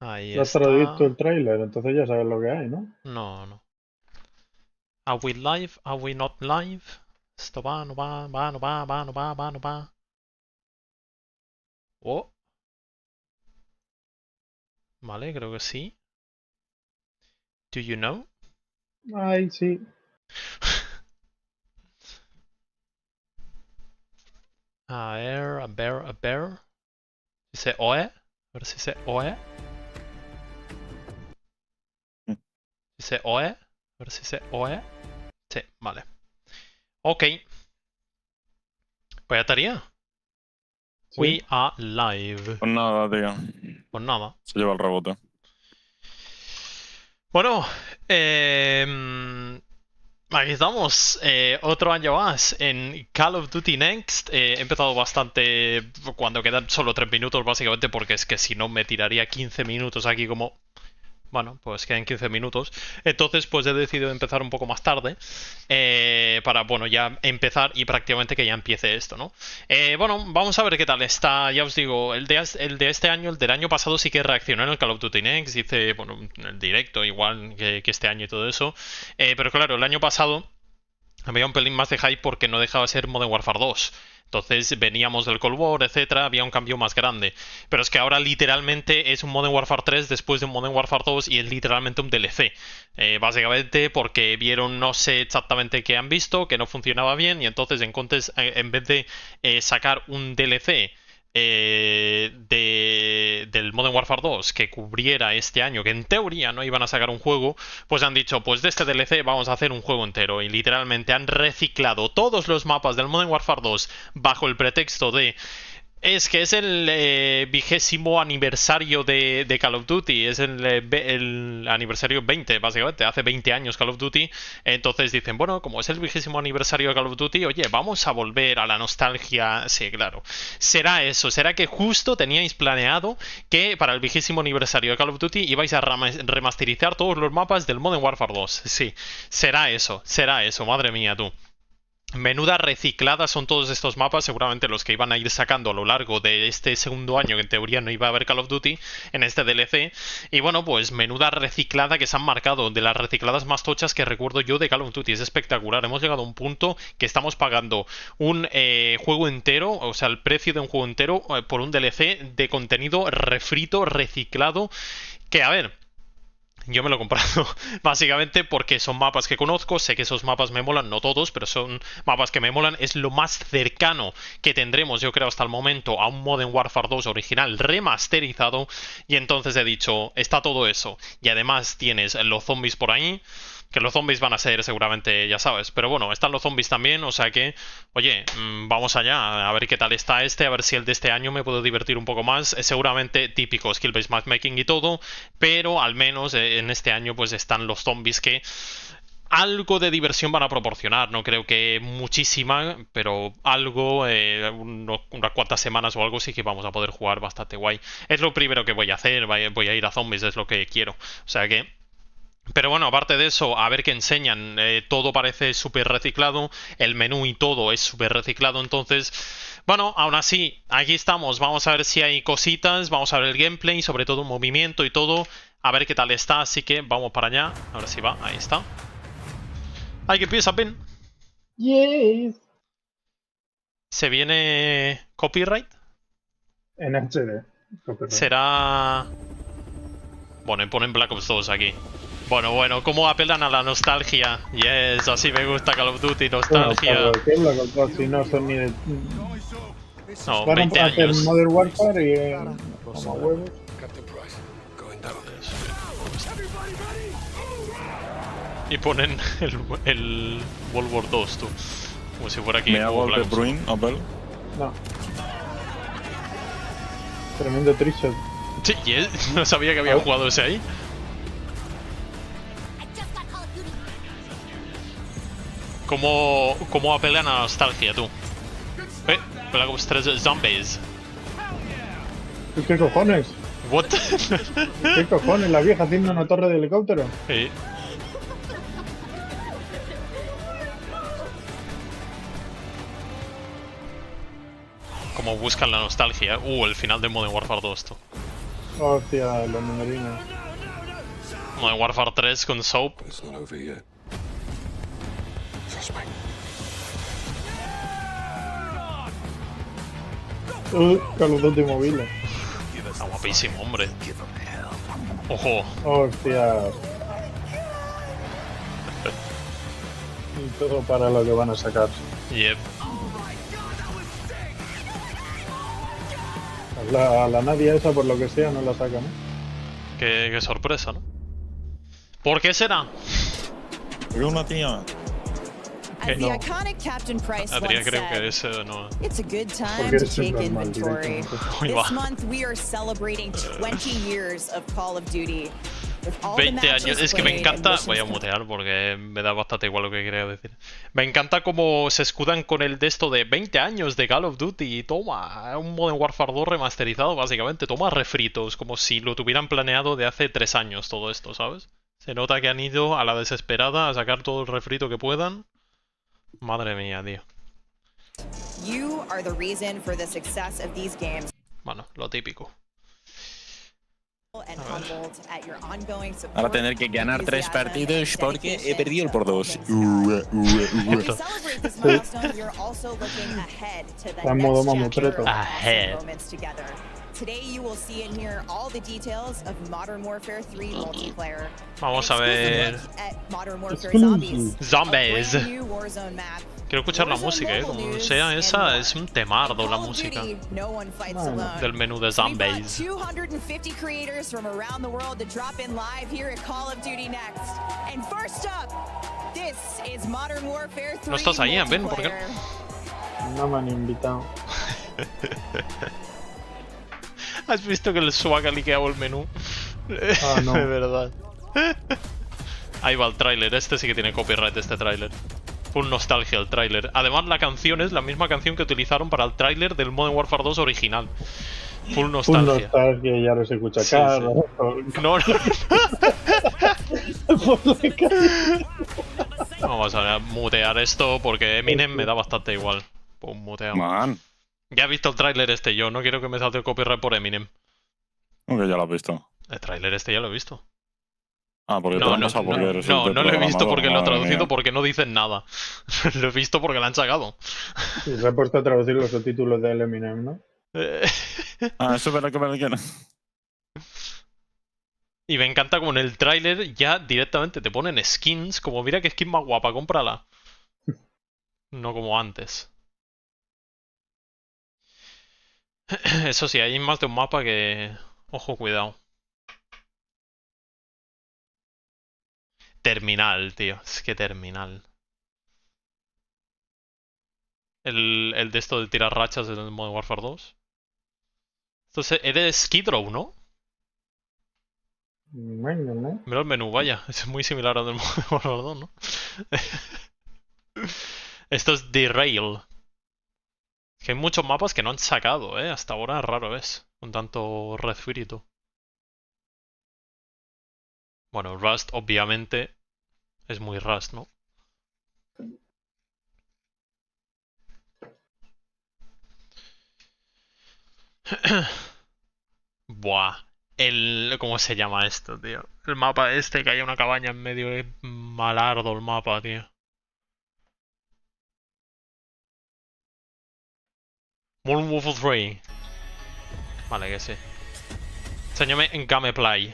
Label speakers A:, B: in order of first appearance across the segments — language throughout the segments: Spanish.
A: Ahí
B: Ya has
A: está.
B: visto el tráiler, entonces ya sabes lo que hay, ¿no?
A: No, no. ¿Are we live? ¿Are we not live? Esto va, no va, va, no va, va, no va, va, no va. Oh. Vale, creo que sí. Do you know?
B: Ay, sí.
A: A ver, a ver, a ver. Dice OE. A ver si dice OE. Dice OE. A ver si dice OE. Sí, vale. Ok. Pues ya estaría.
B: Sí.
A: We are live.
C: Pues nada, tío.
A: Pues nada.
C: Se lleva el rebote.
A: Bueno, aquí estamos, otro año más en Call of Duty Next. He empezado bastante cuando quedan solo 3 minutos, básicamente, porque es que si no me tiraría 15 minutos aquí como... Bueno, pues quedan 15 minutos. Entonces, pues he decidido empezar un poco más tarde. Para, bueno, ya empezar y prácticamente que ya empiece esto, ¿no? Bueno, vamos a ver qué tal está. Ya os digo, el de este año, el del año pasado sí que reaccioné en el Call of Duty Next. Hice, bueno, el directo igual que este año y todo eso. Pero claro, el año pasado había un pelín más de hype porque no dejaba de ser Modern Warfare 2. Entonces veníamos del Cold War, etcétera, había un cambio más grande. Pero es que ahora literalmente es un Modern Warfare 3 después de un Modern Warfare 2 y es literalmente un DLC. Básicamente porque vieron, no sé exactamente qué han visto, que no funcionaba bien y entonces en vez de sacar un DLC del Modern Warfare 2 que cubriera este año, que en teoría no iban a sacar un juego, pues han dicho, pues de este DLC vamos a hacer un juego entero. Y literalmente han reciclado todos los mapas del Modern Warfare 2 bajo el pretexto de... Es que es el 20º aniversario de Call of Duty. Es el aniversario 20, básicamente. Hace 20 años Call of Duty. Entonces dicen, bueno, como es el 20º aniversario de Call of Duty, oye, vamos a volver a la nostalgia. Sí, claro. Será eso. Será que justo teníais planeado que para el 20º aniversario de Call of Duty ibais a remasterizar todos los mapas del Modern Warfare 2. Sí, será eso. Será eso. Madre mía, tú. Menuda reciclada son todos estos mapas, seguramente los que iban a ir sacando a lo largo de este segundo año, que en teoría no iba a haber Call of Duty en este DLC. Y bueno, pues menuda reciclada que se han marcado, de las recicladas más tochas que recuerdo yo de Call of Duty. Es espectacular, hemos llegado a un punto que estamos pagando un juego entero, o sea, el precio de un juego entero por un DLC de contenido refrito, reciclado, que a ver... Yo me lo he comprado básicamente porque son mapas que conozco, sé que esos mapas me molan, no todos, pero son mapas que me molan, es lo más cercano que tendremos yo creo hasta el momento a un Modern Warfare 2 original remasterizado y entonces he dicho, está todo eso y además tienes los zombies por ahí, que los zombies van a ser seguramente, ya sabes, pero bueno, están los zombies también, o sea que, oye, vamos allá, a ver qué tal está este, a ver si el de este año me puedo divertir un poco más, seguramente típico skill-based matchmaking y todo, pero al menos en este año pues están los zombies que algo de diversión van a proporcionar, no creo que muchísima, pero algo, unas cuantas semanas o algo sí que vamos a poder jugar bastante guay. Es lo primero que voy a hacer, voy a ir a zombies, es lo que quiero, o sea que... Pero bueno, aparte de eso, a ver qué enseñan. Todo parece súper reciclado, el menú y todo es súper reciclado, entonces... Bueno, aún así, aquí estamos. Vamos a ver si hay cositas, vamos a ver el gameplay, sobre todo movimiento y todo. A ver qué tal está, así que vamos para allá. Ahora sí va, ahí está. ¡Ay, que empieza, Ben!
B: Yes.
A: ¿Se viene copyright?
B: En HD.
A: Será... Bueno, ponen Black Ops 2 aquí. Bueno, ¿cómo apelan a la nostalgia? Yes, así me gusta Call of Duty, nostalgia.
B: Bueno, ¿qué es lo que pasa si no son ni de...
A: No,
B: Van
A: 20
B: a hacer
A: años.
B: Modern Warfare y... como huevos.
A: Y ponen el World War 2, tú. Como si fuera aquí.
C: ¿Me hago el
A: Black
C: de
A: Ops.
C: Bruin, Abel?
B: No. Tremendo trickshot.
A: Sí, yes, no sabía que había jugado ese ahí. ¿Cómo apelan a la nostalgia, tú? Black Ops 3 Zombies.
B: ¿Qué cojones?
A: What?
B: ¿Qué cojones? La vieja haciendo una torre de helicóptero.
A: Sí. Como buscan la nostalgia. El final de Modern Warfare 2, tú.
B: Hostia, los numerinos.
A: Modern Warfare 3 con Soap.
C: It's not over yet. Trust me.
B: Call of Duty móviles.
A: Está guapísimo, hombre. Ojo.
B: Hostia. Y todo para lo que van a sacar.
A: Yep.
B: A la Nadia esa, por lo que sea, no la sacan, ¿eh?
A: Qué sorpresa, ¿no? ¿Por qué será?
D: Porque una tía.
E: As the
B: No.
E: iconic Captain Price
A: Adrián
E: once
A: creo que
E: said,
A: ese no.
E: it's a good time
B: Porque
E: to
B: eres un
E: take
B: normal
E: inventory.
B: directamente.
A: Ahí va.
E: This month we are celebrating 20 years of Call of Duty. With all the
A: 20
E: matches
A: años. Es que me
E: played and
A: encanta.
E: missions
A: Voy a mutear porque me da bastante igual lo que quería decir. Me encanta cómo se escudan con el de esto de 20 años de Call of Duty. Y toma, un Modern Warfare 2 remasterizado, básicamente. Toma refritos, como si lo tuvieran planeado de hace 3 años todo esto, ¿sabes? Se nota que han ido a la desesperada a sacar todo el refrito que puedan. Madre mía, tío.
E: You are the reason for the success of these games.
A: Bueno, lo típico.
E: And humbled at your ongoing support
D: Ahora tener que ganar 3
E: enthusiasm,
D: partidos
E: and
D: porque he
E: dedication
D: perdido el por
E: to
D: 2.
E: As we celebrate this milestone, we are also looking ahead to the
B: Está en modo
E: next
B: mamutreto.
E: chapter of
A: Ahead.
E: awesome moments together. Today you will see and hear all the details of Modern Warfare 3 multiplayer.
A: Vamos a
E: An
A: ver.
E: exclusive look at Modern Warfare
B: Exclusive.
E: Zombies.
A: Zombies.
E: A brand new Warzone map.
A: Quiero escuchar la
E: Warzone
A: música,
E: mobile
A: como
E: news
A: sea
E: and
A: esa,
E: more.
A: es un temardo
E: In
A: la
E: Call of
A: música
E: Duty, no one fights
B: Bueno.
E: alone.
A: del menú de
E: We brought
A: Zombies.
E: 250 creators from around the world to drop in live here at Call of Duty Next. And first up, this is Modern Warfare 3
A: No estás ahí, Ben, ¿por qué?
E: multiplayer.
B: No me han invitado.
A: ¿Has visto que el swag ha liqueado el menú?
B: Ah, no.
A: De verdad. Ahí va el tráiler, este sí que tiene copyright este tráiler. Full nostalgia el tráiler. Además la canción es la misma canción que utilizaron para el tráiler del Modern Warfare 2 original. Full
B: Full
A: nostalgia.
B: nostalgia, ya no se escucha
A: Sí,
B: cara.
A: No, no.
B: Por la calle.
A: Vamos a mutear esto porque Eminem me da bastante igual. Pues muteado.
D: Man,
A: Ya he visto el tráiler este yo, no quiero que me salte el copyright por Eminem.
D: aunque ya lo has visto.
A: El tráiler este ya lo he visto.
D: Ah, porque te lo
A: No,
D: han
A: no,
D: pasado porque eres el
A: no, no lo he visto
D: programador,
A: porque lo he
D: madre
A: traducido
D: mía.
A: porque no dicen nada. Lo he visto porque lo han sacado.
B: Y se ha puesto a traducir los subtítulos del Eminem, ¿no?
D: Ah, eso es verdad que no.
A: Y me encanta como en el tráiler ya directamente te ponen skins, como mira qué skin más guapa, cómprala. No como antes. Eso sí, hay más de un mapa que... Ojo, cuidado. Terminal, tío. Es que terminal. El de esto de tirar rachas en el Modern Warfare 2. Entonces, eres Skid Row, ¿no?
B: Bueno, ¿no?
A: Mira el menú, vaya. Es muy similar al del Modern Warfare 2, ¿no? Esto es Derail. Es que hay muchos mapas que no han sacado, ¿eh? Hasta ahora raro es. Con tanto refrito. Bueno, Rust, obviamente, es muy Rust, ¿no? Buah. ¿Cómo se llama esto, tío? El mapa este, que haya una cabaña en medio, es malardo el mapa, tío. Modern Warfare 3. Vale, que sí. Enséñame en gameplay.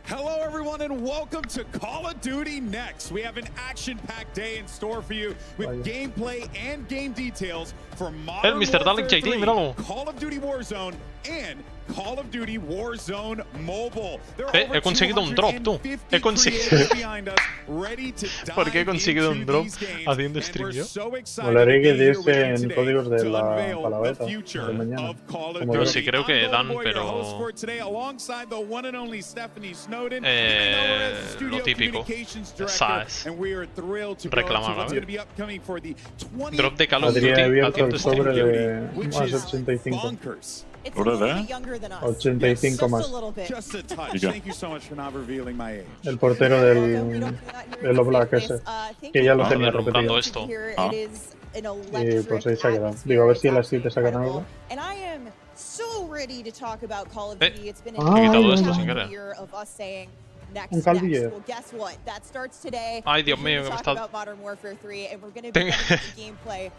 F: Hello, everyone, and welcome to Call of Duty Next. We have an action-packed day in store for you with gameplay and game details for Modern
A: Mr. Dalek
F: Warfare
A: JD,
F: 3,
A: míralo.
F: Call of Duty Warzone, and Call of Duty Warzone Mobile. There are over
A: He conseguido un drop, tú.
F: 250
A: He conseguido...
F: creators behind us, ready to
A: ¿Por qué he
F: dive
A: conseguido
F: into
A: un drop
F: these games,
A: haciendo
F: and
A: stream
F: we're
A: yo?
F: so excited
B: Molaría
F: to
B: que
F: be here with you
B: diesen
F: today
B: códigos de
F: to
B: la
F: unveil
B: para la
F: the
B: beta
F: future
B: de mañana.
F: of Call of
B: Como
A: Yo
F: Duty.
A: sí creo que
F: I'm Golden
A: dan,
F: Boy, your
A: pero...
F: host for today, alongside the one and only Stephanie Snowden, even though we're as the studio
A: Lo típico.
F: communications
A: Esa
F: director,
A: es.
F: and we are thrilled to go
A: Reclamar,
F: to what's
A: ¿no?
F: going to be upcoming for the 20th
A: Drop de Call of
B: Adrián
A: Duty
B: ha abierto
A: haciendo
B: el sobre
A: stream.
B: de
F: which
B: más
F: is
B: 85.
F: bonkers.
E: It's a
D: What are
E: little
D: they?
E: bit younger than us.
B: 85
E: Just
B: más.
E: a little bit.
F: Just a touch.
D: Yeah.
F: Thank you so much for not revealing my age.
B: El portero
E: We
B: del
E: don't do that here
B: del
E: at
B: Oblak
E: Safe
B: ese.
E: Place. Thank
B: Que ya
E: you
B: lo
D: Ah,
B: tenía
A: comprando
B: repetido.
A: esto.
E: Here
D: Ah.
E: it is an
B: Y pues ahí se ha quedado.
E: electric
B: Digo, a ver si a las
E: atmosphere
B: 7 sacan
E: that's
B: algo.
E: incredible. And I am so ready to talk about Call of Duty. It's been
B: he quitado
A: esto sin querer.
E: year of us saying next,
B: Un
E: next.
B: caldillo.
E: Well, guess what? That starts today.
A: Ay, Dios
E: We're
A: mío,
E: gonna
A: que me
E: talk
A: está...
E: about Modern Warfare 3, and we're gonna be
A: Tengo-
E: getting into gameplay.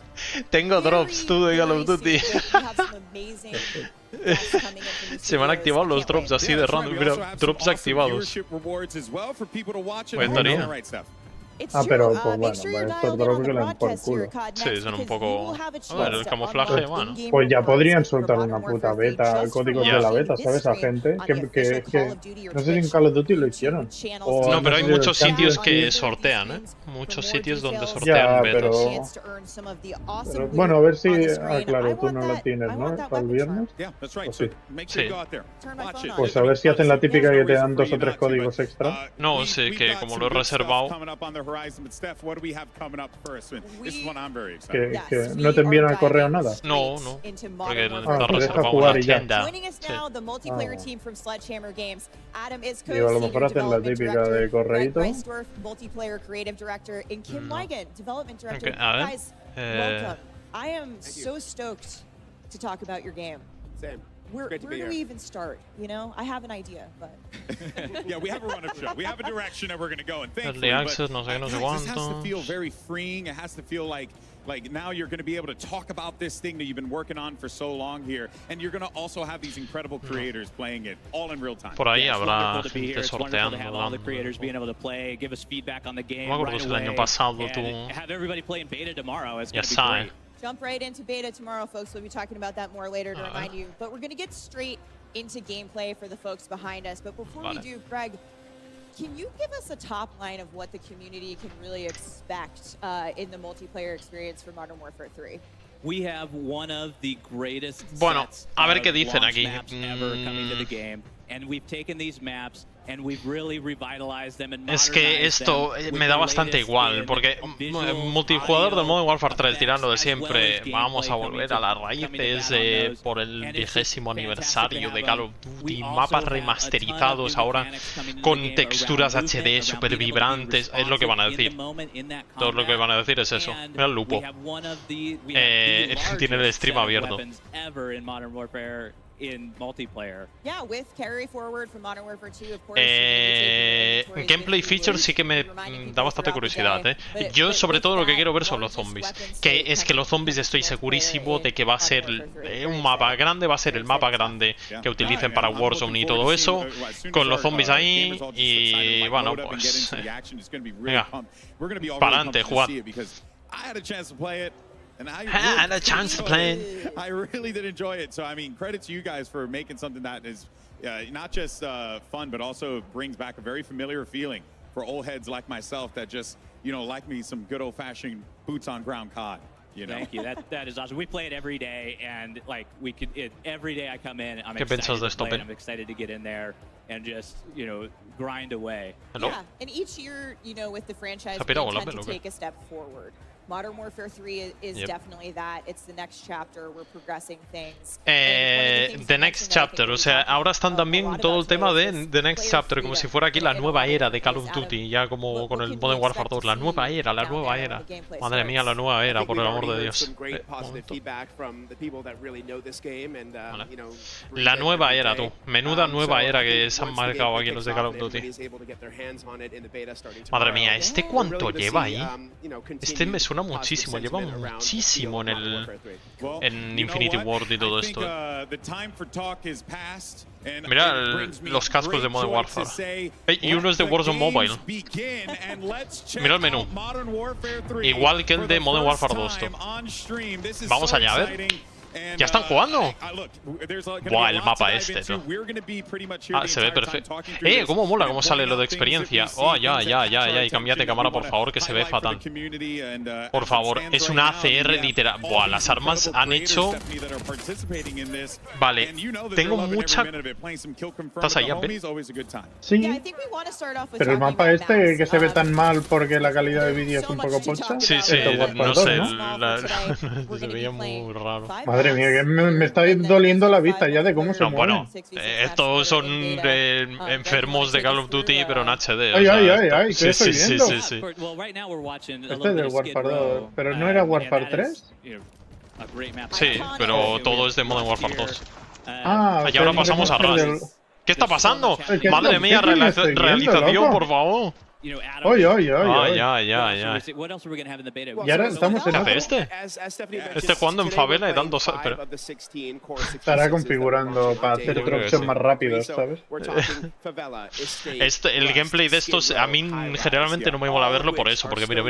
A: Tengo drops tú de Call of Duty.
E: We have some amazing guests coming in from the
A: Se me han
E: studios.
A: activado los
E: Can't
A: drops
E: wait.
A: así de random. Mira, drops activados. Pues en teoría.
E: It's
B: Ah,
E: true.
B: pero, pues,
E: Make
B: bueno,
E: sure
B: pues
E: you're
B: estos
E: dialed in
B: drops
E: on
B: que
E: the
B: le dan por
E: broadcast here
B: culo.
E: at COD
A: Sí,
E: Next,
A: son un
E: because
A: poco...
E: you will have a
A: A ver,
E: chance
A: el
E: to
A: camuflaje,
E: unlock
A: bueno.
E: in-game
B: Pues ya
E: rewards
B: podrían
E: for
B: soltar
E: Modern
B: una
E: Warfare
B: puta
E: 3
B: beta,
E: just
B: códigos
A: Ya.
B: de la
E: for
B: beta,
E: watching
B: ¿sabes? A
E: this stream
B: gente
E: on the official Call of Duty or
B: no sé si en
E: Twitch
B: Call of Duty lo
E: YouTube
B: hicieron.
E: channels
B: O
A: No,
E: to
A: pero hay
B: sé si
A: muchos
B: el
A: sitios
B: Champions
A: que
B: League.
A: sortean, ¿eh?
E: For
A: Muchos
E: more
A: sitios donde
E: details,
A: sortean
B: Ya,
A: betas.
B: pero-
E: chance to earn some of the awesome
B: Pero,
E: loot
B: bueno, a ver si...
E: on the
B: Ah,
E: screen.
B: claro,
E: I
B: tú
E: want
B: no lo
E: that-
B: tienes,
E: I
B: ¿no?
E: want that
B: Para el
E: weapon charm.
B: viernes.
F: Right.
B: Pues sí.
A: Sí.
E: Turn my phone on.
B: Pues a ver si hacen la típica que te dan 2 o 3 códigos extra.
A: No, sí, que como lo he reservado...
B: Que no te envían al correo nada.
A: No, no. Porque
B: Ah,
A: está
B: te deja
A: reservado en
B: jugar
A: la
B: y ya.
A: tienda.
E: Joining us
A: Sí.
E: now, the multiplayer
B: Ah.
E: team from Sledgehammer Games. Adam is
B: Digo, a lo mejor hacen la típica de correíto.
E: multiplayer creative director, and Kim
A: No.
E: Weigand, development director.
A: Ok, a ver.
E: Guys,
A: Eh,
E: welcome. I am so stoked to talk about your game.
C: Same.
E: Where
C: Great to be
E: do
C: here.
E: we even start? You know, I have an idea, but
F: Yeah, we have a run-up show. We have a direction that we're going to go, and
A: Early
F: thankfully,
A: access, no sé qué, no sé
F: guys, this has to
A: cuánto.
F: feel very freeing. It has to feel like now you're going to be able to talk about this thing that you've been working on for so long here, and you're going to also have these incredible creators playing it all in real time.
A: Por ahí
G: Yeah, it's
A: habrá
G: wonderful to be here.
A: gente
G: It's wonderful to have all the
A: sorteando.
G: creators being able to play, give us feedback on the game
A: No me acuerdo
G: right
A: si el año
G: away,
A: pasado
G: and
A: tú-
G: have everybody play in beta tomorrow. It's
A: Ya
G: going to be
A: sabe.
G: great.
E: jump right into beta tomorrow, folks. We'll be talking about that more later to
A: Alright.
E: remind you. But we're going to get straight into gameplay for the folks behind us. But before we
A: Vale.
E: do, Greg, can you give us a top line of what the community can really expect in the multiplayer experience for Modern Warfare 3?
G: We have one of the greatest
A: Bueno,
G: sets
A: a ver
G: of
A: qué dicen
G: launch
A: aquí.
G: maps ever coming to the game, and we've taken these maps and we've really revitalized them and
A: Es que
G: modernized
A: esto
G: them with
A: me da
G: the
A: bastante
G: latest
A: igual,
G: in
A: porque
G: visuals,
A: multijugador del
G: audio,
A: Modern Warfare 3 tirando de
G: effects, as well
A: siempre,
G: as
A: vamos a
G: gameplay
A: volver a las
G: coming to
A: raíces
G: bat on those.
A: por el
G: And it's
A: 20º
G: fantastic
A: aniversario
G: to
A: de
G: have
A: Call
G: them.
A: of
G: We
A: Duty,
G: also
A: mapas
G: have a ton of
A: remasterizados
G: new
A: ahora
G: mechanics coming into
A: con
G: the game
A: texturas
G: around
A: HD
G: movement,
A: super
G: around being able to be
A: vibrantes, es lo que van a
G: responsive in
A: decir.
G: the moment, in that
A: Todo lo que
G: combat.
A: van a decir es eso.
G: And
A: Mira el lupo.
G: we have one of the- we have the
A: Tiene el
G: largest
A: stream
G: set of
A: abierto.
G: weapons ever in Modern Warfare in multiplayer.
E: Yeah, with carry forward from Modern Warfare 2, of course. you're gonna be taking your inventories
A: Gameplay
E: with you,
A: features sí que me
E: reminding people
A: da bastante
E: throughout the
A: curiosidad,
E: day.
A: ¿eh?
E: But-
A: Yo
E: but
A: sobre
E: with
A: todo lo que
E: that
A: quiero ver son los
E: gorgeous
A: zombies.
E: weapon
A: Que
E: state
A: es que los zombies
E: coming
A: estoy
E: to
A: segurísimo
E: multiplayer
A: de que va a
E: in
A: ser
E: Modern Warfare 3.
A: un
E: Very
A: mapa
E: excited.
A: grande, va a ser el mapa grande que utilicen para Warzone y todo eso, con los zombies ahí y bueno, pues venga, para adelante, jugad.
F: I had a chance to play it, and I
A: Had a chance to play it.
F: I really did enjoy it. So I mean, credit to you guys for making something that is not just fun, but also brings back a very familiar feeling for old heads like myself that just like me some good old-fashioned boots on ground COD. You know?
G: Thank you. That is awesome. We play it every day, and like every day I come in, I'm
A: ¿Qué
G: excited
A: piensas de
G: to
A: esto,
G: play,
A: Ben?
G: I'm excited to get in there and just grind away.
A: Hello?
E: Yeah, and each year, with the franchise,
A: Se ha
E: we
A: pirado la
E: tend to
A: pelo, ¿o qué?
E: take a step forward. Modern Warfare 3 is
A: Yep.
E: definitely that. It's the next chapter. We're progressing things. And one of the things
A: The
E: you
A: Next
E: mentioned that I think
A: Chapter,
E: we'll
A: o
E: be
A: sea,
E: talking
A: ahora están
E: a
A: también
E: lot
A: todo
E: about
A: el tema
E: today
A: de
E: is
A: The Next
E: player
A: Chapter, como si
E: freedom.
A: fuera aquí la
E: And
A: nueva
E: a lot of
A: era de
E: it
A: Call
E: is,
A: of
E: Adam,
A: Duty, ya como
E: what
A: con el
E: can we
A: Modern Warfare
E: expect
A: 2,
E: to
A: la
E: see
A: nueva era, la
E: down
A: nueva
E: there
A: era.
E: when the gameplay
A: Madre mía, la
E: starts?
A: nueva
C: I
A: era,
C: think
A: por
C: we've
A: el amor
C: already
A: de
C: heard
A: Dios.
C: some great positive
A: Momento.
C: feedback from the people that really know this game and
A: Vale.
C: breathe
A: La
C: it
A: nueva
C: every
A: era,
C: day.
A: tú. Menuda nueva
C: So
A: era
C: I
A: que
C: think
A: se han
C: once the
A: marcado
C: gameplay
A: aquí los de
C: kicks
A: Call
C: off
A: of
C: and
A: Duty.
C: everybody's able to get their hands on it in the beta starting
A: Madre
C: tomorrow,
A: mía, ¿este
E: Yeah.
C: we're
A: cuánto
C: really gonna
A: lleva
C: see,
A: ahí? Este
C: continued
A: me suena
C: positive
A: muchísimo, lleva
C: sentiment around,
A: muchísimo en
C: Modern
A: el...
C: Warfare 3.
F: Well,
A: en
F: you know
A: Infinity
F: what?
A: Ward y todo
F: I think,
A: esto.
F: the time for talk is past, and
A: Mira
F: it brings me
A: los cascos de
F: great
A: Modern
F: joy
A: Warfare.
F: to say,
A: Y uno es de
F: let the
A: Warzone
F: games
A: Mobile.
F: begin, and let's check
A: Mira el menú.
F: out Modern Warfare 3
A: Igual que el
F: for
A: de
F: the
A: Modern
F: first
A: Warfare 2,
F: time on stream. This is
A: Vamos
F: so
A: allá, a ver.
F: exciting, and,
A: ¿Ya están jugando?
F: look, there's gonna be
A: Buah,
F: a
A: el
F: lot
A: mapa
F: to dive
A: este,
F: into.
A: tú.
F: We're gonna be pretty much here the
A: Se ve
F: entire time
A: perfecto.
F: talking through this
A: Cómo mola,
F: and
A: cómo sale lo de
F: pointing out things that we
A: experiencia.
F: see,
A: Oh,
F: things
A: ya,
F: that
A: ya,
F: catch
A: ya,
F: our
A: ya. Y cámbiate
F: attention
A: cámara,
F: that we
A: por
F: wanna
A: favor, que se ve
F: highlight for the
A: fatal.
F: community, and,
A: Por
F: as it
A: favor,
F: stands
A: es
F: right
A: una
F: now, we
A: ACR
F: have
A: literal.
F: all
A: Buah,
F: these
A: las armas
F: incredible
A: han
F: creators,
A: hecho...
F: Stephanie, that are participating in this,
A: Vale,
F: and you know that
A: tengo
F: they're loving
A: mucha...
F: every minute of it. Playing some kill confirm
A: ¿Estás
F: with
A: ahí,
F: the
A: Ben?
F: homies, always a good time.
B: Sí,
E: Yeah, I think we want to start off with
B: pero el
E: talking
B: mapa
E: about
B: este
E: maps.
B: que se ve tan mal porque la calidad de vídeo es
E: So
B: un
E: much
B: poco
E: to talk
B: pocha.
E: about.
A: Sí, sí,
B: Esto es Warfare
A: no
B: 2,
A: sé,
B: ¿no?
A: se veía muy raro.
B: Madre mía, que me está doliendo la vista ya de cómo se
A: No, bueno,
B: mueve.
A: estos son enfermos de Call of Duty, pero en HD.
B: Ay,
A: o sea,
B: ay, ay,
A: esto-
B: ay, ¿qué
A: sí,
B: estoy
A: sí, sí,
B: viendo?
A: sí, sí.
G: Well, right now we're watching a
B: Este
G: little
B: es
G: bit
B: del
G: of Skid
B: Warfare 2,
G: Row,
B: pero ¿no era
G: and
B: Warfare
G: that is,
B: 3?
G: a great map.
A: Sí, pero todo es de Modern Warfare 2.
B: Ah,
A: Y ahora pasamos a Rust. ¿Qué está pasando? Madre mía, realización, por favor.
B: Oye, oye,
A: Ay,
B: oye.
A: ay, ay, ay.
B: Y ahora estamos en
A: ¿Qué hace
B: otro.
A: este? Este jugando en favela y dando... Pero...
B: Estará configurando para hacer
A: Yo creo que
B: opción
A: sí.
B: más rápido, ¿sabes?
A: El gameplay de estos a mí generalmente no me mola verlo por eso, porque mira.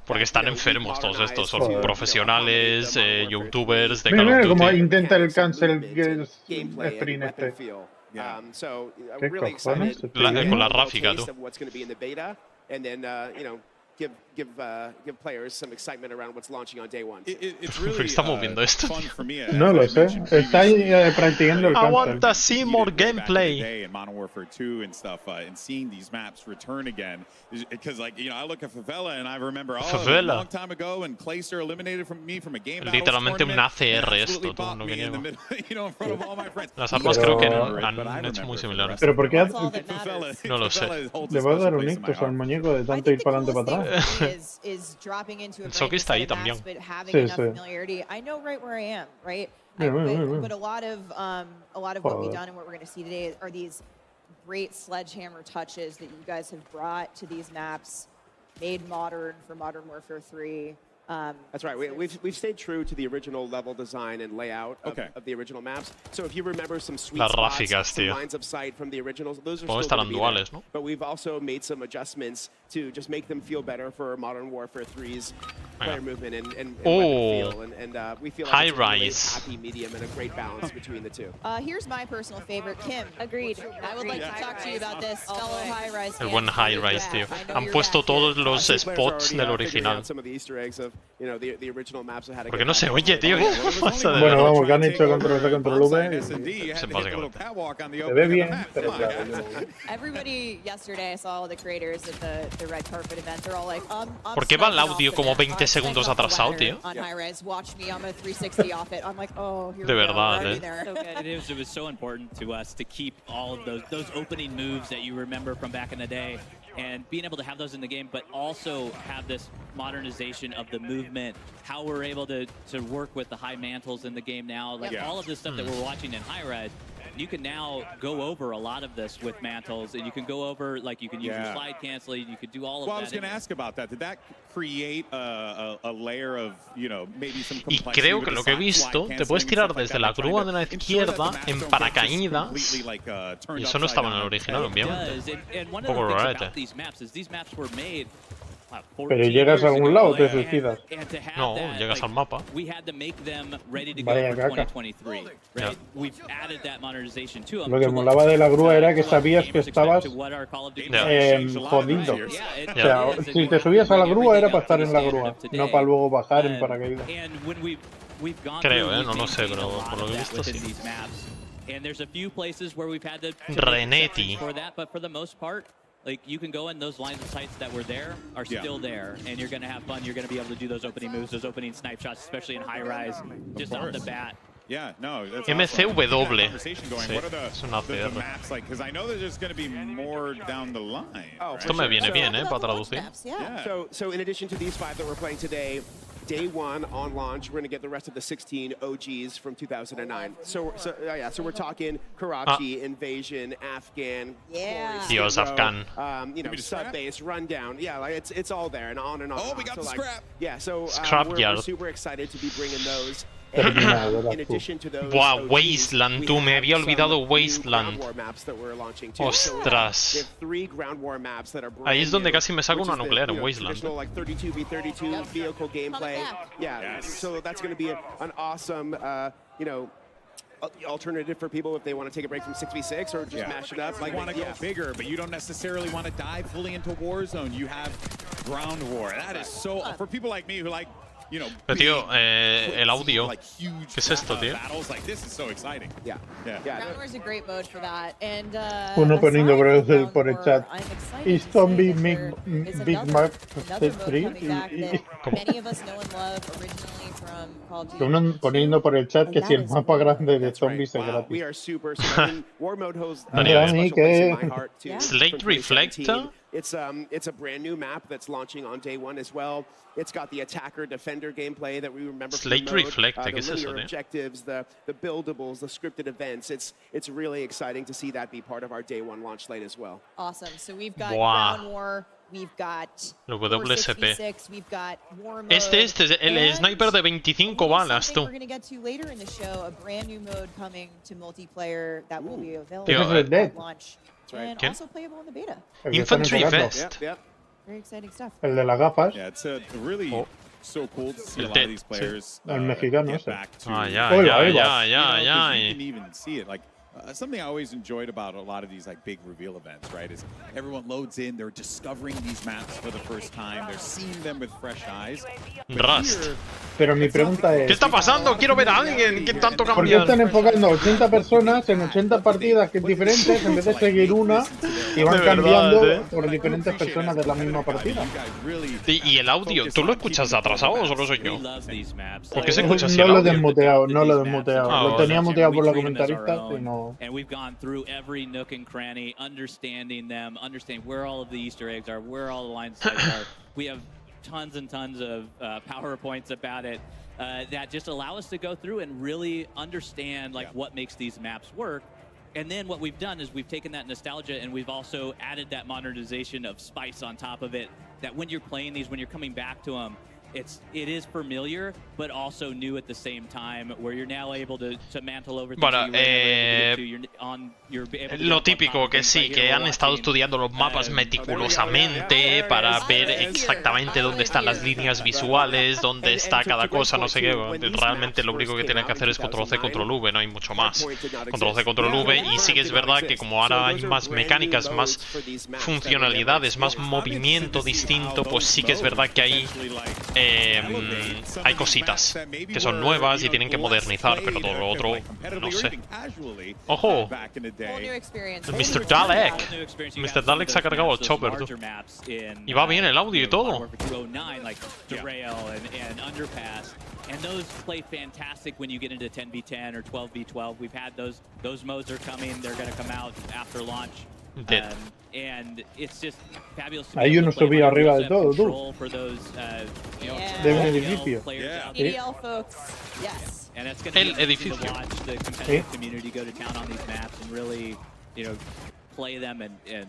A: Porque están enfermos todos estos, son
B: Joder.
A: profesionales, youtubers de
B: Mira,
A: Call
B: mira
A: of
B: cómo
A: Duty.
B: intenta el cancel sprint este. ¿Qué cojones?
A: Con la ráfica, tú. ¿Por qué estamos viendo esto?
B: No lo sé. Está ahí practicando el
A: I want
B: cancel.
A: to see more gameplay.
F: In Modern Warfare 2 and stuff, and seeing these maps return again, because like I look at Favela and I remember a
A: Favela.
F: long time ago and Clayster eliminated me from a game.
A: Literalmente un ACR esto, tú, no quería. Las armas creo que han hecho muy similares.
B: Pero ¿por qué
A: No lo sé.
B: le va a dar un ictus al muñeco de tanto ir para adelante para atrás?
A: El Soki está ahí también.
B: Sí, sí.
E: I know right where I am, right?
B: Mira.
E: But a lot of what we've done and what we're going to see today are these great sledgehammer touches that you guys have brought to these maps, made modern for Modern Warfare 3.
C: That's right. We've stayed true to the original level design and layout of the original maps. So if you remember some sweet
A: Las
C: spots,
A: ráficas,
C: some
A: tío.
C: lines of sight from the originals, those are
A: Supongo
C: still
A: estarán
C: going to be
A: duales,
C: there.
A: ¿no?
C: But we've also made some adjustments to just make them feel better for Modern Warfare 3's player movement and weapon feel. And we feel like
A: High
C: it's a really
A: rise.
C: happy medium and a great balance between the two.
E: Here's my personal favorite, Kim. Agreed. I would like to talk to you about this, fellow high rise.
A: El buen high rise, tío. Han puesto todos los spots del original. Porque no se oye, tío. ¿Qué pasa de
B: Bueno,
A: verdad?
B: vamos, que han hecho control C, control V.
A: Sí, básicamente.
B: Se ve bien, pero claro.
E: Everybody yesterday, I saw all the creators at the red carpet event. They're all like, I'm
A: ¿Por qué va el
E: sniping
A: audio
E: off
A: como
E: the
A: 20
E: net. I'm
A: segundos
E: sniping off the
A: atrasado,
E: ladder
A: tío?
E: On high res, watch me, I'm a 360 off it. I'm like, oh, here
A: De
E: we go.
A: verdad,
E: We're already
A: eh.
E: there. So good.
G: It was so important to us to keep all of those opening moves that you remember from back in the day, and being able to have those in the game, but also have this modernization of the movement, how we're able to work with the high mantles in the game now, like all of this stuff that we're watching in high res. You can now go over a lot of this with mantles, and you can go over, like you can use your slide canceling, you could do all of that.
F: Well, I was going to ask about that. Did that create a layer of, maybe some
A: Y
F: complexity
A: creo
F: with
A: que
F: the
A: lo que he
F: slide
A: visto, te
F: canceling
A: puedes
F: and
A: tirar
F: stuff like
A: desde
F: that,
A: la
F: like trying
A: grúa
F: to
A: de la
F: ensure that the
A: izquierda
F: maps
A: en
F: don't just
A: paracaídas.
F: completely, like, turn
A: Y eso no estaba en el
F: upside
A: original,
F: down.
A: obviamente.
G: It does, and one
A: Un
G: of
A: poco
G: the things
A: rarete.
G: about these maps is these maps were made.
B: Pero llegas a algún lado, te suicidas.
A: No, llegas al mapa.
G: We had to make them ready to go
B: Vaya
G: for
B: caca.
G: 2023. Right?
A: Yeah.
G: We've added that modernization to them.
B: Lo que molaba de la grúa era que sabías que estabas
A: Yeah.
B: jodido.
G: Yeah,
B: O sea, si te subías a la grúa era para estar en la grúa, no para luego bajar en paracaídas.
A: Creo, no lo sé, pero por lo que he visto sí.
G: And there's a few places where we've had to
A: Renetti.
G: for that, but for the most part, like you can go in, those lines of sights that were there are still there, and you're gonna have fun. You're gonna be able to do those opening moves, those opening snipe shots, especially in high rise, just off the bat.
F: Yeah, no, that's
A: MCW.
F: conversation going.
A: Sí,
F: What are
A: es una
F: the
A: ACR.
F: maps like? Because I know that there's going to be more down the line.
C: Oh,
A: Esto me viene bien, para
E: About the launch
A: traducir.
E: maps, yeah.
C: So in addition to these 5 that we're playing today, day 1 on launch, we're going to get the rest of the 16 OGs from 2009. So we're talking Karachi, Invasion, Afghan,
E: Yeah.
A: Dios,
C: Zero,
A: Afghan.
C: Sub base, rundown. Yeah, like it's all there and on and on.
F: Oh,
C: and
F: we
C: on.
F: got
C: So,
F: the
C: like,
F: scrap.
C: Yeah, so
A: Scrapyard.
C: we're super excited to be bringing those.
B: Terminado,
C: In addition to those
A: Buah,
C: OGs,
A: Wasteland,
C: we
A: tú, me
C: have
A: había
C: some
A: olvidado
C: new
A: Wasteland.
C: ground war maps that we're launching too.
A: Ostras.
C: So we have 3 ground war maps that are brand
A: Ahí es donde
C: new,
A: casi me saco
C: which
A: una
C: is the,
A: nuclear en
C: you know,
A: Wasteland.
C: traditional, like 32v32 vehicle gameplay.
E: back.
C: Yeah, so that's going to be an awesome, alternative for people if they want to take a break from 6v6 or just mash it up.
F: Like want to go bigger, but you don't necessarily want to dive fully into Warzone. You have ground war. That is so for people like me who like,
A: Pero tío, el audio.
F: like huge
A: ¿Qué es esto, tío?
F: battles. Like this is so exciting.
C: Yeah.
F: Yeah.
E: Ground War is a great mode for that. And
B: Uno poniendo
E: aside from
B: por el
E: Ground
B: chat.
E: War, I'm excited
B: Y
E: to
B: zombie
E: say
B: big,
E: that there is
B: big
E: another-
B: map
E: another
B: step
E: mode
B: 3
E: coming back that
A: ¿Cómo?
E: many of us know and love originally from Call of Duty.
B: Uno poniendo por el chat que si el mapa grande de
C: That's right.
B: zombies es
C: Wow, we
B: gratis.
C: are super. So I mean, War mode holds
A: Estaría
C: a
A: bien.
C: special place in my heart too.
E: Yeah.
C: from
A: Slate
C: 2017.
A: Reflector.
C: It's a brand new map that's launching on day one as well. It's got the attacker-defender gameplay that we remember from
A: Slate
C: the mode,
A: Reflect,
C: the
A: ¿qué es eso,
C: linear objectives, the buildables, the scripted events. It's really exciting to see that be part of our day one launch slate as well.
E: Awesome. So we've got
A: Buah.
E: Ground War, we've got
A: El WSP.
E: 466, we've got War Mode,
A: Este es el
E: and
A: sniper de 25 balas,
E: something
A: tú.
E: we're going to get to later in the show, a brand new mode coming to multiplayer that will be available
A: Tío,
B: Ese es el Dead.
E: at launch.
C: right.
E: And
A: ¿Quién?
E: also playable in the beta.
B: El que están
A: Infantry
B: enfocando.
A: Vest.
C: Yep.
E: Very exciting stuff.
B: El de las gafas.
F: Yeah, it's really
A: Oh.
F: so cool to see a
A: El
F: lot
A: Dead,
F: of these players
B: El mexicano
F: get
B: ese.
F: back to
A: Ah, ya,
B: Oiga,
A: ya,
B: oiga.
A: ya,
F: you
A: ya,
F: know, 'cause
A: ya.
F: you can even see it. Like something I always enjoyed about a lot of these like big reveal events, right? Is everyone loads in, they're discovering these maps for the first time, they're seeing them with fresh eyes. But
A: Rust.
F: here,
B: Pero mi pregunta
A: ¿Qué
B: es,
A: está pasando? Quiero ver a alguien. ¿Qué tanto
B: ¿por qué están
A: cambian?
B: enfocando a 80 personas en 80 partidas que es diferentes en vez de seguir una y van
A: De verdad,
B: cambiando por diferentes personas de la misma partida?
A: ¿Y el audio? ¿Tú lo escuchas atrasado o solo soy
G: We
A: yo?
G: love these maps.
A: ¿Por qué se escucha así
B: No
A: el
B: lo he
A: audio?
B: desmuteado, no lo he
G: These maps
B: desmuteado.
A: Ah,
B: Lo
A: vale.
B: tenía muteado por la
G: We treat them as our
B: comentarista y
G: own,
B: no.
G: And we've gone through every nook and cranny, understanding them, understanding where all of the Easter eggs are, where all the line sites are. We have tons and tons of PowerPoints about it that just allow us to go through and really understand like what makes these maps work. And then what we've done is we've taken that nostalgia and we've also added that modernization of spice on top of it. That when you're playing these, when you're coming back to them, it is familiar, but also new at the same time, where you're now able to mantle over things
A: Bueno,
G: that you were never able to get to. You're able to
A: Lo
G: jump on
A: típico,
G: top of
A: que
G: things
A: sí,
G: right here
A: que
G: we're
A: han estado
G: watching.
A: estudiando los mapas meticulosamente para ver exactamente dónde están las líneas visuales, dónde está cada cosa, no sé qué. Realmente lo único que tienen que hacer es Ctrl-C, Ctrl-V, no hay mucho más. Ctrl-C, Ctrl-V, y sí que es verdad que como ahora hay más mecánicas, más funcionalidades, más movimiento distinto, pues sí que es verdad que hay cositas que son nuevas y tienen que modernizar, pero todo lo otro, no sé. ¡Ojo!
E: Whole new experience.
A: El Mr. Dalek. Mr. Dalek se ha cargado el chopper, tú. Y va bien el audio y todo.
G: And those play fantastic when you get into 10v10 or 12v12. We've had those modes are coming. They're going to come out after launch.
A: Dead.
G: And it's just fabulous.
B: Hay uno subido arriba del todo, tú.
E: Yeah.
B: De un edificio.
E: EDL folks, yes.
G: And that's going to
A: El
G: be
A: edificio.
G: to watch the competitive community go to town on these maps and really, play them and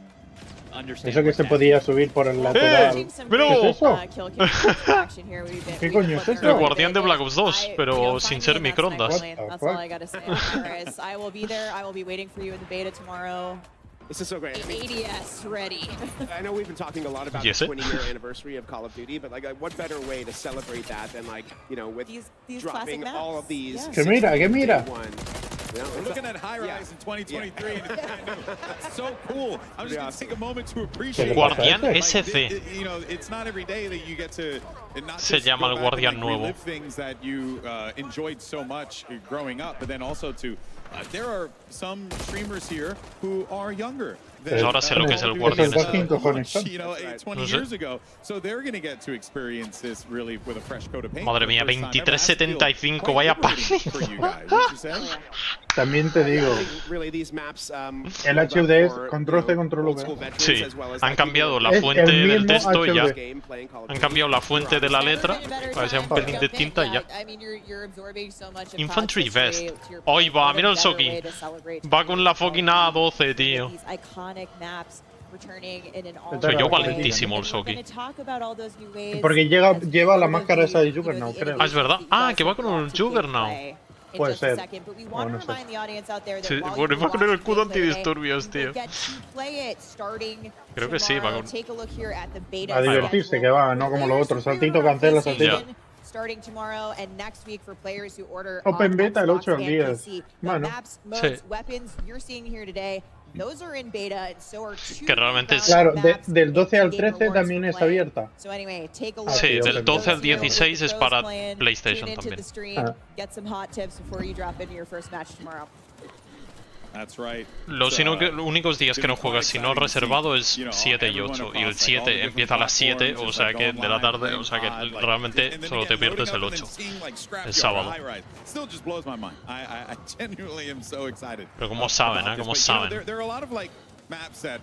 G: understand.
B: Eso que
G: what's
B: se
G: happening.
B: podía subir por el lateral.
E: Watching some
A: Pero-
E: great,
B: ¿Qué es eso?
E: kill cam action here.
B: ¿Qué coño es eso?
A: El guardián de Black Ops 2, pero sin ser microondas.
E: That's all I gotta say. Alright, I will be there. I will be waiting for you in the beta tomorrow.
C: This is so great. I mean,
E: ADS ready.
C: I know we've been talking a lot about
A: Yes,
C: the
A: it.
C: 20-year anniversary of Call of Duty, but like, what better way to celebrate that than like, with
E: These classic
C: dropping
E: maps.
C: all of these?
E: Yeah.
B: Que mira, que mira.
C: day one.
F: We're looking at high rise in 2023, and it's so cool. I'm just gonna take a moment to appreciate
B: El
A: Guardián
F: that.
A: SC.
F: It's not every day that you get to not
A: Se
F: just
A: llama
F: go
A: el
F: back and,
A: Guardián nuevo.
F: relive things that you enjoyed so much growing up, but then also to there are some streamers here who are younger.
A: Pues ahora sé lo que es el
B: Esos
A: Guardián
B: dos
A: SC.
B: cinco cojones.
F: 20
A: No sé.
F: years ago, so they're going to get to experience this really with a fresh coat of paint.
A: Madre mía,
F: for the first time ever. Has to feel
A: 23.75,
F: quite
A: vaya
F: liberating
A: pali.
F: for you guys, wouldn't you say?
B: También te digo,
C: Really, these maps,
B: el HUD es Ctrl-C, Ctrl-V.
A: Sí, han cambiado la
B: Es
A: fuente
B: el
A: del
B: mismo
A: texto y ya.
B: HUD.
A: Han cambiado la fuente de la letra para que sea un pelín de tinta y ya. Infantry Vest. Hoy va, mira el Soki. Va con la fucking A12, tío. Soy yo valentísimo el Soki.
B: Porque lleva la máscara esa de Juggernaut, creo.
A: Ah, es verdad. Ah, que va con un Juggernaut.
B: Puede ser.
E: O
B: no sé.
A: Sí, bueno, va con el escudo antidisturbios, tío. Creo que sí, va con...
B: A divertirse, que va, no como los otros. Saltito, cancela, saltito. Open beta el 8 al 10. Bueno,
A: Que realmente es...
B: claro, del 12 al 13 también es abierta.
A: Sí, del 12 al 16 es para PlayStation también.
B: Ah.
F: That's right.
A: Los únicos días que no juegas si no reservado es 7 y 8. Y el 7 empieza a las 7, o sea que de la tarde, o sea que realmente solo te pierdes el 8. El sábado. Pero como saben, ¿eh? Como saben.
F: maps that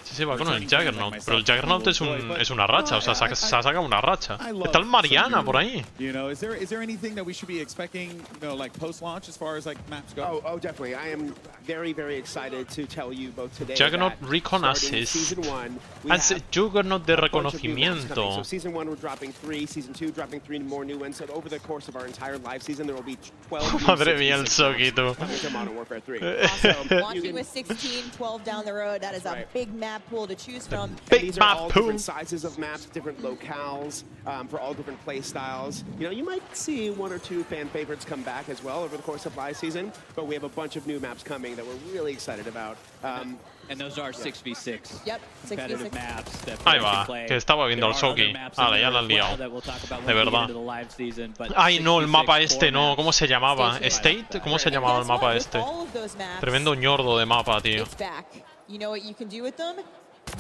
A: Sí, va con el Juggernaut, pero el Juggernaut es una racha, o sea, se ha sacado una racha. Está el Mariana por ahí.
F: You know, is there anything that we should be expecting, you know, like post-launch as far as like maps go?
C: Oh, definitely. I am very, very excited to tell you both today.
A: Juggernaut
C: that
A: Recon
C: starting
A: Assist.
C: Season 1, we
A: Hace
C: have
A: Juggernaut de
C: a bunch of new maps coming.
A: reconocimiento.
C: So season 1 we're dropping 3, season 2 dropping 3 more new ones. So over the course of our entire live season, there will be 12 new
A: Madre mía, el
C: 66
A: Soki, tú.
C: maps coming to Modern Warfare 3.
E: Awesome.
C: You
E: Launching
C: can-
E: with 16, 12 down the road. That is a
C: Right.
E: big map pool to choose from.
C: And
A: Big
C: these
A: map
C: are all
A: pool.
C: different sizes of maps, different locales, for all different play styles. You know, you might see 1 or 2 fan favorites come back as well over the course of live season, but we have a bunch of new maps coming that we're really excited about.
G: And those are 6v6
E: Yep,
G: competitive
E: 6v6.
G: maps that
A: Ahí
G: players
A: va,
G: can play.
A: que estaba viendo
G: There
A: al
G: are other
A: Soki.
G: maps in
A: Ahora, ya
G: there
A: la
G: as
A: has
G: well
A: liado.
G: that we'll talk about
A: De
G: when we get
A: verdad.
G: into the live season, but
A: Ay, no, el
G: 66
A: mapa este,
G: core
A: no.
G: maps.
A: ¿Cómo se llamaba?
E: Station.
A: ¿State? ¿Cómo se
E: And
A: llamaba el
E: guess what?
A: mapa
E: With
A: este?
E: all of those maps,
A: Tremendo ñordo de mapa, tío.
E: it's back. You know what you can do with them?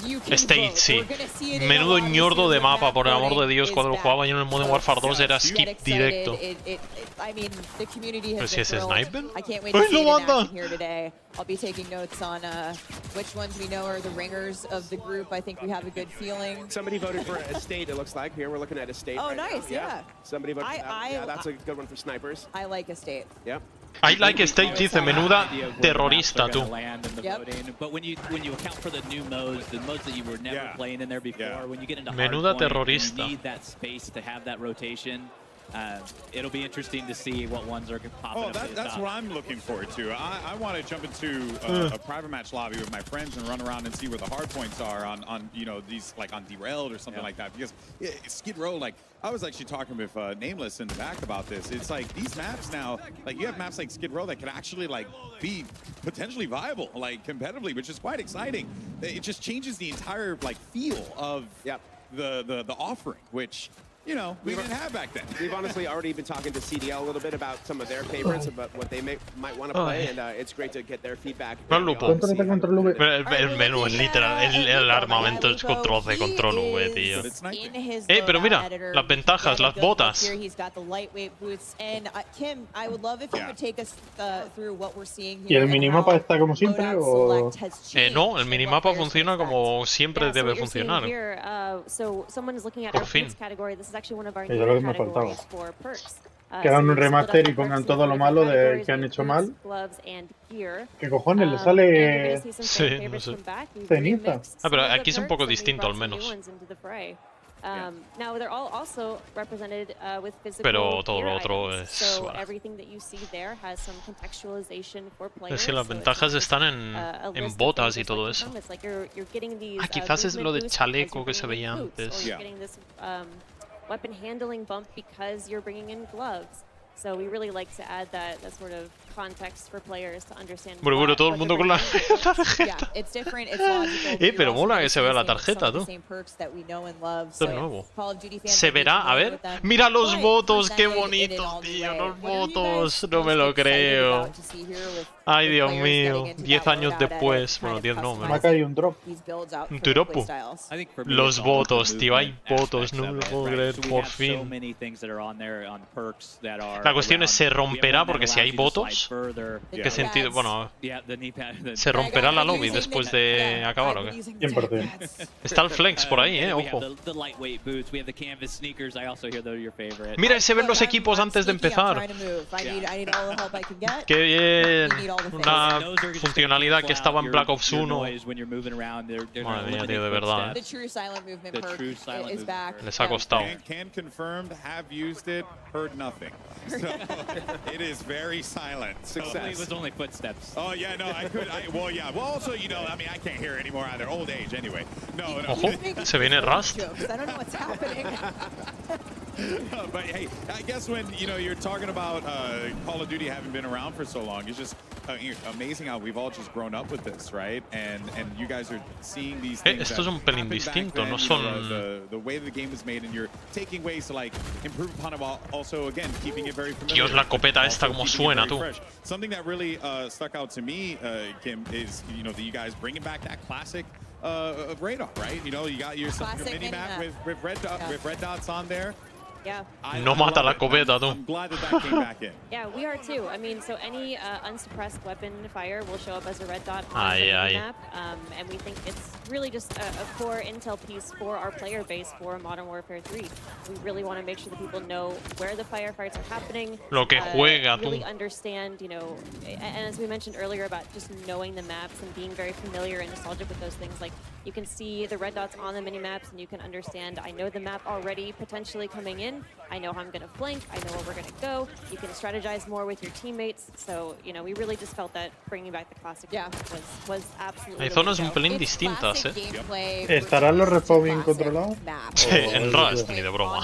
E: You can
A: State,
E: vote.
A: sí.
E: We're gonna see it in a
A: Menudo
E: lot of
A: ñordo
E: seasons
A: de
E: of
A: mapa,
E: map
A: por el amor de
E: voting
A: Dios.
E: is
A: Cuando
E: back.
A: jugaba yo en el Modern Warfare 2 era
E: Get
A: skip
E: excited.
A: directo.
E: I mean, the community
A: Pero
E: has
A: si
E: been
A: es
E: thrilled.
A: sniper.
E: I can't wait
A: ¡Ay,
E: to see
A: lo
E: it in
A: manda!
E: action here today. I'll be taking notes on which ones we know are the ringers of the group. I think we have a good feeling.
C: Somebody voted for a state, it looks like. Here, we're looking at a state.
E: Oh,
C: right now.
E: nice, yeah.
C: Somebody voted for that.
E: I-
C: Yeah, that's a good one for snipers.
E: I like a state.
C: Yep.
A: I like State dice, menuda
G: Idea of where the
A: terrorista,
G: maps are
A: tú.
G: gonna land in the
E: Yep.
G: voting. But when you account for the new modes, the modes that you were never
F: Yeah.
G: playing in there before,
F: Yeah.
G: when you get into
A: Menuda
G: hardpoint,
A: terrorista.
G: you need that space to have that rotation. It'll be interesting to see what ones are popping
F: Oh,
G: up. at the
F: that's
G: top.
F: what I'm looking forward to. I want to jump into a private match lobby with my friends and run around and see where the hard points are on you know, these, like on Derailed or something like that. Because Skid Row, like, I was actually talking with Nameless in the back about this. It's like these maps now, like you have maps like Skid Row that can actually like be potentially viable, like competitively, which is quite exciting. It just changes the entire like feel of the offering, which, you know, we didn't have back then.
C: We've honestly already been talking to CDL a little bit about some of their favorites, about what they might want to play, and it's great to get their feedback.
A: ¿Cuál lupo?
B: Control V.
A: El menú es literal, el armamento es control C, control V, tío.
F: But it's nice.
A: Pero mira, las ventajas, las botas.
E: He's got the lightweight boots. And Kim, I would love if you could take us through what we're seeing
B: ¿Y
E: here.
B: el minimapa está como siempre o...?
A: No, el minimapa funciona como siempre debe funcionar.
H: Por
A: fin.
B: Eso es lo que me faltaba. Que hagan un remaster y pongan todo lo malo de que han hecho mal. ¿Qué cojones? Le sale
A: Sí, no sé.
B: cenita.
A: Pero aquí es un poco distinto al menos. Pero todo lo otro es... Es que las ventajas están en botas y todo eso. Quizás es lo de chaleco que se veía antes.
H: Weapon handling bump because you're bringing in gloves. So we really like to add that sort of context for players to understand.
A: Bueno, todo el mundo con la tarjeta. Pero mola que se vea la tarjeta, tú. Esto es nuevo. Se verá, a ver. Mira los votos, qué bonitos, tío. Los votos, no me lo creo. Ay, Dios mío. 10 años después. Bueno, 10 no,
B: Me ha caído un drop.
A: Un turopo.
G: I think for me,
A: Los
G: it's all
A: votos,
G: the
A: tío. Hay
G: movement
A: votos, no me lo
G: aspects
A: puedo
G: of it,
A: creer,
G: right? So we
A: por
G: have so
A: fin.
G: many things that are on there on perks that are
A: La cuestión es, ¿se
G: around.
A: romperá?
G: We have one
A: Porque
G: that
A: si hay
G: allows you to
A: votos,
G: slide further.
A: ¿qué sentido? Bueno,
G: Yeah, the knee pad,
A: ¿se romperá la lobby después de acabar o qué?
B: 100%.
A: Está el flex por ahí,
G: we
A: ojo.
G: have the lightweight boots. We have the canvas sneakers. I also hear they're your favorite.
A: Mira, y se ven los equipos antes de empezar. ¡Qué bien! Una funcionalidad que estaba en Black Ops 1. Madre mía, tío, de verdad.
E: The true silent movement
G: The
E: perk
G: true silent
E: is
G: movement
E: back.
G: perk.
A: Les ha costado.
F: Can confirmed, have used it, heard nothing. So it is very silent.
G: Hopefully it was only footsteps.
F: Oh yeah, no, well, yeah. Well, also, you know, I mean, I can't hear it anymore either. Old age, anyway. No.
A: Ojo, se viene Rust.
E: I don't know what's happening.
F: But hey, I guess when you're talking about Call of Duty having been around for so long, it's just amazing how we've all just grown up with this, right? And you guys are seeing these things.
A: Esto es un pelín distinto, no son...
F: The way the game is made, and you're taking ways to like improve upon it while also again keeping it very familiar.
A: Dios, la copeta esta como suena, tú.
F: Something that really stuck out to me, Kim, is that you guys bringing back that classic radar, right? You got your mini map with red dots on there.
H: Yeah.
A: No mata la copeta, tú.
F: I'm glad that came back in.
H: Yeah, we are too. I mean, so any unsuppressed weapon fire will show up as a red dot on
A: Aye,
H: the
A: aye.
H: map, and we think it's really just a core intel piece for our player base for Modern Warfare 3. We really want to make sure that people know where the firefights are happening.
A: Lo que juega, tú.
H: Really understand, you know, and as we mentioned earlier about just knowing the maps and being very familiar and nostalgic with those things, like you can see the red dots on the mini maps and you can understand, I know the map already potentially coming in. I know how I'm going to flank. I know where we're going to go. You can strategize more with your teammates. So, you know, we really just felt that bringing back the classic was absolutely.
A: Hay zonas un pelín distintas,
B: ¿Estarán los respawn bien controlados?
A: Sí, en Rust ni de broma.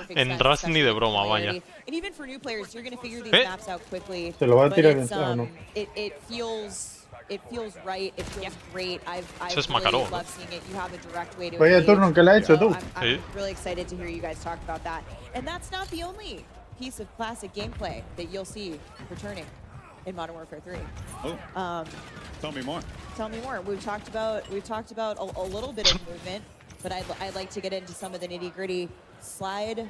A: En Rust ni de broma, vaya.
B: ¿Se lo va a tirar en o no?
E: It feels right. It feels great.
A: Eso es Macarón.
B: Vaya turno que le ha hecho tú.
E: I'm really excited to hear you guys talk about that. And that's not the only piece of classic gameplay that you'll see returning in Modern Warfare 3.
F: Oh. Tell me more.
E: Tell me more. We've talked about a little bit of movement, but I'd like to get into some of the nitty-gritty. Slide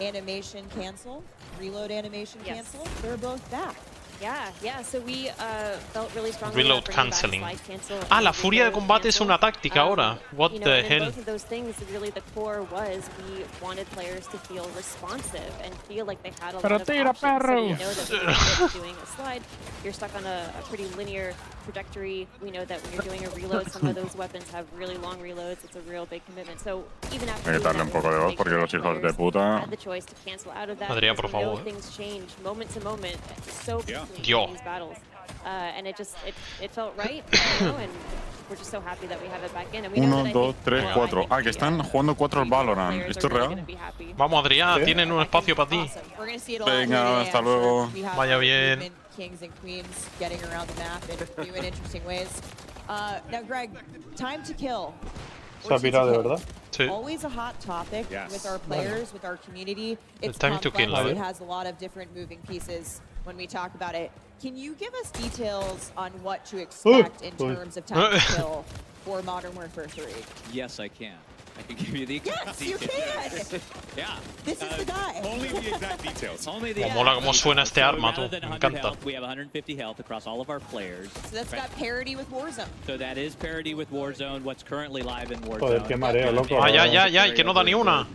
E: animation cancel, reload animation cancel. They're both back.
H: Yeah, so we felt really strongly
A: Reload
H: about bringing back
A: canceling.
H: slide cancel
A: Ah,
H: and
A: la furia de
H: reload
A: combate es
H: cancel.
A: una táctica ahora. What
H: You know,
A: the
H: and in
A: hell?
H: both of those things, really the core was we wanted players to feel responsive and feel like they had a lot of options. So we know that when you're doing a slide, you're stuck on a pretty linear trajectory. We know that when you're doing a reload, some of those weapons have really long reloads. It's a real big commitment. So even after
D: Hay que darle un poco de voz porque los hijos de puta.
H: had the choice to cancel out of that,
A: Adrián,
H: because
A: por
H: we know
A: favor.
H: things change moment to moment so quickly
A: Yo.
H: in these battles. And it felt right, you know, and we're just so happy that we have it back in. And we know
D: 1,
H: that
D: 2, 3, 4. Ah, que están jugando 4 al Valorant. ¿Esto es real?
A: Vamos, Adrián, tienen un espacio para ti.
E: Awesome. We're gonna see it a lot
D: Venga,
E: today,
D: hasta
E: I'm sure.
D: luego.
E: We have
A: Vaya
E: our
A: bien.
E: movement kings and queens getting around the map in new and interesting ways. Now, Greg, time to kill.
B: Se ha pirado de verdad.
A: Sí.
E: Always a hot topic with our players, with our community. It's
A: time to kill,
E: complex.
A: ¿eh?
E: It has a lot of different moving pieces when we talk about it. Can you give us details on what to expect in terms of time to kill for Modern Warfare 3?
G: Yes, I can. I can give you the exact
E: Yes, you
G: details.
E: can!
G: Yeah.
E: This is the guy.
F: Only the exact details.
G: Only the
A: Como mola cómo suena este arma, tú.
G: Rather than
A: Me
G: 100
A: encanta.
G: health, we have 150 health across all of our players.
E: So that's got parity with Warzone.
G: So that is parity with Warzone, what's currently live in Warzone.
B: Joder, qué mareo, loco.
A: Ay, ay, ay, ay, que no da ni una.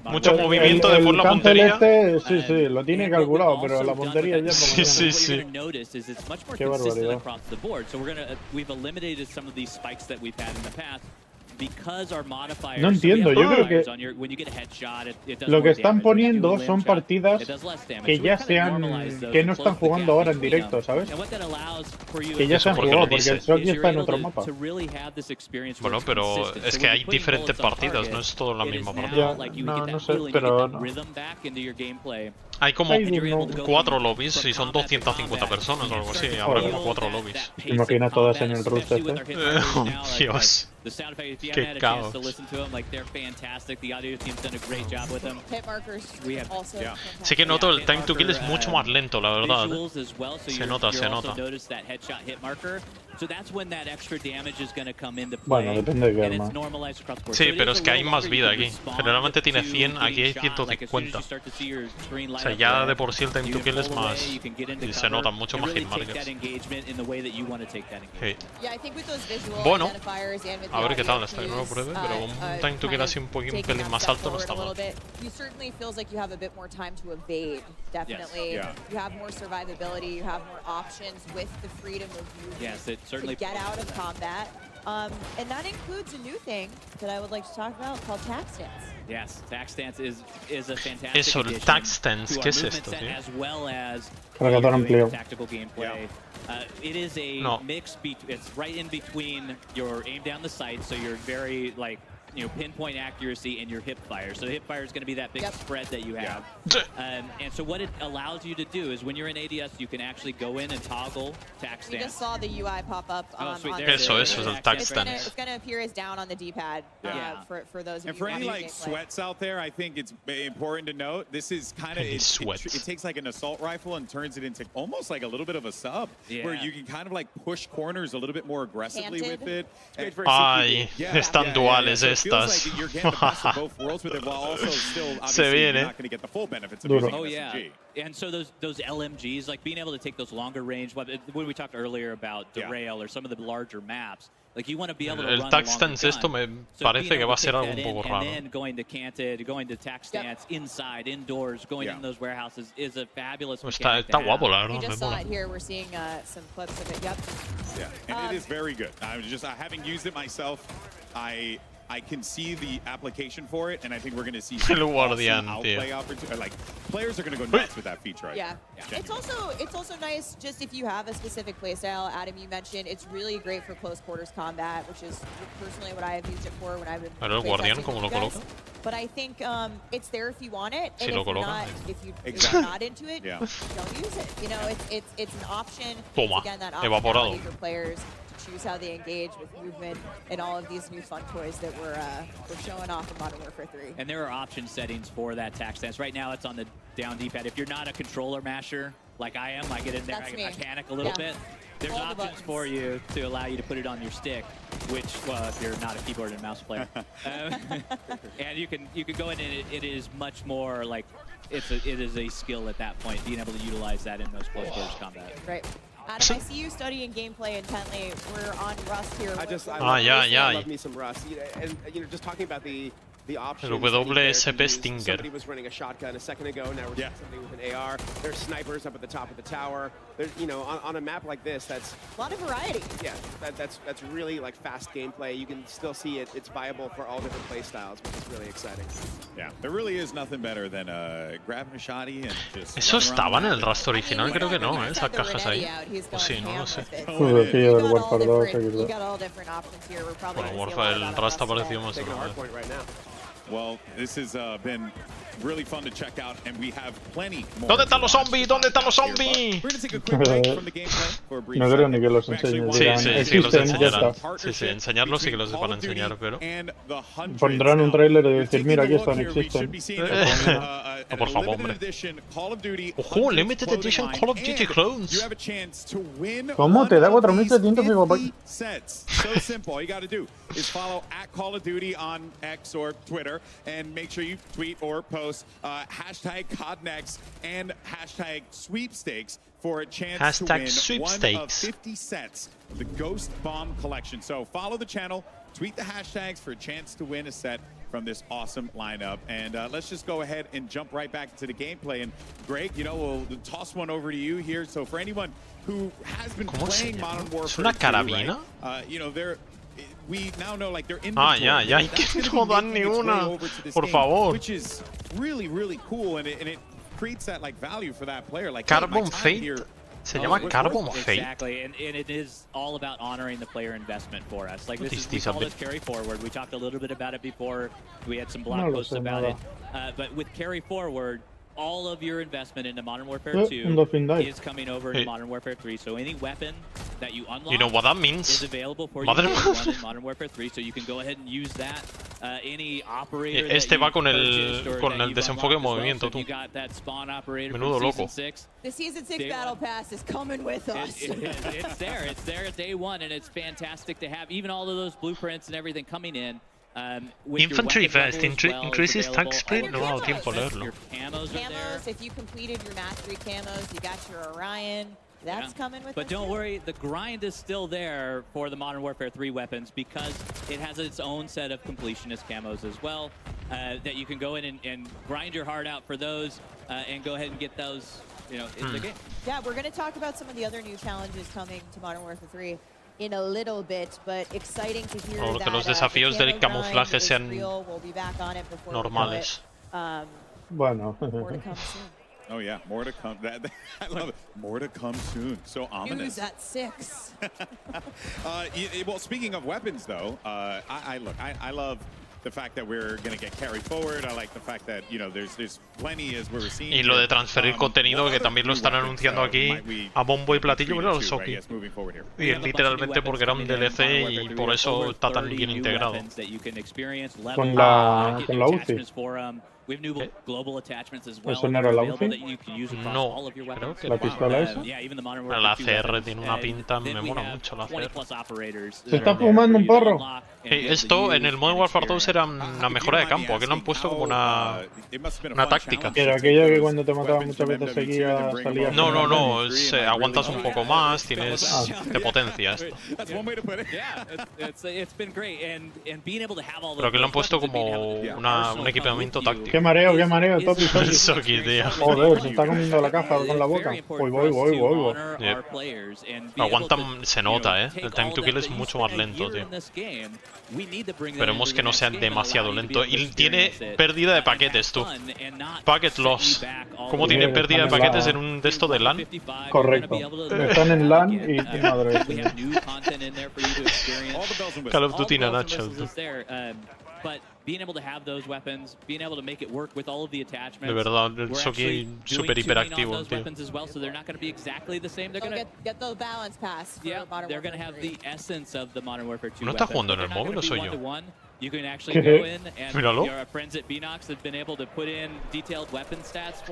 A: Mucho
B: El-
A: movimiento de por la
B: cancel
A: puntería.
B: este, sí, lo tiene calculado, pero la puntería ya
A: Sí, sí, sí.
B: Qué barbaridad.
G: We've eliminated some of these spikes that we've had in the past. Because our modifiers,
B: No entiendo, yo creo que lo que están poniendo son partidas que ya que no están jugando ahora en directo, ¿sabes? Que ya se han jugado, porque el Shock ya está en otro mapa.
A: Bueno, pero es que hay diferentes partidas, no es todo la misma partida.
B: Ya, no sé, pero no.
A: Hay como
B: Hay uno.
A: 4 lobbies y son 250 personas o algo así. Habrá como 4 lobbies.
B: Imagina todas en el Rust este.
A: Dios. Qué caos.
E: Hit markers also.
A: Sí que noto el time to kill es mucho más lento, la verdad. Se nota, se nota.
B: Bueno, depende de qué arma.
A: Sí, pero es que hay más vida aquí. Generalmente tiene 100, aquí hay 150. O sea, ya de por sí el time to kill es más... Y se notan mucho más hit markers. Sí. Bueno, a ver qué tal, hasta que no lo pruebe, pero un time to kill así un pelín más alto no está mal.
E: You certainly feels like you have a bit more time to evade, definitely.
F: Yeah.
E: You have more survivability, you have more options with the freedom of movement
G: Yes, it certainly
E: to get out of combat. And that includes a new thing that I would like to talk about called tag stance.
G: Yes, tag stance is a fantastic
A: Eso, el tag stance, ¿qué es esto, tío?
G: as well as
B: Cargador amplio.
G: tactical gameplay. It is a
A: No.
G: mix. It's right in between your aim down the sight, so you're very like pinpoint accuracy and your hip fire. So the hip fire is going to be that big spread that you have. And so what it allows you to do is when you're in ADS, you can actually go in and toggle tag
E: We just
G: stance.
E: saw the UI pop up on
G: sweet,
E: on
G: there
E: the
G: it is.
A: Eso es el tag
E: It's
A: stance.
E: gonna appear as down on the D-pad
G: Yeah.
E: for those of
F: And
E: you
F: for any
E: watching
F: like
E: gameplay.
F: sweats out there, I think it's important to note this is kind of
A: Any
F: it
A: sweats.
F: takes like an assault rifle and turns it into almost like a little bit of a sub, where
G: Yeah.
F: you can kind of like push corners a little bit more aggressively
E: Canted.
F: with it.
E: Great
F: And-
A: Ay,
F: Yeah,
A: están
F: yeah,
A: duales
F: yeah. So
A: estás. Se viene.
B: Duro.
G: Oh yeah, and so those LMGs, like being able to take those longer range, when we talked earlier about derail or some of the larger maps, like you want to be able to run
A: El tag stance esto me parece que va a ser algo un poco raro.
G: And then going to canted, going to tag stance, inside, indoors, going in those warehouses is a fabulous mechanic.
A: Está guapo, la verdad.
E: We just saw it here. We're seeing some clips of it. Yep.
F: Yeah, and it is very good. I'm just having used it myself. I can see the application for it, and I think we're going to see some awesome outplay opportunity. Like players are going to go nuts with that feature.
E: Yeah. It's also nice just if you have a specific playstyle. Adam, you mentioned it's really great for close quarters combat, which is personally what I have used it for when I've been.
A: Pero el guardián cómo lo coloca.
E: But I think it's there if you want it, and
A: si lo coloca.
E: if you're not into it, don't use it. You know, it's an option.
A: Toma,
E: again, that
A: evaporado.
E: optionality for players to choose how they engage with movement and all of these new fun toys that we're showing off in Modern Warfare 3.
G: And there are option settings for that tack stance. Right now, it's on the down D-pad. If you're not a controller masher like I am, I get in there, I panic a little bit. There's options for you to allow you to put it on your stick, which, well, if you're not a keyboard and mouse player, and you can go in and it is much more like it is a skill at that point, being able to utilize that in those close quarters combat.
E: Right. Adam, I see you studying gameplay intently. We're on Rust here.
C: I love me some Rust. And just talking about the options.
A: El WSP Stinger.
C: Somebody was running a shotgun a second ago. Now we're seeing somebody with an AR. There's snipers up at the top of the tower. There's, on a map like this, that's
E: a lot of variety.
C: Yeah, that's really like fast gameplay. You can still see it's viable for all different play styles, which is really exciting.
F: Yeah, there really is nothing better than grabbing a shotty and just.
A: Eso estaba en el Rust original, creo que no, esas cajas ahí. O sí, no lo sé.
B: El Warfare 2,
E: you got all different options here. We're probably
A: Bueno, Warfare, el Rust apareció más.
F: Well, this has been really fun to check out, and we have plenty more.
A: ¿Dónde están los zombies? ¿Dónde están los zombies?
B: No creo ni que los enseñen.
A: Sí, los enseñarán. Sí, enseñarlos sí que los van a enseñar, pero.
B: Pondrán un tráiler y decir, mira, aquí están, existen.
A: Oh, por favor, hombre. Ojo, Limited Edition Call of Duty Clones.
B: ¿Cómo? ¿Te da 4700 gigabytes?
F: So simple. All you got to do is follow @CallOfDuty on X or Twitter, and make sure you tweet or post #CodNext and #sweepstakes for a chance to win one of 50 sets of the Ghost Bomb collection. So follow the channel, tweet the hashtags for a chance to win a set from this awesome lineup. And let's just go ahead and jump right back into the gameplay. And Greg, we'll toss one over to you here. So for anyone who has been playing Modern Warfare 2, right, we now know like their inventory.
A: Ya, que no dan ni una. Por favor.
F: Which is really, really cool, and it creates that like value for that player. Like
A: Carbon Fate. Se llama Carbon Fate.
G: Exactly, and it is all about honoring the player investment for us. Like this is, we call this carry forward. We talked a little bit about it before. We had some blog posts about it. But with carry forward, all of your investment into Modern Warfare 2 is coming over to Modern Warfare 3. So any weapon that you unlock,
A: you know what that means?
G: Is available for you in Modern Warfare 3. So you can go ahead and use that. Any operator
A: este va con el desenfoque de movimiento, tú. Menudo loco.
E: The Season 6 Battle Pass is coming with us.
G: It's there at day one, and it's fantastic to have even all of those blueprints and everything coming in.
A: Infantry vest increases tank speed. No me ha dado tiempo a leerlo.
E: Camos, if you completed your mastery camos, you got your Orion. That's coming with.
G: But don't worry, the grind is still there for the Modern Warfare 3 weapons because it has its own set of completionist camos as well that you can go in and grind your heart out for those and go ahead and get those, in the game.
E: Yeah, we're going to talk about some of the other new challenges coming to Modern Warfare 3 in a little bit, but exciting to hear that
A: que los desafíos del camuflaje sean normales.
B: Bueno.
E: More to come soon.
F: Oh yeah, more to come. I love it. More to come soon. So ominous.
E: Use at 6.
F: Well, speaking of weapons, though, I love the fact that we're going to get carry forward. I like the fact that there's plenty as we're seeing.
A: Y lo de transferir contenido que también lo están anunciando aquí a bombo y platillo, pero el Soki. Y es literalmente porque era un DLC y por eso está tan bien integrado.
B: Con la UCI. ¿Eso no era la UCI?
A: No, creo que
B: ¿La pistola esa?
A: la CR tiene una pinta, me mola mucho la CR.
B: ¿Se está fumando un porro?
A: Esto en el Modern Warfare 2 era una mejora de campo, aquí lo han puesto como una táctica.
B: Pero aquello que cuando te mataban muchas veces seguía, salía...
A: No, aguantas un poco más, tienes de potencia esto. Pero que lo han puesto como un equipamiento táctico.
B: ¡Qué mareo, Topi!
A: Soki, tío.
B: Joder, se está comiendo la caja con la boca. Voy.
A: Aguantan, se nota, el time to kill es mucho más lento, tío. Esperemos que no sea demasiado lento. Y tiene pérdida de paquetes, tú. Packet loss. ¿Cómo tiene pérdida de paquetes en un texto de LAN?
B: Correcto. Están en LAN y madre.
A: Call of Duty Nacho. De verdad, el Soki super hiperactivo, tío. ¿No está jugando en el móvil o soy yo? Míralo.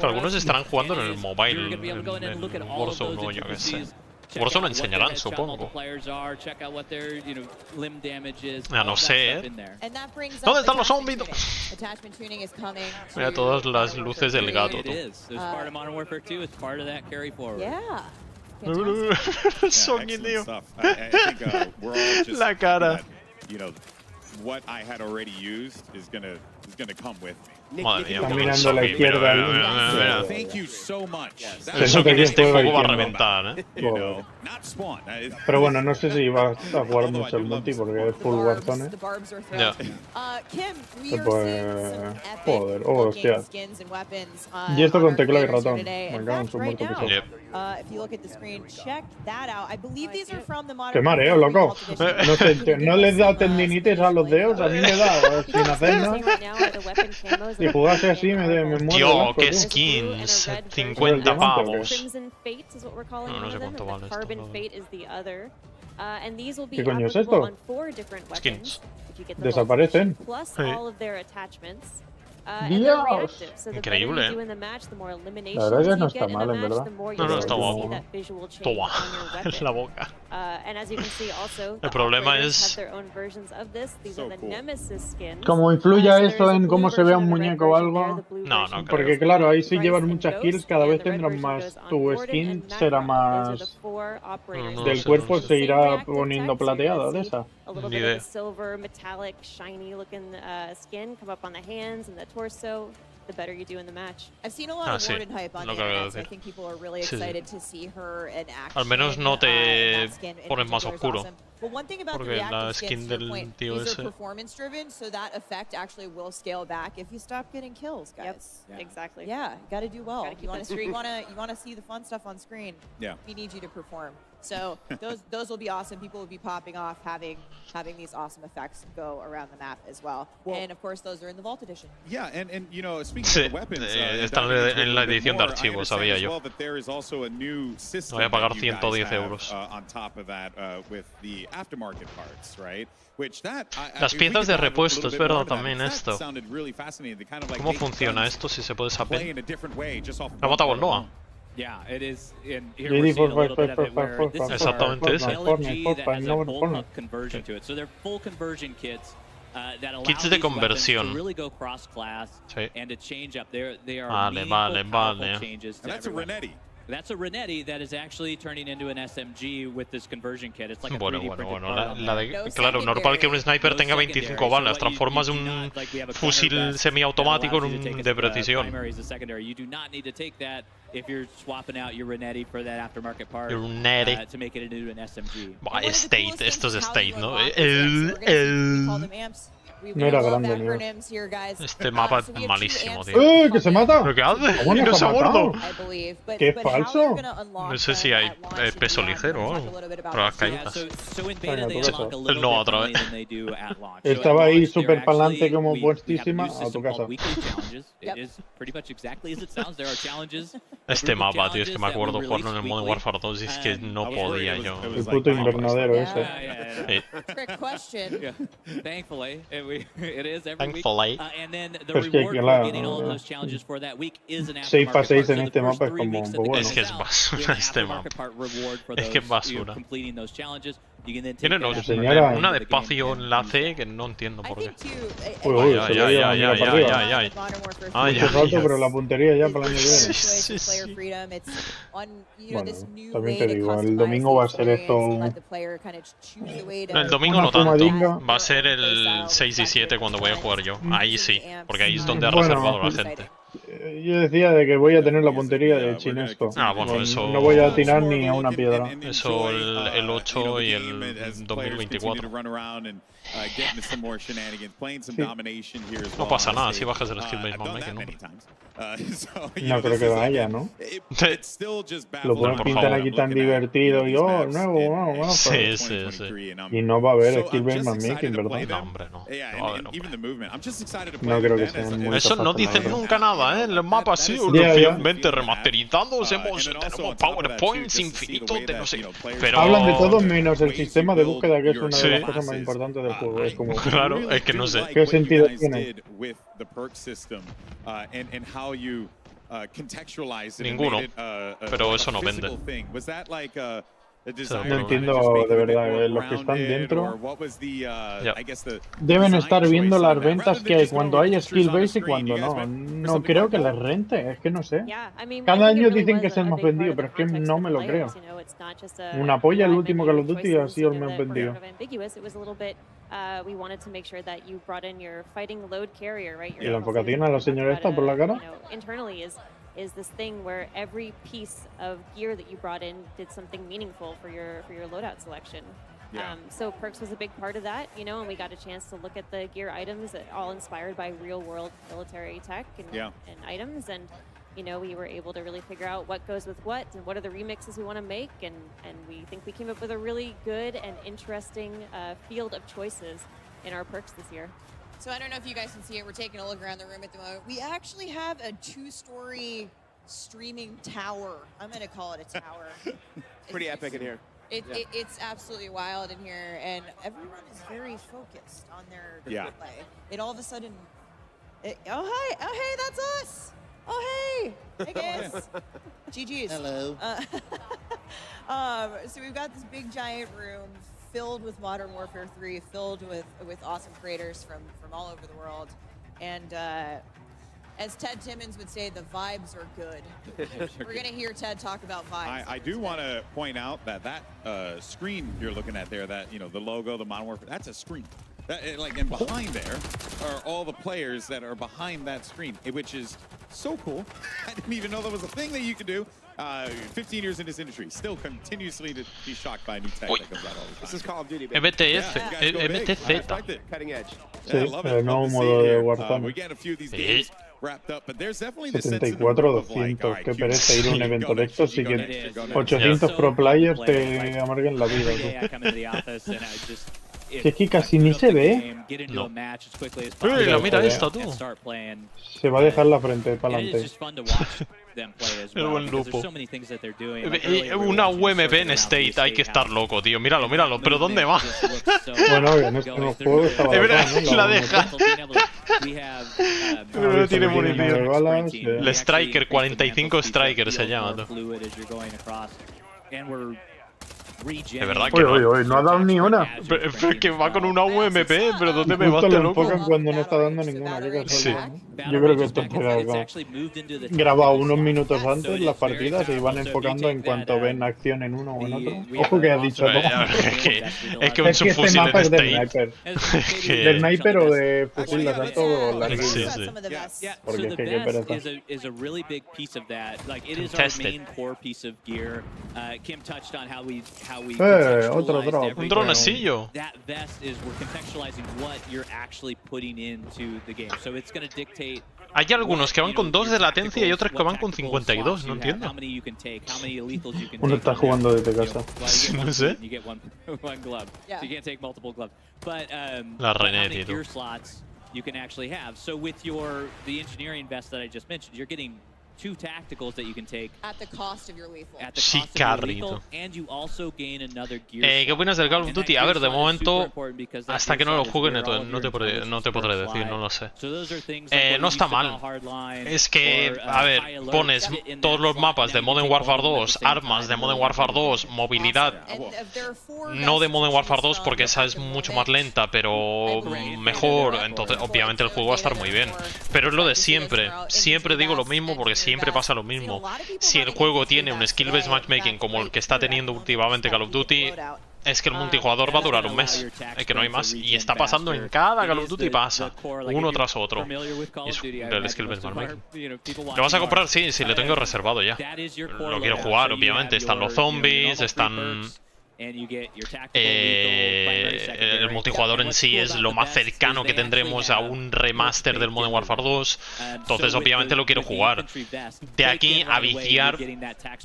A: Algunos estarán jugando en el mobile, en Warzone o yo qué sé. Warzone lo enseñarán, supongo. No sé, ¿Dónde están los zombies? Mira todas las luces del gato, tú. Soki, tío. La cara. Madre mía,
B: está mirando a la izquierda.
A: Eso que este juego va a reventar,
B: Pero bueno, no sé si va a jugar mucho el multi porque es full Warzone.
A: Ya.
B: Pues... Joder, hostia. Y esto con teclado y ratón. Me cago en su muerto que son. ¡Qué mareo, loco! No sé, ¿no les da tendinitis a los dedos? A mí me da, sin hacer nada. Si jugase así me muero.
A: Tío, qué skins. 50 pavos. No sé cuánto vale esto.
B: ¿Qué coño es esto?
A: Skins.
B: Desaparecen. ¡Dios!
A: Increíble,
B: La verdad que no está mal, en verdad.
A: No, está guapo. Toma, en la boca. El problema es...
B: ¿Cómo influya eso en cómo se vea un muñeco o algo?
A: No creo.
B: Porque claro, ahí si llevas muchas kills, cada vez tendrán más... Tu skin será más... Del cuerpo se irá poniendo plateada de esa.
A: Ni idea.
H: Torso, the better you do in the match.
E: I've seen a lot of Warden hype on the internet, so I think people are really excited to see her in action.
A: Al menos no te pones más oscuro. Porque la skin del tío ese...
E: performance driven, so that effect actually will scale back if you stop getting kills, guys.
H: Yep, exactly.
E: Yeah, you gotta do well. You want to see the fun stuff on screen.
F: Yeah.
E: We need you to perform. So those will be awesome. People will be popping off, having these awesome effects go around the map as well. And of course, those are in the Vault Edition.
F: Yeah, and you know, speaking of weapons,
A: están en la edición de archivos, sabía yo. Voy a pagar 110 euros. Las piezas de repuesto, es verdad también esto. ¿Cómo funciona esto si se puede saber? ¿La ha matado el Noah? Exactamente ese. Kits de conversión. Sí. Vale.
G: That's a Renetti that is actually turning into an SMG with this conversion kit. It's like a
A: bueno. Claro, normal que un sniper tenga 25 balas. Transformas un fusil semiautomático en un de precisión.
G: You do not need to take that if you're swapping out your Renetti for that aftermarket part to make it into an SMG.
A: State, esto es State, ¿no?
B: No era grande, ¿no?
A: Este mapa es malísimo, tío.
B: ¿Que se mata?
A: ¿Pero qué hace?
B: ¿Cómo
A: ¡No se ha muerto!
B: ¿Qué es falso?
A: No sé si hay peso ligero o algo. Pero las caídas. El no otra vez.
B: Estaba ahí súper pa'lante como puestísima a tu casa.
A: Este mapa, tío, es que me acuerdo jugarlo en el Modern Warfare 2 y es que no podía yo.
B: El puto invernadero ese.
E: Trick question.
G: Thankfully, it is every
A: Thankfully.
G: week. And then the
B: Pues que,
G: reward for
B: claro,
G: getting all of those challenges for that week is an
B: 6 para 6
G: aftermarket part.
B: en
G: So
B: este
G: the first
B: mapa es
G: 3
B: como
G: weeks
B: un
G: of the
B: poco
G: game
A: Es que es
G: itself,
A: basura
G: we have an
A: este mapa.
G: aftermarket part reward for
A: Es que es
G: those, you know,
A: basura.
G: completing those challenges. You can then take
A: Tienen
G: that
A: una
B: señora-
A: una de
G: into the game
A: espacio
G: and
A: en la
G: use
A: C
G: that.
A: que no entiendo
E: I
A: por qué.
E: think too.
B: Uy, uy,
A: Ay,
B: se lo
A: ay,
B: lleva,
A: ay,
B: mira
A: ay,
B: para
A: ay,
B: arriba.
A: ay, ay.
E: Modern Warfare
A: Ay,
B: Mucho
A: ay,
B: salto,
A: ay.
B: pero la puntería ya para el año que viene.
A: Sí, sí.
B: Bueno, también te digo, el domingo va a ser esto.
A: El domingo
B: Una
A: no tanto.
B: fumadinga.
A: Va a ser el 6 y 7 cuando voy a jugar yo. Ahí sí, porque ahí es donde ha
B: Bueno,
A: reservado la gente.
B: Yo decía de que voy a tener la puntería de chinesco.
A: Ah, bueno, eso-
B: No voy a tirar ni a una piedra.
A: Eso el 8 y el 2024. No pasa nada si bajas el skill base matchmaking, hombre.
B: No creo que vaya, ¿no? Lo
A: Por
B: pueden pintar
A: favor.
B: aquí tan divertido y nuevo, vamos.
A: Sí, sí, sí.
B: Y no va a haber skill base matchmaking, ¿verdad?
A: No, hombre, no. No va a haber, hombre.
B: No creo que sea muy
A: Eso no dicen nunca nada, ¿eh? El mapa sí,
B: Ya, ya.
A: finalmente remasterizados, tenemos PowerPoints infinitos de no sé. Pero...
B: Hablan de todo menos el sistema de búsqueda, que es una
A: Sí.
B: de las cosas más importantes del juego. Es como,
A: Claro, es que no sé.
B: ¿qué sentido tiene?
A: Ninguno. Pero eso no vende.
B: No entiendo de verdad, los que están dentro
A: Ya.
B: deben estar viendo las ventas que hay cuando hay skill base y cuando no. No creo que les rente, es que no sé. Cada año dicen que es el más vendido, pero es que no me lo creo. Una polla el último Call of Duty ha sido el más vendido. ¿Y la enfocación a la señora esta por la cara?
H: Is this thing where every piece of gear that you brought in did something meaningful for your loadout selection.
F: Yeah.
H: So perks was a big part of that, you know, and we got a chance to look at the gear items, all inspired by real-world military tech and items, and you know, we were able to really figure out what goes with what and what are the remixes we want to make, and we think we came up with a really good and interesting field of choices in our perks this year.
E: So I don't know if you guys can see it. We're taking a look around the room at the moment. We actually have a 2-story streaming tower. I'm going to call it a tower.
C: Pretty epic in here.
E: It's absolutely wild in here, and everyone is very focused on their gameplay. It all of a sudden, oh hey, that's us. Oh hey guys. GG's.
I: Hello.
E: So we've got this big giant room filled with Modern Warfare 3, filled with awesome creators from all over the world, and as Ted Timmons would say, the vibes are good. We're gonna hear Ted talk about vibes.
F: I do want to point out that screen you're looking at there, that, you know, the logo, the Modern Warfare, that's a screen. And behind there are all the players that are behind that screen, which is so cool. I didn't even know that was a thing that you could do. 15 years in this industry, still continuously to be shocked by new tech that comes out all the time.
C: This is Call of Duty, baby.
A: MTZ.
C: Cutting edge.
B: Sí, el nuevo modo de Warzone.
F: We get a few of these games wrapped up, but there's definitely the sense
B: 74-200, qué pereza ir a un evento de estos y que 800 pro players te amarguen la vida. Es que casi ni se ve.
A: No. Mira esta, tú.
B: Se va a dejar la frente para adelante.
A: El buen lupo. Una UMP en State, hay que estar loco, tío. Míralo, pero ¿dónde va?
B: Bueno, en este juego estaba
A: la deja. Pero no tiene munición. El Striker, 45 Striker se llama, tú. De verdad que
B: no ha dado ni una.
A: Pero es que va con una UMP, pero ¿dónde me vas,
B: Justo
A: te
B: lo
A: loco?
B: enfocan cuando no está dando ninguna. Qué casualidad,
A: Sí.
B: ¿no? Yo creo que esto es grabado unos minutos antes las partidas y van enfocando en cuanto ven acción en uno o en otro. Ojo que has dicho todo.
A: Es que es un
B: este
A: fusil
B: mapa
A: en
B: es de
A: State.
B: sniper. ¿De sniper o de fusil de asalto o largo?
A: Sí, sí.
B: Porque es que qué pereza.
G: is a really big piece of that. Like, it is our
A: Contested.
G: main core piece of gear. Kim touched on how we
B: otro drop.
G: everything.
A: Un dronecillo.
G: That vest is we're contextualizing what you're actually putting into the game. So it's going to dictate.
A: Hay algunos que van con 2 de latencia y otros que van con 52, no entiendo.
G: How many you can take, how many lethals you can
B: Uno
G: take
B: está
G: from
B: jugando
G: there.
B: desde casa.
G: Well, you get
A: No
G: one
A: sé.
G: glove, you get one glove.
E: Yeah.
G: So you can't take multiple gloves. But
A: La
G: how
A: René,
G: many
A: tío.
G: gear slots you can actually have. So with the engineering vest that I just mentioned, you're getting
A: Chicarrito. ¿Qué opinas del Call of Duty? A ver, de momento, hasta que no lo juegue no te podré decir, no lo sé. No está mal. Es que, a ver, pones todos los mapas de Modern Warfare 2, armas de Modern Warfare 2, movilidad, no de Modern Warfare 2 porque esa es mucho más lenta, pero mejor, entonces obviamente el juego va a estar muy bien. Pero es lo de siempre, siempre digo lo mismo porque siempre pasa lo mismo. Si el juego tiene un skill-based matchmaking como el que está teniendo últimamente Call of Duty, es que el multijugador va a durar un mes, es que no hay más. Y está pasando en cada Call of Duty, pasa uno tras otro. Y es el skill-based matchmaking. ¿Lo vas a comprar? Sí, sí, lo tengo reservado ya. Lo quiero jugar, obviamente. Están los zombies, están... el multijugador en sí es lo más cercano que tendremos a un remaster del Modern Warfare 2. Entonces obviamente lo quiero jugar. De aquí a viciar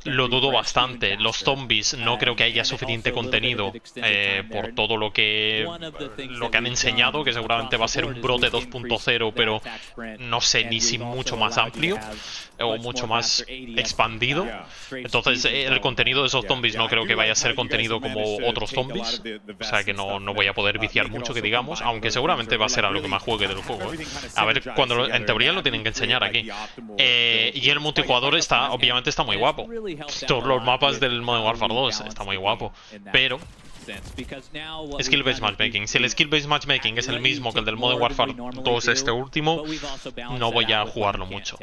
A: lo dudo bastante. Los zombies no creo que haya suficiente contenido por todo lo que han enseñado, que seguramente va a ser un brote 2.0, pero no sé ni si mucho más amplio o mucho más expandido. Entonces el contenido de esos zombies no creo que vaya a ser contenido como otros zombies, o sea que no voy a poder viciar mucho, que digamos, aunque seguramente va a ser a lo que más juegue del juego, A ver, en teoría lo tienen que enseñar aquí. Y el multijugador obviamente está muy guapo. Todos los mapas del Modern Warfare 2 está muy guapo, pero skill-based matchmaking. Si el skill-based matchmaking es el mismo que el del Modern Warfare 2 este último, no voy a jugarlo mucho.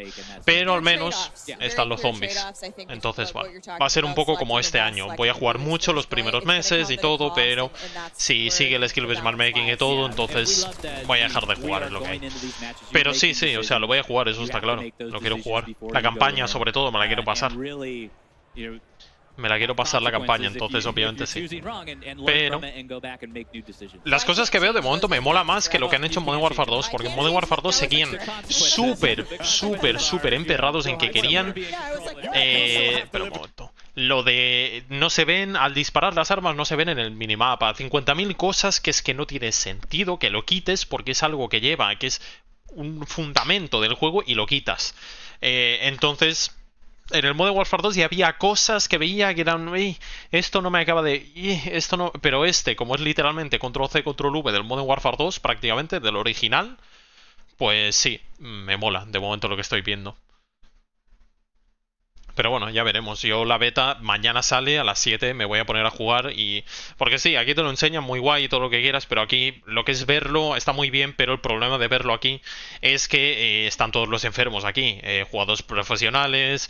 A: Pero al menos están los zombies. Entonces va a ser un poco como este año. Voy a jugar mucho los primeros meses y todo, pero si sigue el skill-based matchmaking y todo, entonces voy a dejar de jugar, es lo que hay. Pero sí, o sea, lo voy a jugar, eso está claro. Lo quiero jugar. La campaña, sobre todo, me la quiero pasar. Me la quiero pasar la campaña, entonces obviamente sí. Pero las cosas que veo de momento me mola más que lo que han hecho en Modern Warfare 2, porque en Modern Warfare 2 seguían súper emperrados en que querían... pero un momento. Lo de... no se ven, al disparar las armas no se ven en el minimapa. 50.000 cosas que es que no tiene sentido que lo quites porque es algo que lleva, que es un fundamento del juego y lo quitas. Entonces... en el Modern Warfare 2 ya había cosas que veía que eran... esto no me acaba de... esto no... Pero como es literalmente Control-C, Control-V del Modern Warfare 2, prácticamente, del original, pues sí, me mola de momento lo que estoy viendo. Pero bueno, ya veremos. Yo la beta mañana sale a las 7, me voy a poner a jugar y... porque sí, aquí te lo enseñan muy guay y todo lo que quieras, pero aquí lo que es verlo está muy bien, pero el problema de verlo aquí es que están todos los enfermos aquí. Jugadores profesionales,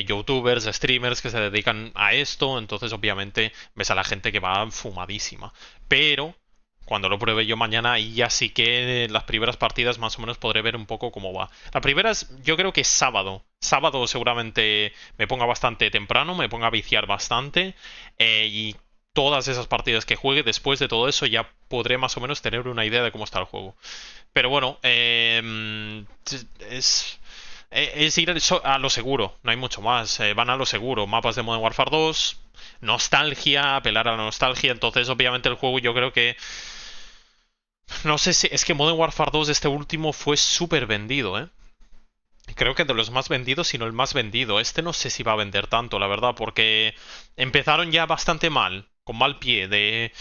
A: youtubers, streamers que se dedican a esto, entonces obviamente ves a la gente que va fumadísima. Pero... cuando lo pruebe yo mañana, y ya sí que las primeras partidas más o menos podré ver un poco cómo va. Las primeras yo creo que es sábado. Sábado seguramente me ponga bastante temprano, me ponga a viciar bastante. Y todas esas partidas que juegue después de todo eso ya podré más o menos tener una idea de cómo está el juego. Pero bueno, es ir a lo seguro, no hay mucho más. Van a lo seguro, mapas de Modern Warfare 2, nostalgia, apelar a la nostalgia. Entonces obviamente el juego yo creo que... no sé si... es que Modern Warfare 2 este último fue súper vendido, Creo que de los más vendidos, si no el más vendido. Este no sé si va a vender tanto, la verdad, porque empezaron ya bastante mal, con mal pie, de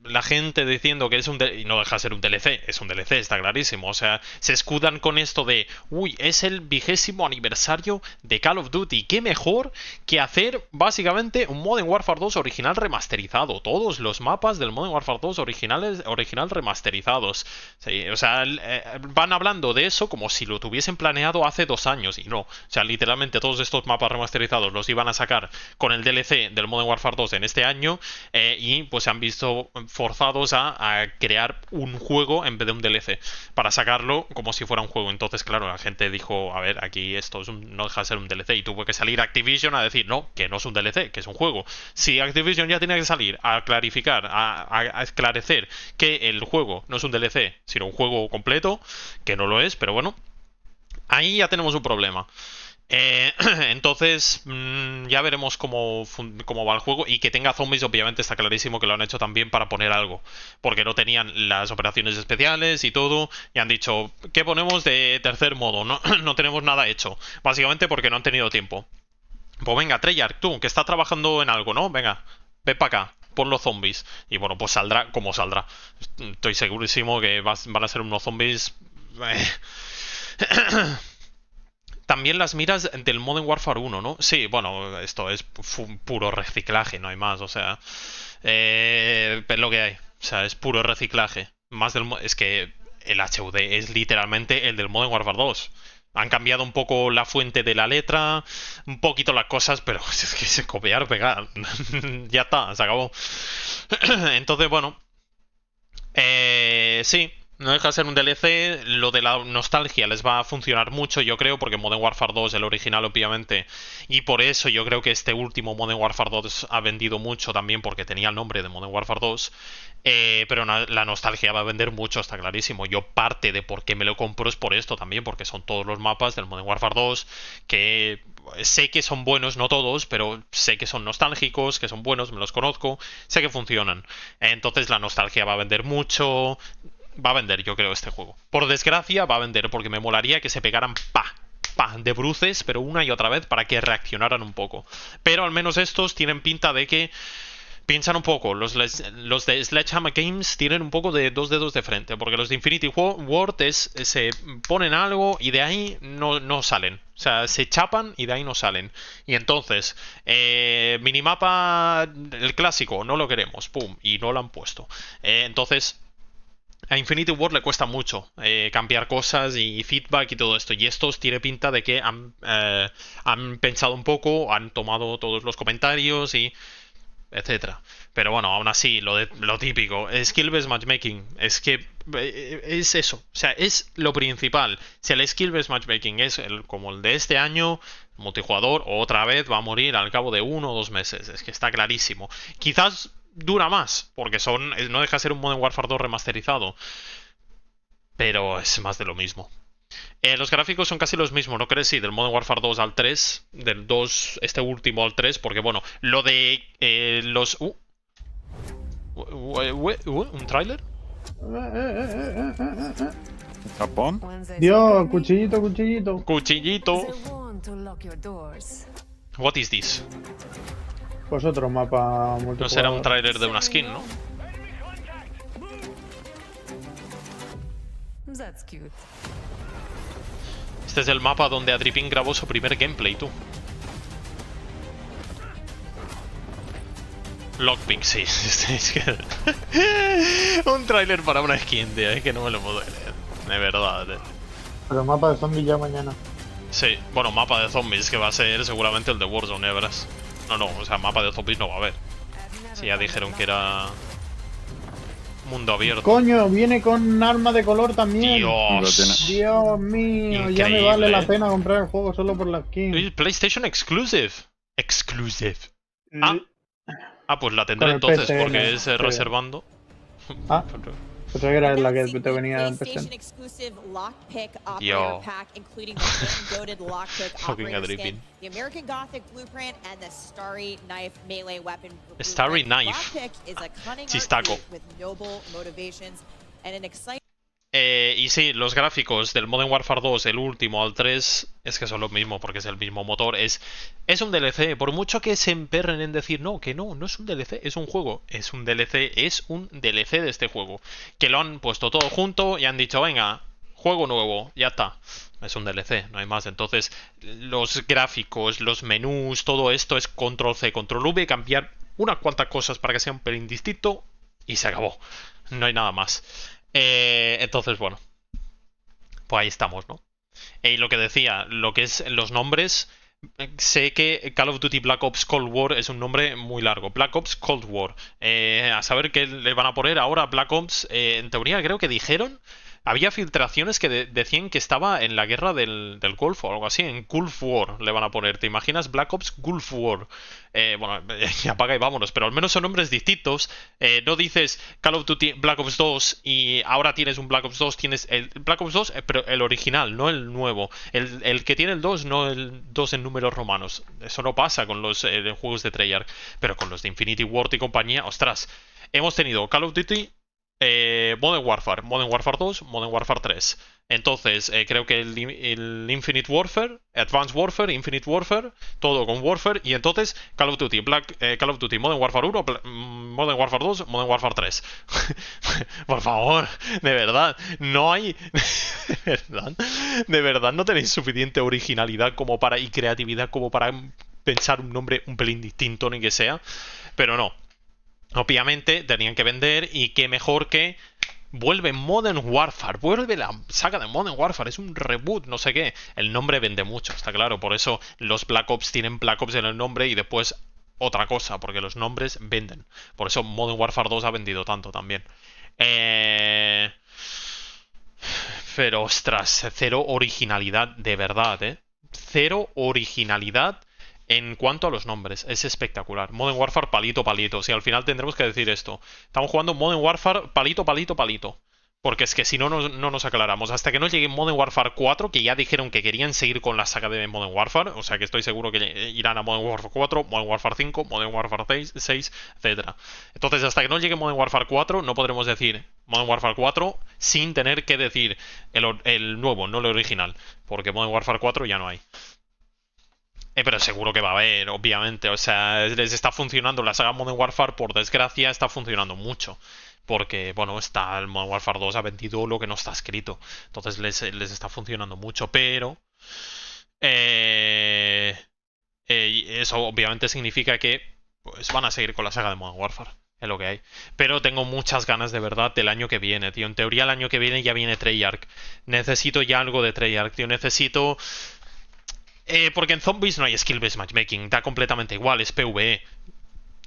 A: la gente diciendo que es un DLC, y no deja de ser un DLC, es un DLC, está clarísimo. O sea, se escudan con esto de, uy, es el 20º aniversario de Call of Duty, qué mejor que hacer básicamente un Modern Warfare 2 original remasterizado, todos los mapas del Modern Warfare 2 original remasterizados. Sí, o sea, van hablando de eso como si lo tuviesen planeado hace 2 años, y no. O sea, literalmente todos estos mapas remasterizados los iban a sacar con el DLC del Modern Warfare 2 en este año, y pues se han visto forzados a crear un juego en vez de un DLC para sacarlo como si fuera un juego. Entonces claro, la gente dijo, a ver, aquí esto no deja de ser un DLC, y tuvo que salir Activision a decir, no, que no es un DLC, que es un juego. Si Activision ya tiene que salir a clarificar, a esclarecer que el juego no es un DLC sino un juego completo, que no lo es, pero bueno, ahí ya tenemos un problema. Entonces, ya veremos cómo va el juego. Y que tenga zombies, obviamente está clarísimo que lo han hecho también para poner algo. Porque no tenían las operaciones especiales y todo. Y han dicho, ¿qué ponemos de tercer modo? No, no tenemos nada hecho. Básicamente porque no han tenido tiempo. Pues venga, Treyarch, tú, que estás trabajando en algo, ¿no? Venga, ven para acá. Pon los zombies. Y bueno, pues saldrá como saldrá. Estoy segurísimo que van a ser unos zombies... También las miras del Modern Warfare 1, ¿no? Sí, bueno, esto es puro reciclaje, no hay más, o sea... es lo que hay. O sea, es puro reciclaje. Es que el HUD es literalmente el del Modern Warfare 2. Han cambiado un poco la fuente de la letra, un poquito las cosas, pero es que es copiar, pegar. Ya está, se acabó. Entonces, bueno... sí, no deja de ser un DLC. Lo de la nostalgia les va a funcionar mucho, yo creo, porque Modern Warfare 2, el original, obviamente. Y por eso yo creo que este último Modern Warfare 2 ha vendido mucho también, porque tenía el nombre de Modern Warfare 2. Pero la nostalgia va a vender mucho, está clarísimo. Yo parte de por qué me lo compro es por esto también, porque son todos los mapas del Modern Warfare 2 que sé que son buenos, no todos, pero sé que son nostálgicos, que son buenos, me los conozco, sé que funcionan. Entonces la nostalgia va a vender mucho. Va a vender, yo creo, este juego. Por desgracia, va a vender, porque me molaría que se pegaran de bruces, pero una y otra vez para que reaccionaran un poco. Pero al menos estos tienen pinta de que piensan un poco. Los de Sledgehammer Games tienen un poco de dos dedos de frente, porque los de Infinity Ward se ponen algo y de ahí no salen. O sea, se chapan y de ahí no salen. Y entonces, minimapa, el clásico, no lo queremos, pum, y no lo han puesto. Entonces... A Infinity Ward le cuesta mucho cambiar cosas y feedback y todo esto. Y estos tiene pinta de que han pensado un poco, han tomado todos los comentarios y etcétera. Pero bueno, aún así, lo típico, skill-based matchmaking, es que es eso. O sea, es lo principal. Si el skill-based matchmaking es como el de este año, multijugador otra vez va a morir al cabo de 1 o 2 meses. Es que está clarísimo. Quizás... dura más, porque no deja de ser un Modern Warfare 2 remasterizado, pero es más de lo mismo. Los gráficos son casi los mismos, ¿no crees? Sí, del Modern Warfare 2 al 3, del 2, este último al 3, porque bueno, lo de los... ¿un tráiler?
D: ¿Japón?
B: Dios, cuchillito, cuchillito.
A: Cuchillito. What is this?
B: Pues otro mapa multijugador.
A: No será un tráiler de una skin, ¿no? Este es el mapa donde Adripin grabó su primer gameplay, tú. Lockpick, sí. Es que... un tráiler para una skin, tío. Es que no me lo puedo creer. De verdad, tío.
B: Pero mapa de zombies ya mañana.
A: Sí, bueno, mapa de zombies que va a ser seguramente el de Warzone, ya verás. No, o sea, mapa de zombies no va a haber. Si ya dijeron que era... mundo abierto.
B: Coño, viene con arma de color también.
A: Dios.
B: Dios mío,
A: Increíble.
B: ya me vale la pena comprar el juego solo por la skin.
A: PlayStation Exclusive. Exclusive. Pues la
B: Con
A: tendré
B: el
A: entonces,
B: PSN,
A: porque es
B: sí.
A: reservando.
B: Ah, pensé que era la que te venía en PSN.
A: Yo. Fucking Adripin.
E: The American Gothic blueprint and the Starry Knife melee weapon.
A: Starry Knife.
E: Lockpick is a cunning
A: Chistaco.
E: archery with noble motivations and an exciting.
A: Y sí, los gráficos del Modern Warfare 2, el último al 3, es que son lo mismo, porque es el mismo motor. Es un DLC, por mucho que se emperren en decir no es un DLC, es un juego. Es un DLC de este juego. Que lo han puesto todo junto y han dicho, venga, juego nuevo, ya está. Es un DLC, no hay más. Entonces, los gráficos, los menús, todo esto es control C, control V, cambiar unas cuantas cosas para que sea un pelín distinto y se acabó. No hay nada más. Entonces, bueno, pues ahí estamos, ¿no? Y lo que decía, lo que es los nombres, sé que Call of Duty Black Ops Cold War es un nombre muy largo. Black Ops Cold War. A saber qué le van a poner ahora Black Ops. En teoría creo que dijeron Había filtraciones que decían que estaba en la guerra del Golfo o algo así, en Gulf War le van a poner. ¿Te imaginas Black Ops Gulf War? Bueno, apaga y vámonos, pero al menos son nombres distintos. No dices Call of Duty Black Ops 2 y ahora tienes un Black Ops 2, tienes el Black Ops 2, pero el original, no el nuevo. El que tiene el 2, no el 2 en números romanos. Eso no pasa con los juegos de Treyarch, pero con los de Infinity Ward y compañía, ostras. Hemos tenido Call of Duty, Modern Warfare 2, Modern Warfare 3. Entonces, creo que el Infinite Warfare, Advanced Warfare, Infinite Warfare, todo con Warfare. Y entonces, Call of Duty, Modern Warfare 1, Modern Warfare 2, Modern Warfare 3. Por favor, de verdad, no hay... de verdad, no tenéis suficiente originalidad como para y creatividad como para pensar un nombre un pelín distinto, ni que sea. Pero no. Obviamente tenían que vender y qué mejor que vuelve Modern Warfare, vuelve la saga de Modern Warfare, es un reboot, no sé qué. El nombre vende mucho, está claro, por eso los Black Ops tienen Black Ops en el nombre y después otra cosa, porque los nombres venden. Por eso Modern Warfare 2 ha vendido tanto también. Pero ostras, cero originalidad de verdad, cero originalidad. En cuanto a los nombres, es espectacular. Modern Warfare palito, palito. O sea, al final tendremos que decir esto. Estamos jugando Modern Warfare palito, palito, palito. Porque es que si no, no nos aclaramos. Hasta que no llegue Modern Warfare 4, que ya dijeron que querían seguir con la saga de Modern Warfare. O sea, que estoy seguro que irán a Modern Warfare 4, Modern Warfare 5, Modern Warfare 6, etc. Entonces, hasta que no llegue Modern Warfare 4, no podremos decir Modern Warfare 4 sin tener que decir el nuevo, no el original. Porque Modern Warfare 4 ya no hay. Pero seguro que va a haber, obviamente. O sea, les está funcionando la saga Modern Warfare, por desgracia, está funcionando mucho. Porque, bueno, está el Modern Warfare 2 ha vendido lo que no está escrito. Entonces les está funcionando mucho. Pero eso obviamente significa que pues van a seguir con la saga de Modern Warfare. Es lo que hay. Pero tengo muchas ganas de verdad del año que viene, tío. En teoría el año que viene ya viene Treyarch. Necesito ya algo de Treyarch, tío. Necesito... porque en Zombies no hay skill-based matchmaking, da completamente igual, es PvE.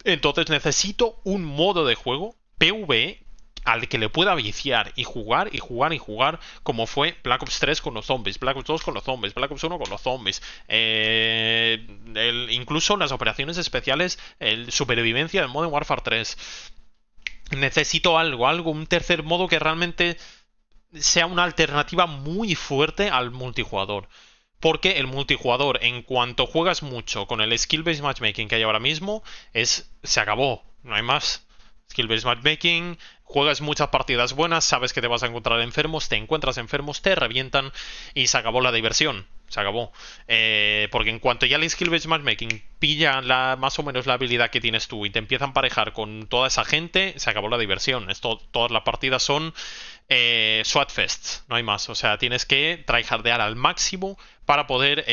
A: Entonces necesito un modo de juego PvE al que le pueda viciar y jugar y jugar y jugar, como fue Black Ops 3 con los zombies, Black Ops 2 con los zombies, Black Ops 1 con los zombies, incluso las operaciones especiales, supervivencia del Modern Warfare 3. Necesito algo, un tercer modo que realmente sea una alternativa muy fuerte al multijugador. Porque el multijugador, en cuanto juegas mucho con el skill-based matchmaking que hay ahora mismo, se acabó, no hay más. Skill-based matchmaking, juegas muchas partidas buenas, sabes que te vas a encontrar enfermos, te encuentras enfermos, te revientan y se acabó la diversión. Se acabó. Porque en cuanto ya el skill-based matchmaking pilla más o menos la habilidad que tienes tú y te empieza a emparejar con toda esa gente, se acabó la diversión. Todas las partidas son SWAT-fests, no hay más. O sea, tienes que tryhardear al máximo para poder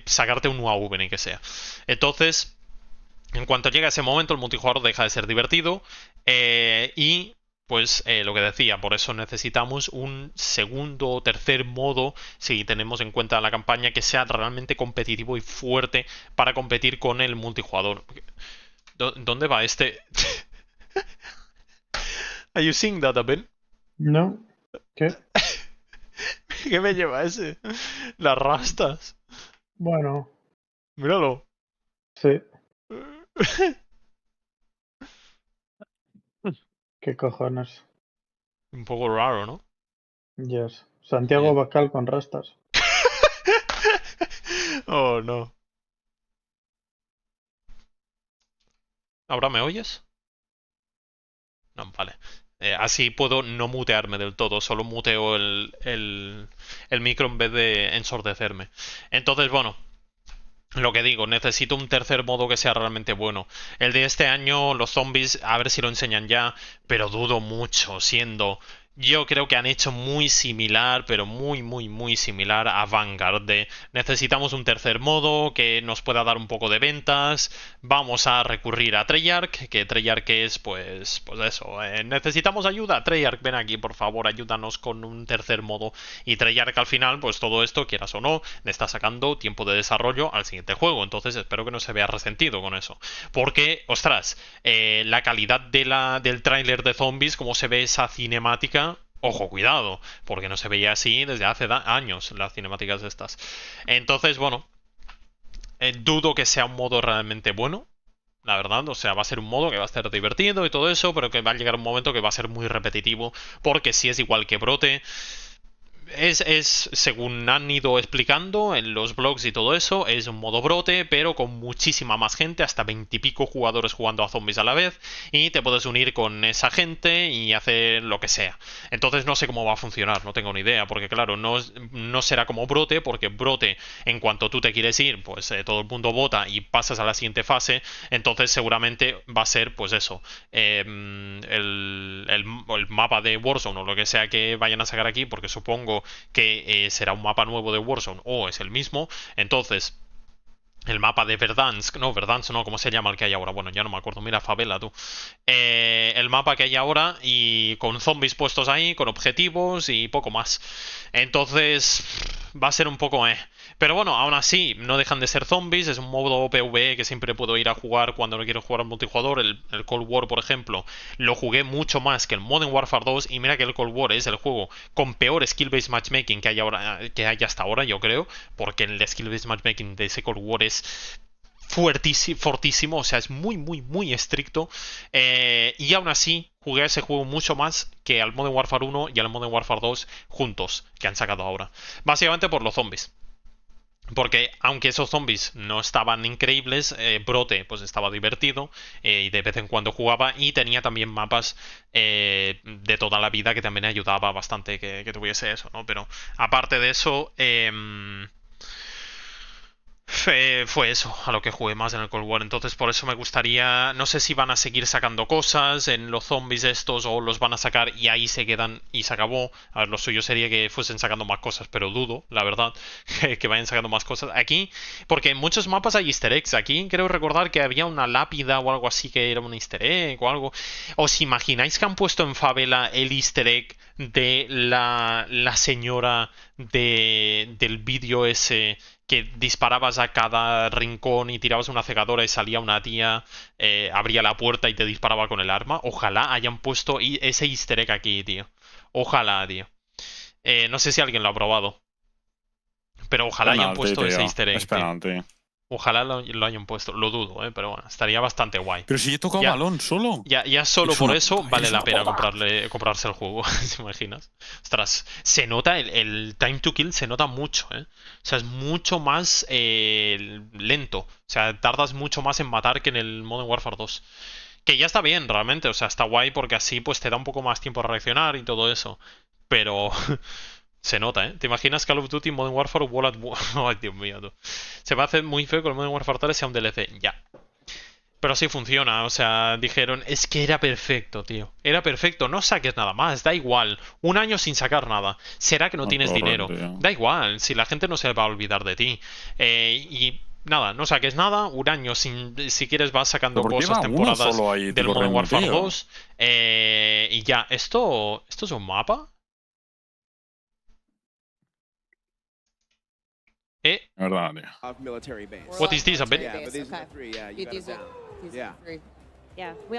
A: sacarte un UAV, ni que sea. Entonces, en cuanto llega ese momento, el multijugador deja de ser divertido y... Pues lo que decía, por eso necesitamos un segundo o tercer modo, si tenemos en cuenta la campaña, que sea realmente competitivo y fuerte para competir con el multijugador. ¿Dónde va este? ¿Are you seeing that, Ben?
B: No. ¿Qué?
A: ¿Qué me lleva ese? Las rastas.
B: Bueno.
A: Míralo.
B: Sí. ¿Qué cojones?
A: Un poco raro, ¿no?
B: Yes. Santiago Bascal con rastas.
A: Oh, no. ¿Ahora me oyes? No, vale. Así puedo no mutearme del todo, solo muteo el micro en vez de ensordecerme. Entonces, bueno, lo que digo, necesito un tercer modo que sea realmente bueno. El de este año, los zombies, a ver si lo enseñan ya, pero dudo mucho, siendo... Yo creo que han hecho muy similar, pero muy similar a Vanguard. Necesitamos un tercer modo que nos pueda dar un poco de ventas. Vamos a recurrir a Treyarch, que Treyarch es pues eso. Necesitamos ayuda. Treyarch, ven aquí, por favor, ayúdanos con un tercer modo. Y Treyarch al final, pues todo esto, quieras o no, le está sacando tiempo de desarrollo al siguiente juego. Entonces espero que no se vea resentido con eso. Porque, ostras, la calidad del tráiler de Zombies, como se ve esa cinemática... Ojo, cuidado, porque no se veía así desde hace años las cinemáticas estas. Entonces, bueno, dudo que sea un modo realmente bueno, la verdad. O sea, va a ser un modo que va a estar divertido y todo eso, pero que va a llegar un momento que va a ser muy repetitivo, porque si es igual que Brote... Es, según han ido explicando en los blogs y todo eso, es un modo Brote, pero con muchísima más gente, hasta 20 y pico jugadores jugando a zombies a la vez, y te puedes unir con esa gente y hacer lo que sea. Entonces no sé cómo va a funcionar, no tengo ni idea, porque claro, no será como Brote, porque Brote, en cuanto tú te quieres ir, pues todo el mundo vota y pasas a la siguiente fase, entonces seguramente va a ser, pues eso, el mapa de Warzone o lo que sea que vayan a sacar aquí, porque supongo que será un mapa nuevo de Warzone o es el mismo. Entonces el mapa de Verdansk, no, ¿cómo se llama el que hay ahora? Bueno, ya no me acuerdo, mira, favela tú. El mapa que hay ahora y con zombies puestos ahí, con objetivos y poco más. Entonces va a ser un poco pero bueno, aún así, no dejan de ser zombies, es un modo PvE que siempre puedo ir a jugar cuando no quiero jugar al multijugador. El Cold War, por ejemplo, lo jugué mucho más que el Modern Warfare 2, y mira que el Cold War es el juego con peor skill-based matchmaking que hay hasta ahora, yo creo, porque el skill-based matchmaking de ese Cold War es fortísimo, o sea, es muy estricto, y aún así jugué ese juego mucho más que al Modern Warfare 1 y al Modern Warfare 2 juntos, que han sacado ahora, básicamente por los zombies. Porque aunque esos zombies no estaban increíbles, Brote pues estaba divertido, y de vez en cuando jugaba, y tenía también mapas de toda la vida que también ayudaba bastante que tuviese eso, ¿no? Pero aparte de eso, fue eso a lo que jugué más en el Cold War. Entonces por eso me gustaría, no sé si van a seguir sacando cosas en los zombies estos o los van a sacar y ahí se quedan y se acabó. A ver, lo suyo sería que fuesen sacando más cosas, pero dudo, la verdad, que vayan sacando más cosas aquí, porque en muchos mapas hay easter eggs. Aquí creo recordar que había una lápida o algo así que era un easter egg o algo. ¿Os imagináis que han puesto en favela el easter egg de la señora del vídeo ese, que disparabas a cada rincón y tirabas una cegadora y salía una tía, abría la puerta y te disparaba con el arma? Ojalá hayan puesto ese easter egg aquí, tío. Ojalá, tío. No sé si alguien lo ha probado, pero ojalá hayan puesto ese easter egg, tío. Ojalá lo hayan puesto. Lo dudo, pero bueno, estaría bastante guay.
D: Pero si yo he tocado balón solo.
A: Ya solo por eso vale la pena comprarse el juego, ¿te imaginas? Ostras, se nota el time to kill, se nota mucho, O sea, es mucho más lento. O sea, tardas mucho más en matar que en el Modern Warfare 2. Que ya está bien, realmente. O sea, está guay porque así pues te da un poco más tiempo a reaccionar y todo eso. Pero... se nota, ¿Te imaginas Call of Duty Modern Warfare World at War? Ay, Dios mío, tú. Se va a hacer muy feo que el Modern Warfare 3 sea un DLC. Ya. Pero así funciona. O sea, dijeron, es que era perfecto, tío. Era perfecto. No saques nada más. Da igual. Un año sin sacar nada. Será que no tienes dinero. Da igual. Si la gente no se va a olvidar de ti. Y... nada, no saques nada, un año si quieres vas sacando cosas, temporadas del Modern Warfare 2. Y ya, ¿esto es un mapa?
D: Verdad, tío.
A: What is this, a bit?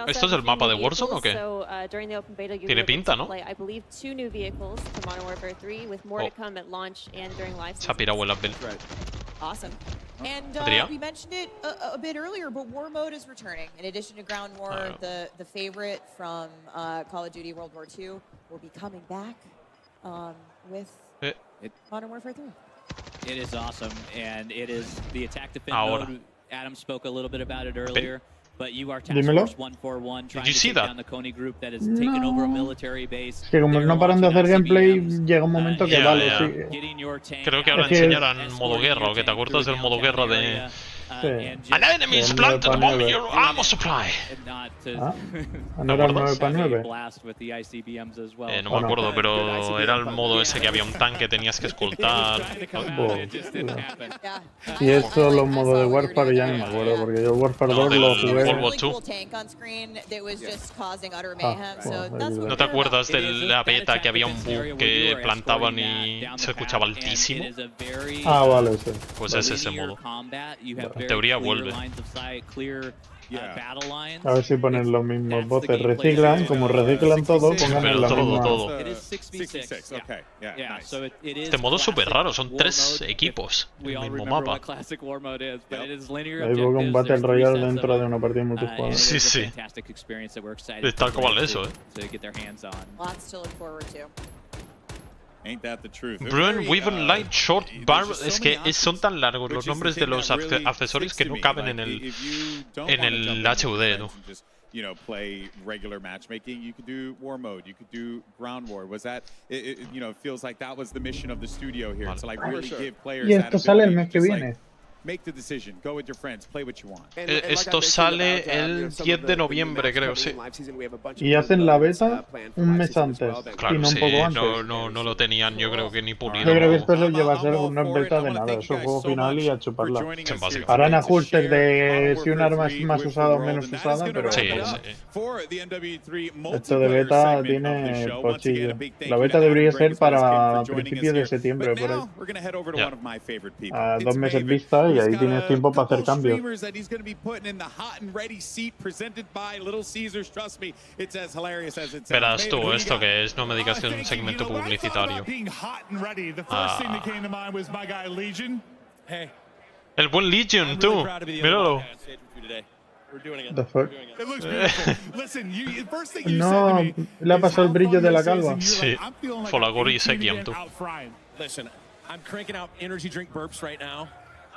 A: ¿Esto es el mapa de Warzone o qué? Tiene pinta, ¿no? Se ha pirado el upbuild.
E: Awesome. And we mentioned it a bit earlier, but War Mode is returning. In addition to Ground War, the favorite from Call of Duty World War II will be coming back with Modern Warfare 3.
G: It is awesome, and it is the attack defend mode. Adam spoke a little bit about it earlier, but you are Task Force 141 trying to take down the Coney group that has taken over a military base.
B: Es que como no paran de hacer gameplay, llega un momento que vale, sí.
A: Creo que ahora enseñarán modo guerra, ¿o que te acuerdas del modo guerra de... An enemy is planted among your armor supply.
B: ¿No era el 9 para 9?
A: No me acuerdo, pero era el modo ese que había un tanque, tenías que escoltar.
B: Y eso, los modos de Warfare ya no me acuerdo, porque yo Warfare 2 lo jugué.
A: ¿No te acuerdas de la beta que había un bug que plantaban y se escuchaba altísimo?
B: Ah, vale, sí.
A: Pues es ese modo. En teoría vuelve.
B: A ver si ponen los mismos voces. Reciclan, como reciclan todo, pongan
A: Pero
B: la
A: todo,
B: misma.
A: todo.
F: 66, okay. Yeah, nice.
A: Este modo es súper raro, son 3 equipos en el mismo mapa.
B: Hay un Battle Royale dentro de una partida multijugador.
A: Sí, sí. Es tal cual eso,
E: Lots to look forward to.
F: Ain't that the truth?
A: Brun, Weaven, Light, Short, Bar... Es que son tan largos los nombres de los accesorios que no caben en el HUD, ¿no?
F: You know, play regular matchmaking. You could do war mode. You could do ground war. Was that? You know, it feels like that was the mission of the studio here to like really give players.
B: Y esto sale el mes que viene.
F: Make the decision. Go with your friends. Play what you want.
A: Esto sale el 10 de noviembre, creo, sí.
B: Y hacen la beta un mes antes.
A: Claro,
B: y no un
A: sí,
B: poco antes.
A: no lo tenían, yo creo que ni pulido.
B: Yo creo que esto se lleva a ser una beta de nada. Es un juego final y a chuparla. Harán ajustes de si un arma es más usada o menos usada, pero
A: sí,
B: esto de beta tiene pochillo. La beta debería ser para principios de septiembre, por ahí. A 2 meses vista y ahí tienes tiempo para hacer cambios.
A: Verás tú, esto que es, no me digas que es un segmento publicitario. El buen Legion, tú, míralo.
B: The fuck? No, le ha pasado el brillo de la calva.
A: Sí, Folagori y Sekiam, tú.
I: Listen, I'm cranking out energy drink burps right now.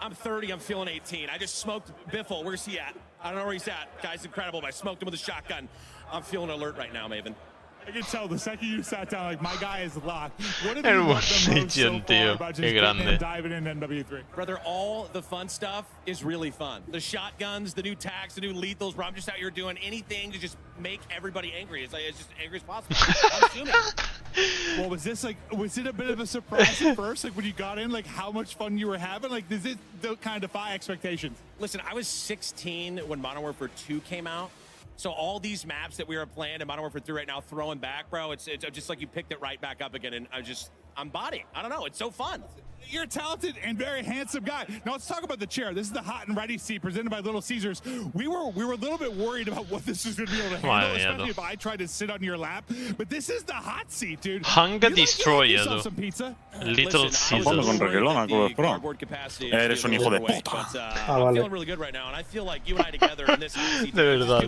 I: I'm 30, I'm feeling 18. I just smoked Biffle. Where's he at? I don't know where he's at. Guy's incredible, but I smoked him with a shotgun. I'm feeling alert right now, Maven.
J: I can tell the second you sat down, like, my guy is locked. What have
A: El
J: you
A: buen
J: loved the most
A: Legion,
J: so
A: tío.
J: far about
A: Qué
J: just
A: grande.
J: getting in, diving into MW3?
I: Brother, all the fun stuff is really fun. The shotguns, the new tags, the new lethals, where I'm just out here doing anything to just make everybody angry. It's like, it's just angry as possible. I'm assuming.
J: Well, was it a bit of a surprise at first? Like, when you got in, like, how much fun you were having? Like, does it kind of defy expectations?
I: Listen, I was 16 when Modern Warfare 2 came out. So all these maps that we are playing in Modern Warfare 3 right now, throwing back, bro, it's just like you picked it right back up again, and I'm bodying. I don't know, it's so fun.
J: You're a talented and very handsome guy. Now let's talk about the chair. This is the hot and ready seat presented by Little Caesars. We were a little bit worried about what this was going to be able to handle, especially if I tried to sit on your lap. But this is the hot seat, dude.
A: Hunger Destroyer,
J: like some pizza?
A: Little Caesars.
D: con reguilona, Pro. Eres un hijo de puta.
B: Vale.
A: De verdad.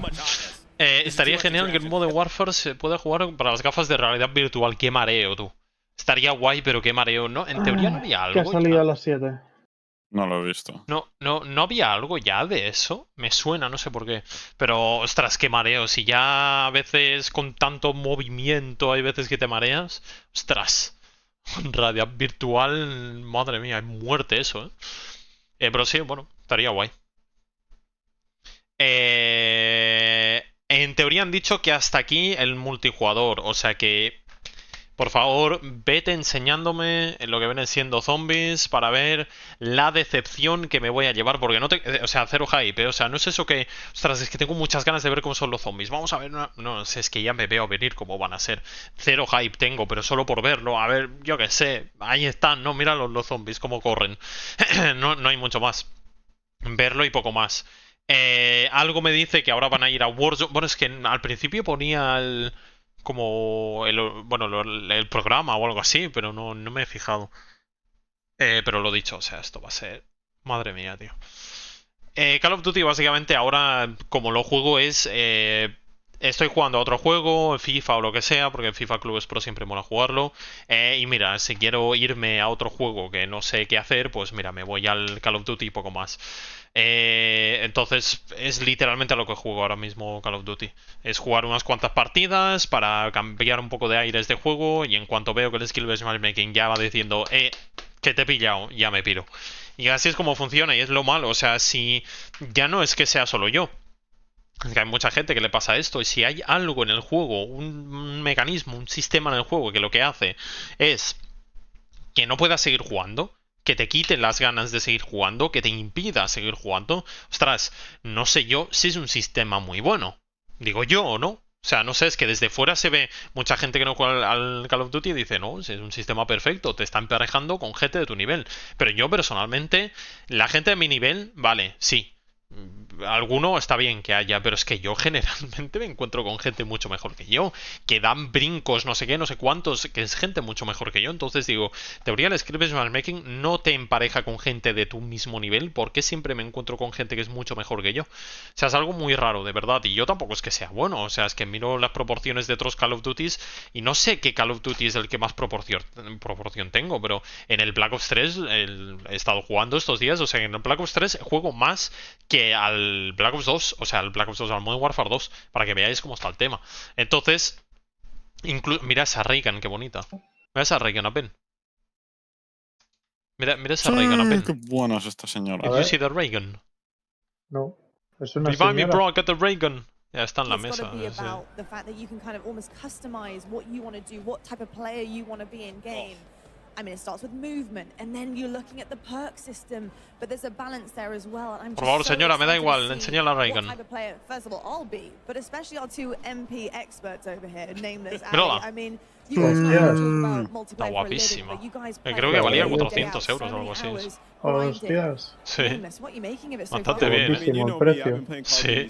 A: Estaría genial que el modo Warfare se pueda jugar para las gafas de realidad virtual. Qué mareo, tú. Estaría guay, pero qué mareo, ¿no? En teoría no había algo.
B: Que ha salido a las 7.
D: No lo he visto.
A: No había algo ya de eso. Me suena, no sé por qué. Pero, ostras, qué mareo. Si ya a veces con tanto movimiento hay veces que te mareas. Ostras. Realidad virtual, madre mía, es muerte eso, pero sí, bueno, estaría guay. En teoría han dicho que hasta aquí el multijugador, o sea que, por favor, vete enseñándome lo que vienen siendo zombies para ver la decepción que me voy a llevar, porque no te... O sea, cero hype, o sea, no es eso que... Ostras, es que tengo muchas ganas de ver cómo son los zombies. Vamos a ver... No sé, es que ya me veo venir cómo van a ser. Cero hype tengo, pero solo por verlo. A ver, yo qué sé. Ahí están, ¿no? Mira los zombies, cómo corren. No hay mucho más. Verlo y poco más. Algo me dice que ahora van a ir a Warzone. Bueno, es que al principio ponía el programa o algo así, pero no me he fijado. Pero lo dicho, o sea, esto va a ser... Madre mía, tío. Call of Duty básicamente ahora, como lo juego es... estoy jugando a otro juego, FIFA o lo que sea, porque en FIFA Clubes Pro siempre mola jugarlo. Y mira, si quiero irme a otro juego que no sé qué hacer, pues mira, me voy al Call of Duty y poco más. Entonces es literalmente a lo que juego ahora mismo Call of Duty. Es jugar unas cuantas partidas para cambiar un poco de aires de juego, y en cuanto veo que el skill-based matchmaking ya va diciendo que te he pillado, ya me piro. Y así es como funciona, y es lo malo. O sea, si ya no es que sea solo yo, que hay mucha gente que le pasa esto, y si hay algo en el juego, un mecanismo, un sistema en el juego que lo que hace es que no puedas seguir jugando, que te quite las ganas de seguir jugando, que te impida seguir jugando, ostras, no sé yo si es un sistema muy bueno. Digo yo, ¿o no? O sea, no sé, es que desde fuera se ve mucha gente que no juega al Call of Duty y dice, no, es un sistema perfecto, te está emparejando con gente de tu nivel. Pero yo personalmente, la gente de mi nivel, vale, sí. Alguno está bien que haya, pero es que yo generalmente me encuentro con gente mucho mejor que yo, que dan brincos, no sé qué, no sé cuántos, que es gente mucho mejor que yo. Entonces digo, teoría el skill-based matchmaking no te empareja con gente de tu mismo nivel, porque siempre me encuentro con gente que es mucho mejor que yo. O sea, es algo muy raro, de verdad, y yo tampoco es que sea bueno. O sea, es que miro las proporciones de otros Call of Duties y no sé qué Call of Duty es el que más proporción tengo, pero en el Black Ops 3 he estado jugando estos días. O sea, en el Black Ops 3 juego más que al Black Ops 2, o sea, al Black Ops 2, al Modern Warfare 2, para que veáis cómo está el tema. Entonces, mira esa Reagan, qué bonita. Mira esa Reagan, ven. Mira esa Reagan, ven.
D: Qué buena es esta señora.
A: Did you see the Reagan?
B: No, es una
A: Revive me,
B: señora.
A: bro, get the Reagan. Ya está en la mesa.
E: I mean, it starts with movement, and then you're looking at the perk system, but there's a balance there as well. I'm
A: Por favor, señora, me da igual, enseña la Reagan.
E: What type of player, first of all, I'll be, but especially our two MP experts over here, nameless. I mean, you guys know about multiplayer for a living, but you guys play
A: creo que valía 400 euros o algo así.
B: Hostias.
A: Sí.
E: What are you making of it so
A: Bastante
E: far?
A: bien,
B: Buenísimo el precio.
A: Sí.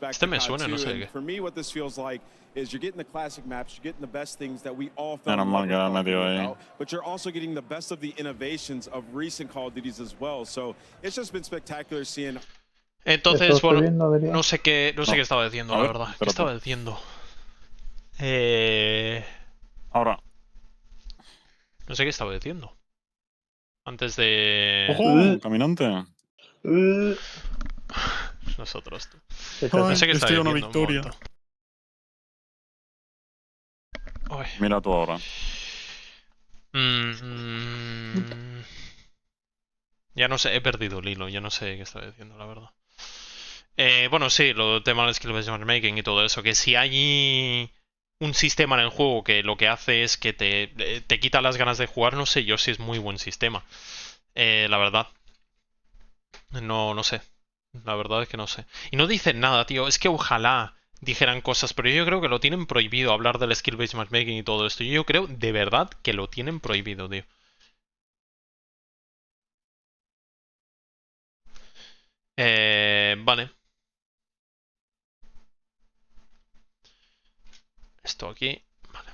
F: Este
A: me suena, no sé qué.
F: Is you're getting the classic maps, you're getting the best things that we all
D: Menos mal que la metió ahí.
F: but you're also getting the best of the innovations of recent Call of Duties as well. So it's just been spectacular seeing.
A: Entonces, bueno, no sé qué estaba diciendo, la verdad. ¿Qué estaba diciendo?
D: Ahora.
A: No sé qué estaba diciendo. Antes de...
D: ¡Ojo! Caminante.
A: Nosotros.
B: Ay,
A: No sé qué estaba diciendo.
D: Una victoria. Mira tú ahora.
A: Ya no sé, he perdido el hilo, ya no sé qué estaba diciendo, la verdad. Bueno, sí, lo tema del skill-based matchmaking y todo eso, que si hay un sistema en el juego que lo que hace es que te quita las ganas de jugar, no sé yo si es muy buen sistema. La verdad. No sé. La verdad es que no sé. Y no dicen nada, tío. Es que ojalá dijeran cosas, pero yo creo que lo tienen prohibido hablar del skill-based matchmaking y todo esto. Yo creo de verdad que lo tienen prohibido, tío. Vale. Esto aquí. Vale.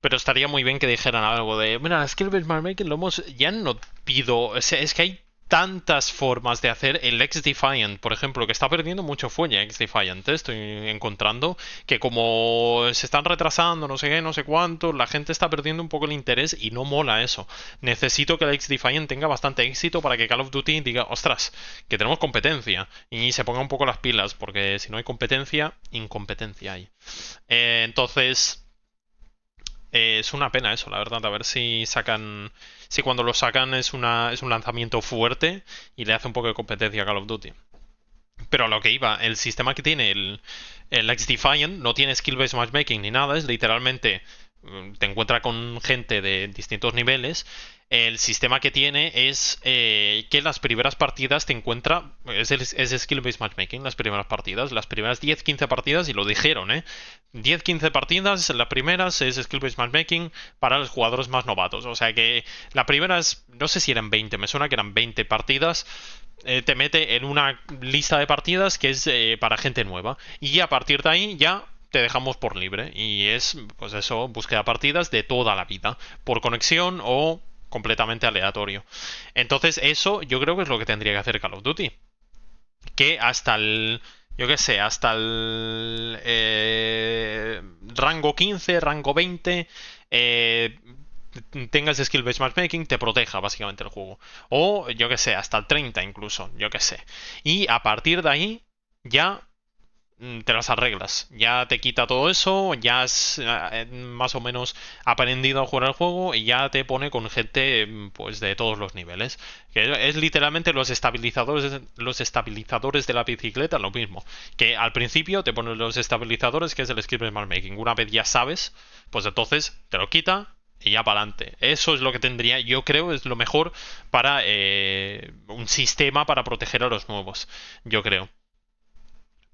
A: Pero estaría muy bien que dijeran algo de... Mira, skill-based matchmaking lo hemos... Ya no pido... O sea, es que hay tantas formas de hacer el X-Defiant, por ejemplo, que está perdiendo mucho fuelle X-Defiant, estoy encontrando que como se están retrasando, no sé qué, no sé cuánto, la gente está perdiendo un poco el interés y no mola eso. Necesito que el X-Defiant tenga bastante éxito para que Call of Duty diga, ostras, que tenemos competencia y se ponga un poco las pilas, porque si no hay competencia, incompetencia hay. Entonces... es una pena eso, la verdad, a ver si sacan... Si cuando lo sacan es un lanzamiento fuerte y le hace un poco de competencia a Call of Duty. Pero a lo que iba, el sistema que tiene el X-Defiant no tiene skill-based matchmaking ni nada, es literalmente... Te encuentra con gente de distintos niveles. El sistema que tiene es que las primeras partidas te encuentra... Es skill-based matchmaking, las primeras partidas. Las primeras 10-15 partidas, y lo dijeron, 10-15 partidas, las primeras es skill-based matchmaking para los jugadores más novatos. O sea que la primera es... No sé si eran 20, me suena que eran 20 partidas. Te mete en una lista de partidas que es para gente nueva. Y a partir de ahí ya... te dejamos por libre y es, pues eso, búsqueda de partidas de toda la vida, por conexión o completamente aleatorio. Entonces eso yo creo que es lo que tendría que hacer Call of Duty, que hasta el, yo qué sé, hasta el rango 15, rango 20 tengas skill-based matchmaking, te proteja básicamente el juego, o yo qué sé, hasta el 30 incluso, yo qué sé, y a partir de ahí ya te las arreglas, ya te quita todo eso, ya has más o menos aprendido a jugar el juego y ya te pone con gente pues de todos los niveles, que es literalmente los estabilizadores de la bicicleta, lo mismo, que al principio te ponen los estabilizadores, que es el skill-based matchmaking, una vez ya sabes, pues entonces te lo quita y ya para adelante. Eso es lo que tendría, yo creo, es lo mejor para un sistema para proteger a los nuevos, yo creo.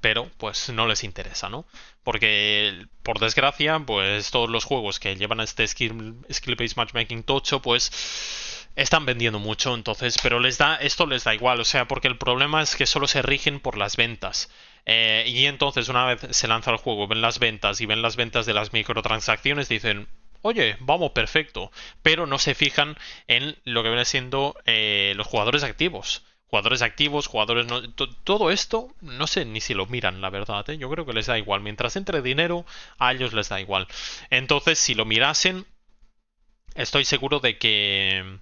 A: Pero pues no les interesa, ¿no? Porque, por desgracia, pues todos los juegos que llevan a este skill-based matchmaking tocho, pues están vendiendo mucho, entonces, pero esto les da igual, o sea, porque el problema es que solo se rigen por las ventas. Y entonces, una vez se lanza el juego, ven las ventas y ven las ventas de las microtransacciones, dicen, oye, vamos, perfecto. Pero no se fijan en lo que viene siendo los jugadores activos. Jugadores no, todo esto, no sé ni si lo miran, la verdad, ¿eh? Yo creo que les da igual. Mientras entre dinero, a ellos les da igual. Entonces, si lo mirasen, estoy seguro de que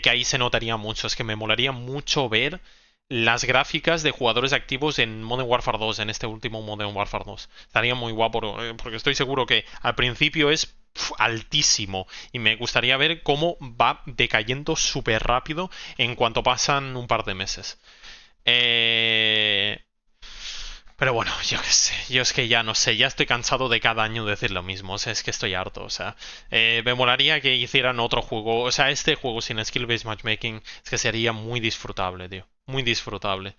A: ahí se notaría mucho. Es que me molaría mucho ver las gráficas de jugadores activos en Modern Warfare 2, en este último Modern Warfare 2. Estaría muy guapo, porque estoy seguro que al principio es altísimo y me gustaría ver cómo va decayendo súper rápido en cuanto pasan un par de meses. Pero bueno, yo qué sé, yo es que ya no sé, ya estoy cansado de cada año decir lo mismo, o sea, es que estoy harto, o sea, me molaría que hicieran otro juego, o sea, este juego sin skill-based matchmaking es que sería muy disfrutable, tío, muy disfrutable.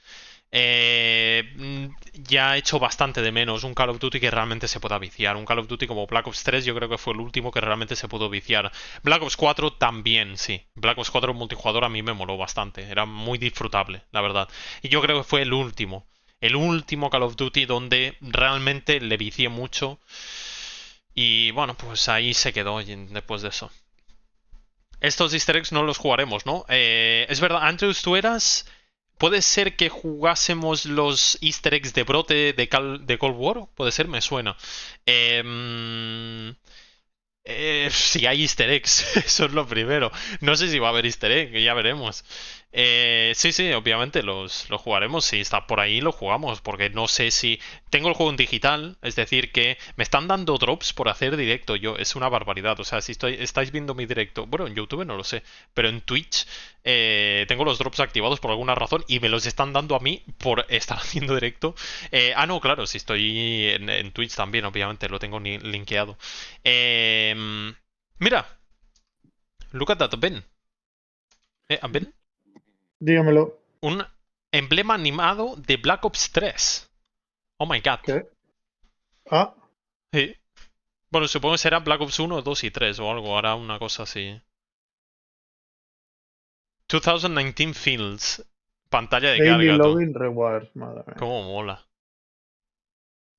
A: Ya he hecho bastante de menos un Call of Duty que realmente se pueda viciar. Un Call of Duty como Black Ops 3 yo creo que fue el último que realmente se pudo viciar. Black Ops 4 también, sí. Black Ops 4 multijugador a mí me moló bastante. Era muy disfrutable, la verdad. Y yo creo que fue el último. El último Call of Duty donde realmente le vicié mucho. Y bueno, pues ahí se quedó después de eso. Estos easter eggs no los jugaremos, ¿no? Es verdad, Andrews, tú eras... ¿Puede ser que jugásemos los easter eggs de brote de Cold War? Puede ser, me suena. Si hay easter eggs, eso es lo primero. No sé si va a haber easter egg, ya veremos. Sí, obviamente los jugaremos. Si está por ahí, lo jugamos. Porque no sé si... Tengo el juego en digital, es decir, que me están dando drops por hacer directo. Es una barbaridad. O sea, si estáis viendo mi directo... Bueno, en YouTube no lo sé. Pero en Twitch tengo los drops activados por alguna razón y me los están dando a mí por estar haciendo directo. No, claro, si estoy en Twitch también, obviamente, lo tengo linkeado. Mira. Look at that, Ben. Ben.
B: Dígamelo.
A: Un emblema animado de Black Ops 3. Oh my god.
B: ¿Qué? Ah.
A: Sí. Bueno, supongo que será Black Ops 1, 2 y 3 o algo. Hará una cosa así. 2019 Fields. Pantalla de
B: Daily
A: carga.
B: Login Rewards, madre mía.
A: Cómo mola.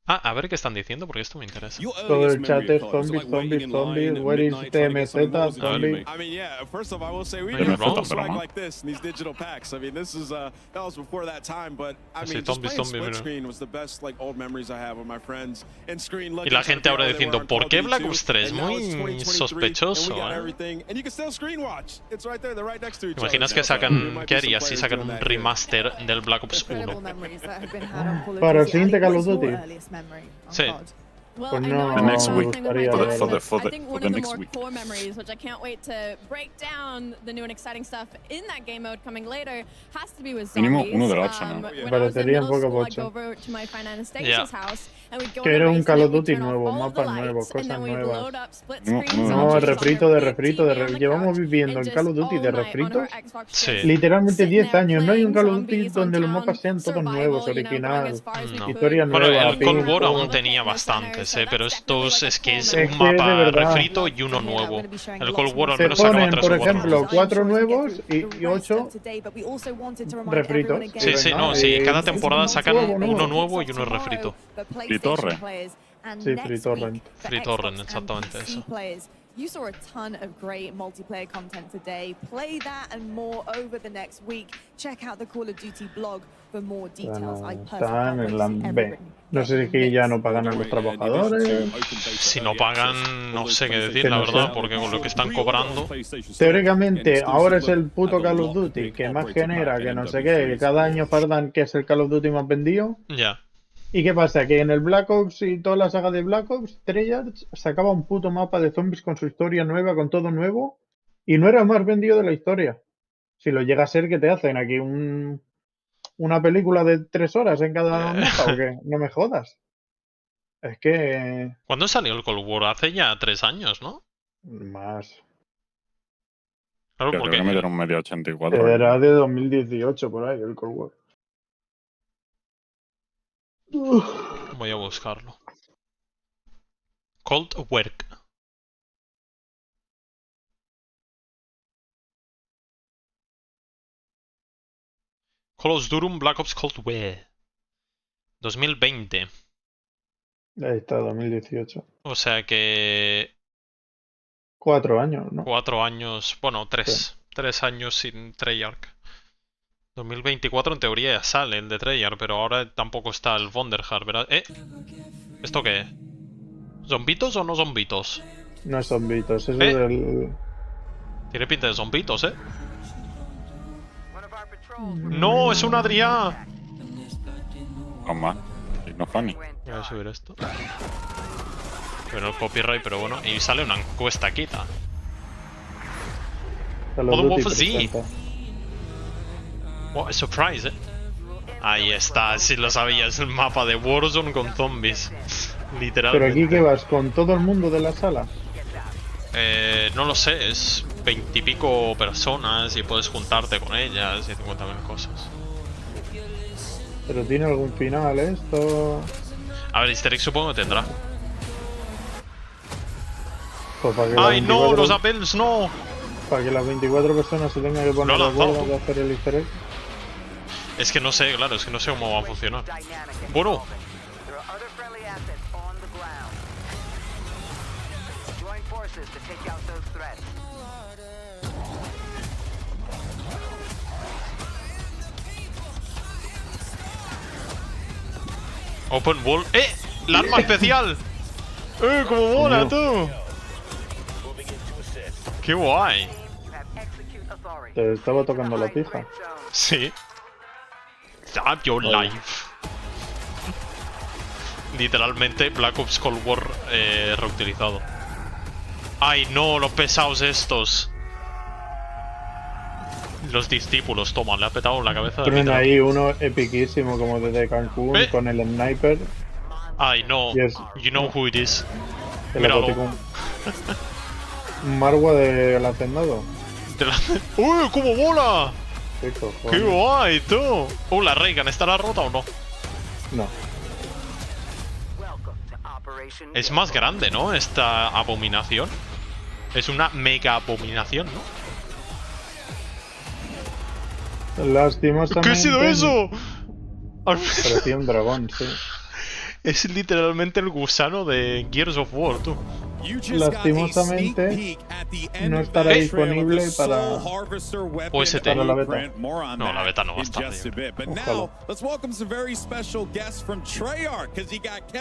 A: A ver qué están diciendo, porque esto me interesa.
B: Todo el chat es zombies. Where is TMZ? Zombie.
F: I mean, yeah, first off, I will say we
A: Ay,
F: never
A: no.
F: saw swag like this in these digital packs. I mean, this is that was before that time, but I mean, just playing split screen was the best like old memories I have with my friends. And screen
A: y la gente ahora diciendo, ¿por qué Black Ops 3? Muy sospechoso, ¿Imaginas que sacan, qué harías si sacan un remaster del Black Ops 1?
B: Para el siguiente Call of Duty.
A: Sí.
H: Well,
B: Pues
H: I know
B: no,
D: The next
H: one
D: week.
H: thing with my
B: For the-
H: friends,
B: for the-
D: for
H: I think one
D: the
H: of the
D: next
H: more
D: week.
H: core memories, which I can't wait to break down the new and exciting stuff in that game mode coming later, has to be with
D: Mínimo
H: zombies.
D: uno del 8, ¿no?
H: When I was in
B: Parecería un
H: middle
B: poco
H: school, I'd
B: pocho.
H: go over to my friend Anastasia's
A: Yeah.
H: house, and we'd go
B: Que
H: on a
B: era un
H: race
B: Call
H: and
B: of
H: we'd
B: Duty
H: turn off
B: nuevo,
H: all the
B: mapas
H: lights,
B: nuevos,
H: and
B: cosas
H: then we'd
B: nuevas.
H: load up split
D: No,
H: screens
D: no,
H: on
B: No,
H: just on
B: refrito
H: her
B: de
H: big
B: refrito
H: TV
B: de
H: on the
B: Llevamos
H: couch,
B: viviendo
H: and
B: en Call of
H: just
B: Duty
H: all
B: de
H: night on her
B: refritos
H: Xbox
A: Sí.
H: just
B: literalmente
H: sitting
B: 10
H: there
B: años. No hay un
H: playing
B: Call of Duty
H: zombies on
B: donde los
H: town,
B: mapas sean todos nuevos,
H: survival, you know, going
B: original.
H: as far as we
A: No.
H: could.
B: Historia
A: Bueno,
B: nueva,
A: el Cold
B: ping,
A: War aún
B: pong.
A: tenía bastantes, pero estos es que es
B: Es
A: un
B: que de
A: mapa
B: verdad.
A: refrito y uno nuevo. El Cold War al
B: Te
A: menos sacaba
B: ponen,
A: 3
B: por
A: o 4
B: ejemplo,
A: nuevos.
B: 4 nuevos y 8 refritos.
A: Sí,
B: Venga,
A: sí, cada temporada sacan
B: juego nuevo.
A: uno nuevo y uno refrito.
D: Fritorre.
B: Sí, FreeTorrent.
A: FreeTorrent, exactamente eso.
E: You saw a ton of great multiplayer content today. Play that and more over the next week. Check out the Call of Duty blog for more details. I personally
B: Están
E: can't wait
B: en
E: to
B: la
E: see
B: B.
E: everyone
B: No sé si es que ya no pagan a los trabajadores.
A: Si no pagan, no sé qué decir, la verdad, porque con lo que están cobrando...
B: Teóricamente, ahora es el puto Call of Duty que más genera, que no sé qué, que cada año fardan que es el Call of Duty más vendido.
A: Ya.
B: ¿Y qué pasa? Que en el Black Ops y toda la saga de Black Ops, Treyarch sacaba un puto mapa de zombies con su historia nueva, con todo nuevo, y no era el más vendido de la historia. Si lo llega a ser, ¿qué te hacen? ¿Aquí una película de 3 horas en cada mapa o qué? No me jodas. Es que...
A: ¿Cuándo salió el Cold War? Hace ya 3 años, ¿no?
B: Más.
A: Claro,
D: Creo
A: porque...
D: que metieron medio 84.
B: Era de 2018 por ahí, el Cold War.
A: Voy a buscarlo. Cold Work. Call of Duty Black Ops Cold War. 2020.
B: Ahí está, 2018.
A: O sea que...
B: 4 años, ¿no?
A: 4 años... Bueno, 3.
B: Sí.
A: 3 años sin Treyarch. 2024 en teoría ya sale el de Treyarch, pero ahora tampoco está el Wonderheart, ¿verdad? ¿Esto qué es? ¿Zombitos o no zombitos?
B: No es zombitos, es del...
A: Tiene pinta de zombitos, ¿eh? ¡No! ¡Es un Adrián!
D: Mamá, no funny.
A: Voy a subir esto. Bueno, el copyright, pero bueno. Y sale una encuesta quita.
B: Modern
A: Warfare Z. What a surprise, Ahí está, si lo sabías, el mapa de Warzone con zombies. Literalmente.
B: ¿Pero aquí qué vas? ¿Con todo el mundo de la sala?
A: No lo sé, es 20 y pico personas y puedes juntarte con ellas y 50.000 cosas.
B: ¿Pero tiene algún final esto?
A: A ver, Easter egg supongo que tendrá.
B: Pues para que
A: ¡Ay,
B: las
A: no!
B: 24
A: ¡Los appels, no!
B: Para que las 24 personas se tengan que poner
A: No,
B: de acuerdo
A: lanzado.
B: de hacer el easter egg.
A: Es que no sé, claro, es que no sé cómo va a funcionar. Bueno. Open Wall. ¡La arma especial! ¡Cómo mola, tú! ¡Qué guay!
B: Te estaba tocando la pija.
A: Sí. Save your life. Literalmente Black Ops Cold War reutilizado. ¡Ay, no! Los pesados estos. Los discípulos, toma, le ha petado la cabeza de
B: Tienen ahí uno epiquísimo como desde Cancún con el sniper.
A: ¡Ay, no!
B: Yes.
A: You know who it is.
B: Míralo. Un Margua del hacendado.
A: ¡Uy, cómo mola!
B: ¡Qué
A: guay, tú! ¿La Reagan estará rota o no?
B: No.
A: Es más grande, ¿no? Esta abominación. Es una mega abominación, ¿no?
B: Lastimosamente...
A: ¿Qué ha sido eso?
B: Parecía un dragón, sí.
A: Es literalmente el gusano de Gears of War, tú.
B: Lastimosamente no estará disponible para
A: OST.
B: Para la beta.
A: No, la beta no va a estar.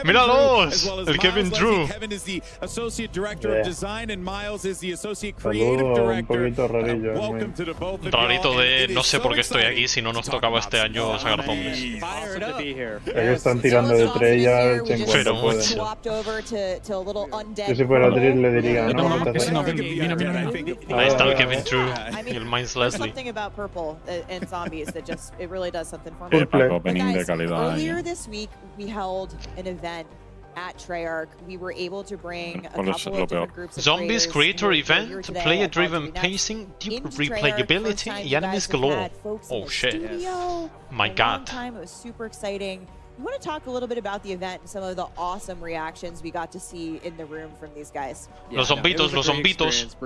A: ¡Míralos! El Kevin Drew.
B: Saludo un poquito rarillo.
A: Rarito de no sé por qué estoy aquí si no nos tocaba este año sacar zombies.
B: Es que están tirando de estrellas en cuanto pueden. Yo si fuera Drill le diría, no,
A: Ahí está el Kevin Drew y el Miles Leslie.
D: Opening de calidad.
E: Earlier this week we held an event at Treyarch. We were able to bring a couple of different groups of
A: Zombies Creator
E: creators
A: Event,
E: here today
A: player-driven
E: at LGD
A: pacing, deep
E: into Treyarch. First
A: replayability,
E: time
A: y
E: you
A: enemies
E: guys have
A: galore.
E: had folks in
A: Oh
E: the
A: shit.
E: studio.
A: My
E: A long
A: god.
E: time. It was super exciting. We want to talk a little bit about the event and some of the awesome reactions we got to see in the room from these guys.
A: Los zombitos, los zombitos.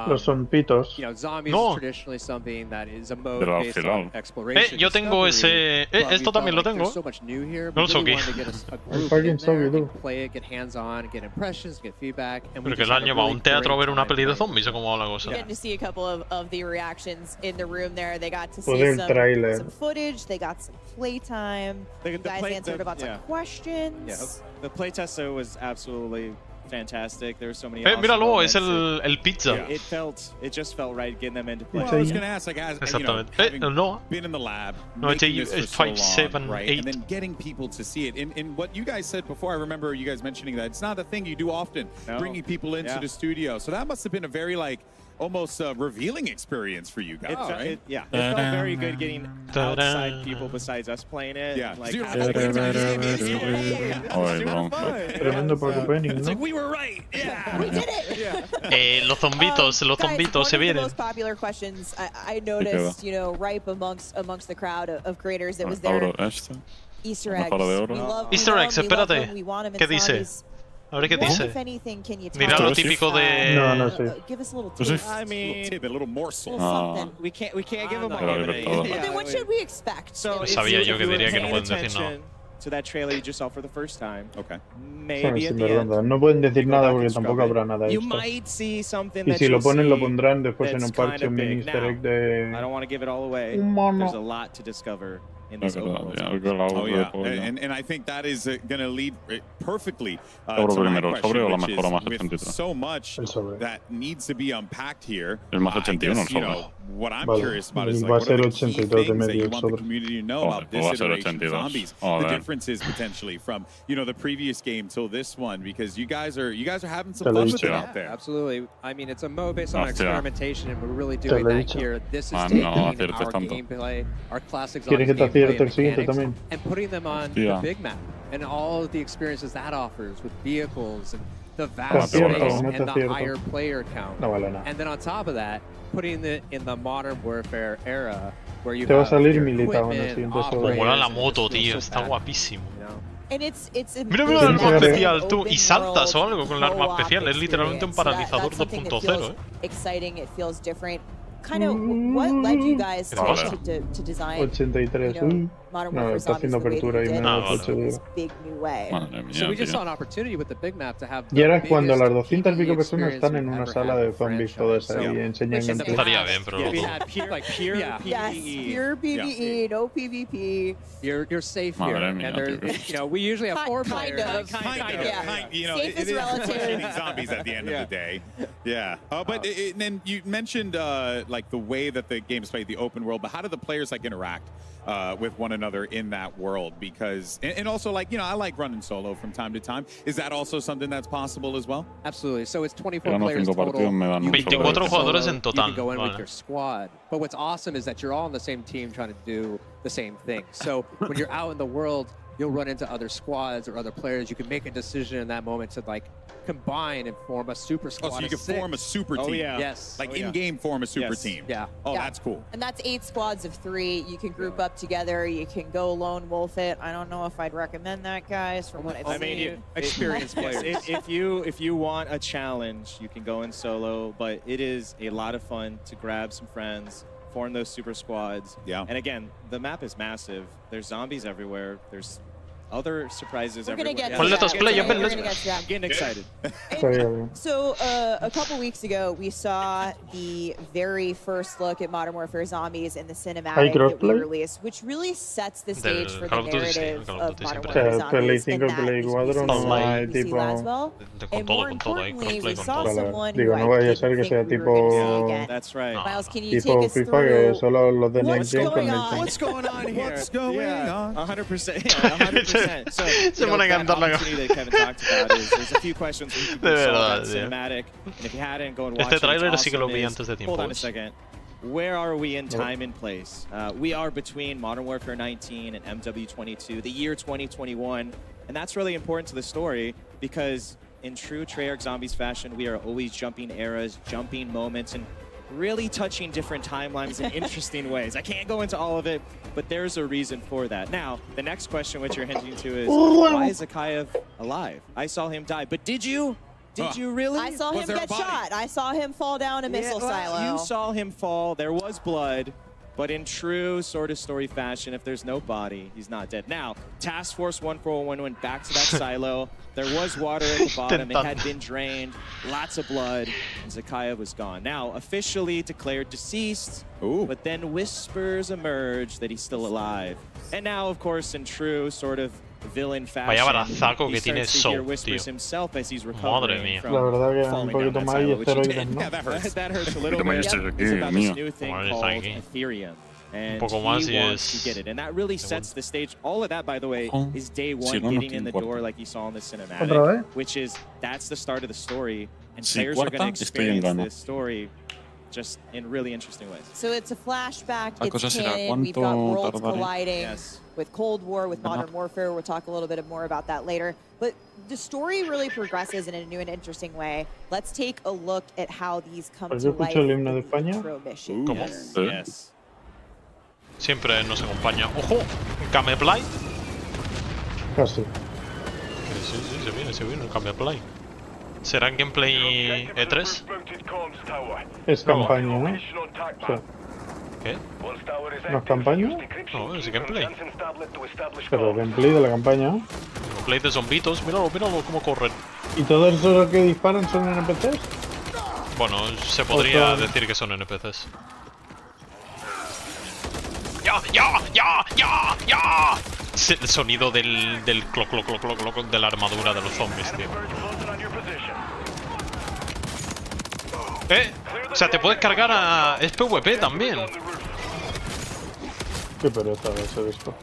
B: Los son pitos.
A: No. Yo tengo ese... esto también lo tengo. No lo soqué.
B: El fucking zombie, tú.
A: Pero que le han llevado a un teatro a ver una peli de zombies o cómo va la cosa.
E: Getting to see a couple of the reactions in the room there. They got to
B: Pues
E: see
B: el tráiler.
E: some footage. They got some playtime. You guys answered about some questions.
K: Yeah, the playtest was absolutely fantastic. There were so many. Awesome
A: Míralo,
K: moments.
A: es el pizza.
K: It just felt right getting them into play.
F: Well, I was going to ask, like, as you know,
A: Exactamente.
F: having
A: No.
F: been in the lab,
A: No,
F: making
A: it's
F: this for
A: 5,
F: so
A: 7,
F: long, right?
A: 8.
F: And then getting people to see it. And what you guys said before, I remember you guys mentioning that it's not a thing you do often, bringing people into the studio. So that must have been a very, like, almost revealing experience for you guys, right?
K: It felt very good getting outside people besides us playing it.
F: Yeah.
K: Like,
B: Tremendo opening,
K: it's like
B: ¿no?
K: we were right. Yeah.
E: We did it.
A: Los zombitos se
E: Guys,
A: vienen.
E: one of the most popular questions I noticed, you know, ripe amongst the crowd of creators that was there. Easter eggs. We love
A: Easter eggs,
E: them, we love
A: espérate.
E: them, we want them in
A: ¿Qué dice?
E: zombies.
A: A ver qué
E: What,
A: dice.
E: if anything, can you
A: Dirá
E: tell
A: lo
E: us?
A: típico de...
B: No sé.
E: Give us a little
D: Pues sí.
E: taste.
K: I mean,
F: A little tidbit, a little morsel.
E: Little something.
K: we can't give them
D: no.
K: all.
D: Pero Directo.
E: Well, then what should we expect?
K: So if
A: Sabía
K: you-
A: yo
K: if
A: que
K: you were
A: diría que no
K: paying
A: pueden decir nada.
K: attention to that trailer you just saw for the first time,
F: Okay.
B: Son
K: maybe at the end,
B: sinvergüenzas. No pueden decir
K: go
B: nada
K: back
B: porque
K: and
B: tampoco
K: scrub it.
B: habrá nada
K: You
B: extra.
K: might see something
B: Y
K: that
B: si lo
K: you'll
B: ponen, lo
K: see
B: pondrán después en un
K: that's
B: parche,
K: kinda
B: un mini
K: big.
B: easter egg
K: Now, I
B: de...
K: don't want to give it all away.
B: Un mono.
K: There's a lot to discover in this open world.
F: Oh yeah, and I think that is going to lead perfectly
D: Sobre
F: to my
D: primero, ¿el sobre o la
F: question,
D: mejor o más
F: which is
D: 83?
F: with so much
B: El sobre.
F: that needs to be unpacked here.
D: El más
F: I
D: 81
F: guess,
D: el
F: you
D: sobre.
F: know, what I'm
B: Vale,
F: curious about is like,
B: va a
F: what are
B: ser
F: the key
B: 82 de
F: things that
B: medio
F: you
B: el
F: want the
B: sobre.
F: community to know
D: Joder,
F: about
D: pues
F: this
D: va a ser
F: iteration of
D: 82.
F: Zombies? The
D: Joder.
F: differences potentially from, you know, the previous game till this one, because you guys are having some
B: Te lo
F: fun
B: he
F: with
B: dicho.
F: it out there.
L: Absolutely. I mean, it's a mode based on
D: Hostia.
L: experimentation, and we're really
B: Te
L: doing
B: lo he
L: that
B: dicho.
L: here. This is
D: Ah,
L: taking
D: no,
L: our
D: aciertes tanto.
L: gameplay, our classic
B: ¿Quieres que
L: zombies
B: te
L: gameplay
B: acierte el
L: and
B: siguiente
L: mechanics,
B: también?
L: and putting them on
D: Yeah.
L: the big map and all of the experiences that offers with vehicles and the
B: Te
L: vast
B: acierto,
L: space
B: no te
L: and the
B: acierto.
L: higher player count.
B: No vale nada.
L: And then on top of that, putting it in the modern warfare era where you
B: Te va a
L: have
B: salir
L: your
B: militado en el
L: equipment,
B: siguiente sobre.
A: Como mola la
L: operators,
A: moto,
L: and it
A: tío.
L: feels so
A: Está
L: fast,
A: guapísimo.
L: you know?
E: And it's
A: Mira, mira el arma
B: Tienes que
A: especial, tú.
E: open
A: Y saltas o
E: world
A: algo con el arma
E: co-op
A: especial. Es literalmente un
E: experience. So
A: paralizador
E: that's something that
A: 2.0,
E: feels
A: ¿eh?
E: exciting, it feels different. Kind of what led you guys
A: ¿Qué pasa?
E: to design
B: 83.
E: you know, Modern
B: No,
E: Warfare
B: está
E: Zombies
B: haciendo
E: the way that
B: apertura
E: you
B: y
E: did
B: me
A: Ah,
B: da
A: vale.
B: coche
E: in
B: de...
E: this big new way?
D: Madre mía,
L: So we just
D: tío.
L: saw an opportunity with the big map to have
B: Y ahora es
L: the
B: cuando las
L: biggest
B: 200 y pico
L: PvE
B: personas están en
L: experience
B: una
L: we've
B: sala
L: ever
B: de
L: had
B: zombies
L: in
B: todas
L: franchise.
B: ahí
L: So,
B: enseñan
L: in the
B: gameplay.
A: Estaría bien, pero
K: If
A: lo
K: we
A: dudo.
K: had pure, like pure
L: Yeah.
E: Yes,
K: PvE.
E: pure PvE, no PvP.
L: You're safe
D: Madre
L: here,
D: mía,
L: and there,
D: tío.
L: you know, we usually have four
E: Kind
L: players.
E: of.
F: Kind, you know,
E: Safe
F: it
E: is
F: is
E: relative.
F: eating zombies at the end of the day. Yeah. But and then you mentioned like the way that the game is played, the open world. But how do the players like interact with one another in that world? Because and also like, you know, I like running solo from time to time. Is that also something that's possible as well?
L: Absolutely. So it's 24
D: Pero no,
L: players
D: 5
L: total.
D: partidos me dan
L: You
D: mucho
L: can go in
A: 24
L: solo,
A: jugadores en total.
L: You can go in with
A: Vale.
L: your squad. But what's awesome is that you're all on the same team trying to do the same thing. So when you're out in the world, you'll run into other squads or other players. You can make a decision in that moment to like combine and form a super squad.
F: Oh, so you
L: of
F: can
L: 6.
F: form a super team.
K: yeah.
L: Yes.
F: Like
K: Oh, yeah.
F: in-game form a super
K: Yes.
F: team.
L: Yeah.
F: Oh,
E: Yeah.
F: that's cool.
E: And that's 8 squads of 3. You can group up together. You can go lone wolf it. I don't know if I'd recommend that, guys, from what I've
K: I
E: seen.
K: mean,
L: Experienced
K: yes,
L: players.
K: if you want a challenge, you can go in solo, but it is a lot of fun to grab some friends, form those super squads.
F: Yeah.
K: And again, the map is massive. There's zombies everywhere. There's other surprises
E: We're gonna
K: everywhere.
E: get
A: Well,
E: to
A: let
E: that.
A: us play,
E: We're
A: Evan,
E: gonna
A: let's-
E: get to that.
K: I'm getting excited.
B: Estaría bien.
E: So a couple weeks ago, we saw the very first look at Modern Warfare Zombies in the
B: ¿Hay
E: cinematic that we
B: crossplay?
E: released, which really sets the
A: Del
E: stage for the
A: Call of Duty, sí,
E: narrative
A: Call of
E: of
A: Duty
E: Modern
A: siempre.
B: O sea,
E: Warfare
B: Play
E: Zombies.
B: 5
E: in that
B: Play
E: we
B: 4
E: see
B: no
E: online,
B: hay
E: we see
B: tipo...
E: Laswell.
A: Con
E: And
A: todo,
E: more
A: con todo. Hay
E: importantly,
A: crossplay
E: we
A: con
E: saw
A: todo.
E: someone
B: Digo,
E: who
B: no vaya a
E: I
B: ser
E: didn't
B: que sea
E: think we were gonna see
B: tipo...
E: again.
K: That's right.
A: No.
E: Miles, can you
B: Tipo
E: take us
B: FIFA que
E: through
B: solo los de
E: what's
B: Next Gen
E: going on?
B: conectan.
K: What's going on here?
F: What's going on?
K: 100%. Yeah, 100%. So,
A: Se
K: you know,
A: pone a
K: that
A: cantar la
K: opportunity that Kevin talked about is there's a few questions we
A: De
K: people saw
A: verdad,
K: that
A: tío.
K: cinematic. And if you hadn't, go and watch
A: Este
K: it. What's
A: tráiler sí que lo
K: awesome
A: vi
K: is-
A: antes de tiempo.
K: Hold on a second. Where are we in time and place? We are between Modern Warfare 19 and MW22, the year 2021. And that's really important to the story because in true Treyarch Zombies fashion, we are always jumping eras, jumping moments, and really touching different timelines in interesting ways. I can't go into all of it, but there's a reason for that. Now, the next question which you're hinting to is, why is Zakayev alive? I saw him die, but did you? Did you really?
E: I saw him
F: there a
E: get
F: body?
E: shot. I saw him fall down a missile silo.
K: You saw him fall. There was blood. But in true sort of story fashion, if there's no body, he's not dead. Now, Task Force 141 went back to that silo. There was water at the bottom. It had been drained. Lots of blood. And Zakayev was gone. Now, officially declared deceased.
F: Ooh.
K: But then whispers emerged that he's still alive. And now, of course, in true sort of villain fashion,
A: Vaya brazaco
K: he
A: que tiene
K: starts to hear
A: Soap,
K: whispers
A: tío.
K: himself as he's
A: Madre
K: recovering
A: mía.
K: from
B: La verdad que un
K: falling down
B: poquito
K: that
B: más
K: silo,
B: y
K: which he
B: esteroides,
K: did.
B: ¿no?
F: Yeah, that hurts.
K: That hurts a little
D: Pero
K: bit.
D: este de
K: It's
D: aquí,
K: about
D: mío.
K: this new thing
A: Madre
K: called
A: sangre.
K: Ethereum. And
A: poco
K: he
A: más y
K: wants
A: es-
K: to get it. And that really sets the stage. All of that, by the way,
D: Oh.
K: is day one
D: Si no, no
K: getting
D: tiene
K: in the
D: cuarto.
K: door like you saw in the cinematic.
B: ¿Otra vez?
K: Which is, that's the start of the story. And
D: Si
K: players are going
D: cuarta,
K: to
D: estoy en
K: experience
D: gano.
K: this story just in really interesting ways.
E: So it's a flashback,
D: La
E: it's
D: cosa será,
E: canon, we've got
D: ¿cuánto
E: worlds
D: tardaré?
E: colliding
K: Yes.
E: with Cold War, with
D: Ajá.
E: Modern Warfare. We'll talk a little bit more about that later. But the story really progresses in a new and interesting way. Let's take a look at how these come
B: ¿Has
E: to life
B: escuchado el himno de
E: in the
B: España?
E: intro mission.
A: ¿Cómo?
K: Yes.
D: Sí.
K: Yes.
A: Siempre nos acompaña. ¡Ojo! Gameplay.
B: Casi.
A: ¿Qué es se viene el cambio de play. ¿Será en gameplay E3?
B: Es campaña, ¿no? Sí.
A: ¿Qué?
B: ¿No es campaña?
A: No, es gameplay.
B: Pero gameplay de la campaña.
A: Gameplay de zombitos, míralo cómo corren.
B: ¿Y todos esos que disparan son NPCs?
A: Bueno, se podría decir que son NPCs. ¡Ya! El sonido del cloc de la armadura de los zombies, tío. O sea, te puedes cargar a... Es PvP también.
B: Qué pereza de hacer esto.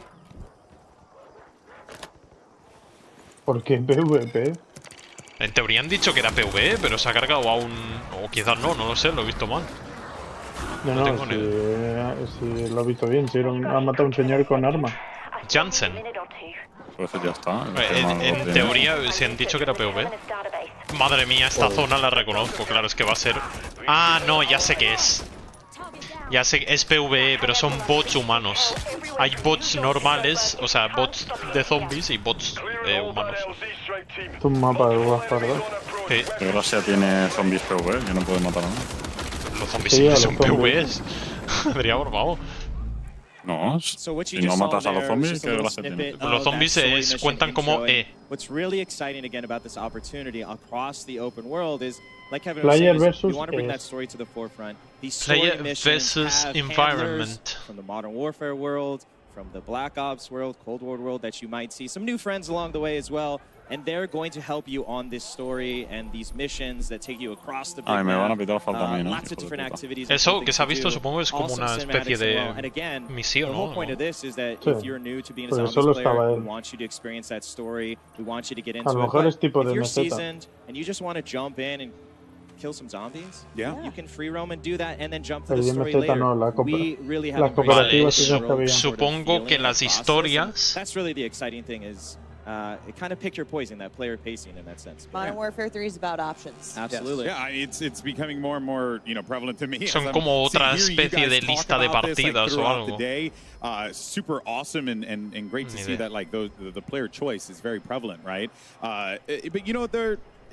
B: ¿Por qué PvP?
A: En teoría han dicho que era PvE, pero se ha cargado a un... O quizás no lo sé, lo he visto mal.
B: No, si lo he visto bien, si han matado a un señor con arma.
A: Jansen.
D: Pues ya está.
A: En teoría se han dicho que era PvE. Madre mía, esta zona la reconozco, claro, es que va a ser... Ah, no, ya sé qué es. Ya sé, es PvE, pero son bots humanos. Hay bots normales, o sea, bots de zombies y bots humanos.
B: Es un mapa de bastardo.
A: Sí.
D: Gracias tiene zombies PvE, que no puede matar a nadie.
A: Los zombies sí son PvEs. Adrián, por favor.
D: No, si no matas a los zombies, ¿qué gracia tiene?
A: Los zombies cuentan como E.
K: What's really exciting again about this opportunity across the open world is, like Kevin was
B: Player
K: saying,
B: versus
K: you want to bring that story to the forefront. These story missions have environment from the Modern Warfare world, from the Black Ops world, Cold War world that you might see. Some new friends along the way as well. And they're going to help you on this story and these missions that take you across the big map.
D: Me van a pitar falta a mí, ¿no?
K: Lots of different activities.
A: Eso que se ha visto supongo es como una especie de misión,
K: The
A: ¿no?
K: whole point of this is that
B: Sí.
K: if you're new to being a
B: Pues
K: zombies
B: solo
K: player,
B: estaba
K: we
B: él.
K: want you to experience that story. We want you to get
B: A
K: into
B: lo
K: it.
B: mejor es
K: But
B: tipo
K: if
B: de
K: you're
B: meseta.
K: seasoned and you just want to jump in and kill some zombies,
F: Yeah.
K: you can free roam and do that and then jump to
B: El
K: the
B: de
K: story
B: meseta
K: later.
B: no,
K: We really have
B: las
K: embraced
B: cooperativas
K: this
B: sí ya está bien.
K: sort of
A: Supongo que
K: feeling
A: las
K: and process,
A: historias...
K: and that's really the exciting thing is kind of pick your poison, that player pacing in that sense.
E: Modern Warfare 3 is about options.
K: Absolutely.
F: Yeah, it's becoming more and more, prevalent to me.
A: Son
F: as
A: como
F: I'm
A: otra
F: seeing you
A: especie de
F: guys
A: lista
F: talk
A: de
F: about this,
A: partidas o
F: throughout
A: algo.
F: the day. Super awesome and great to see that the player choice is very prevalent, right? But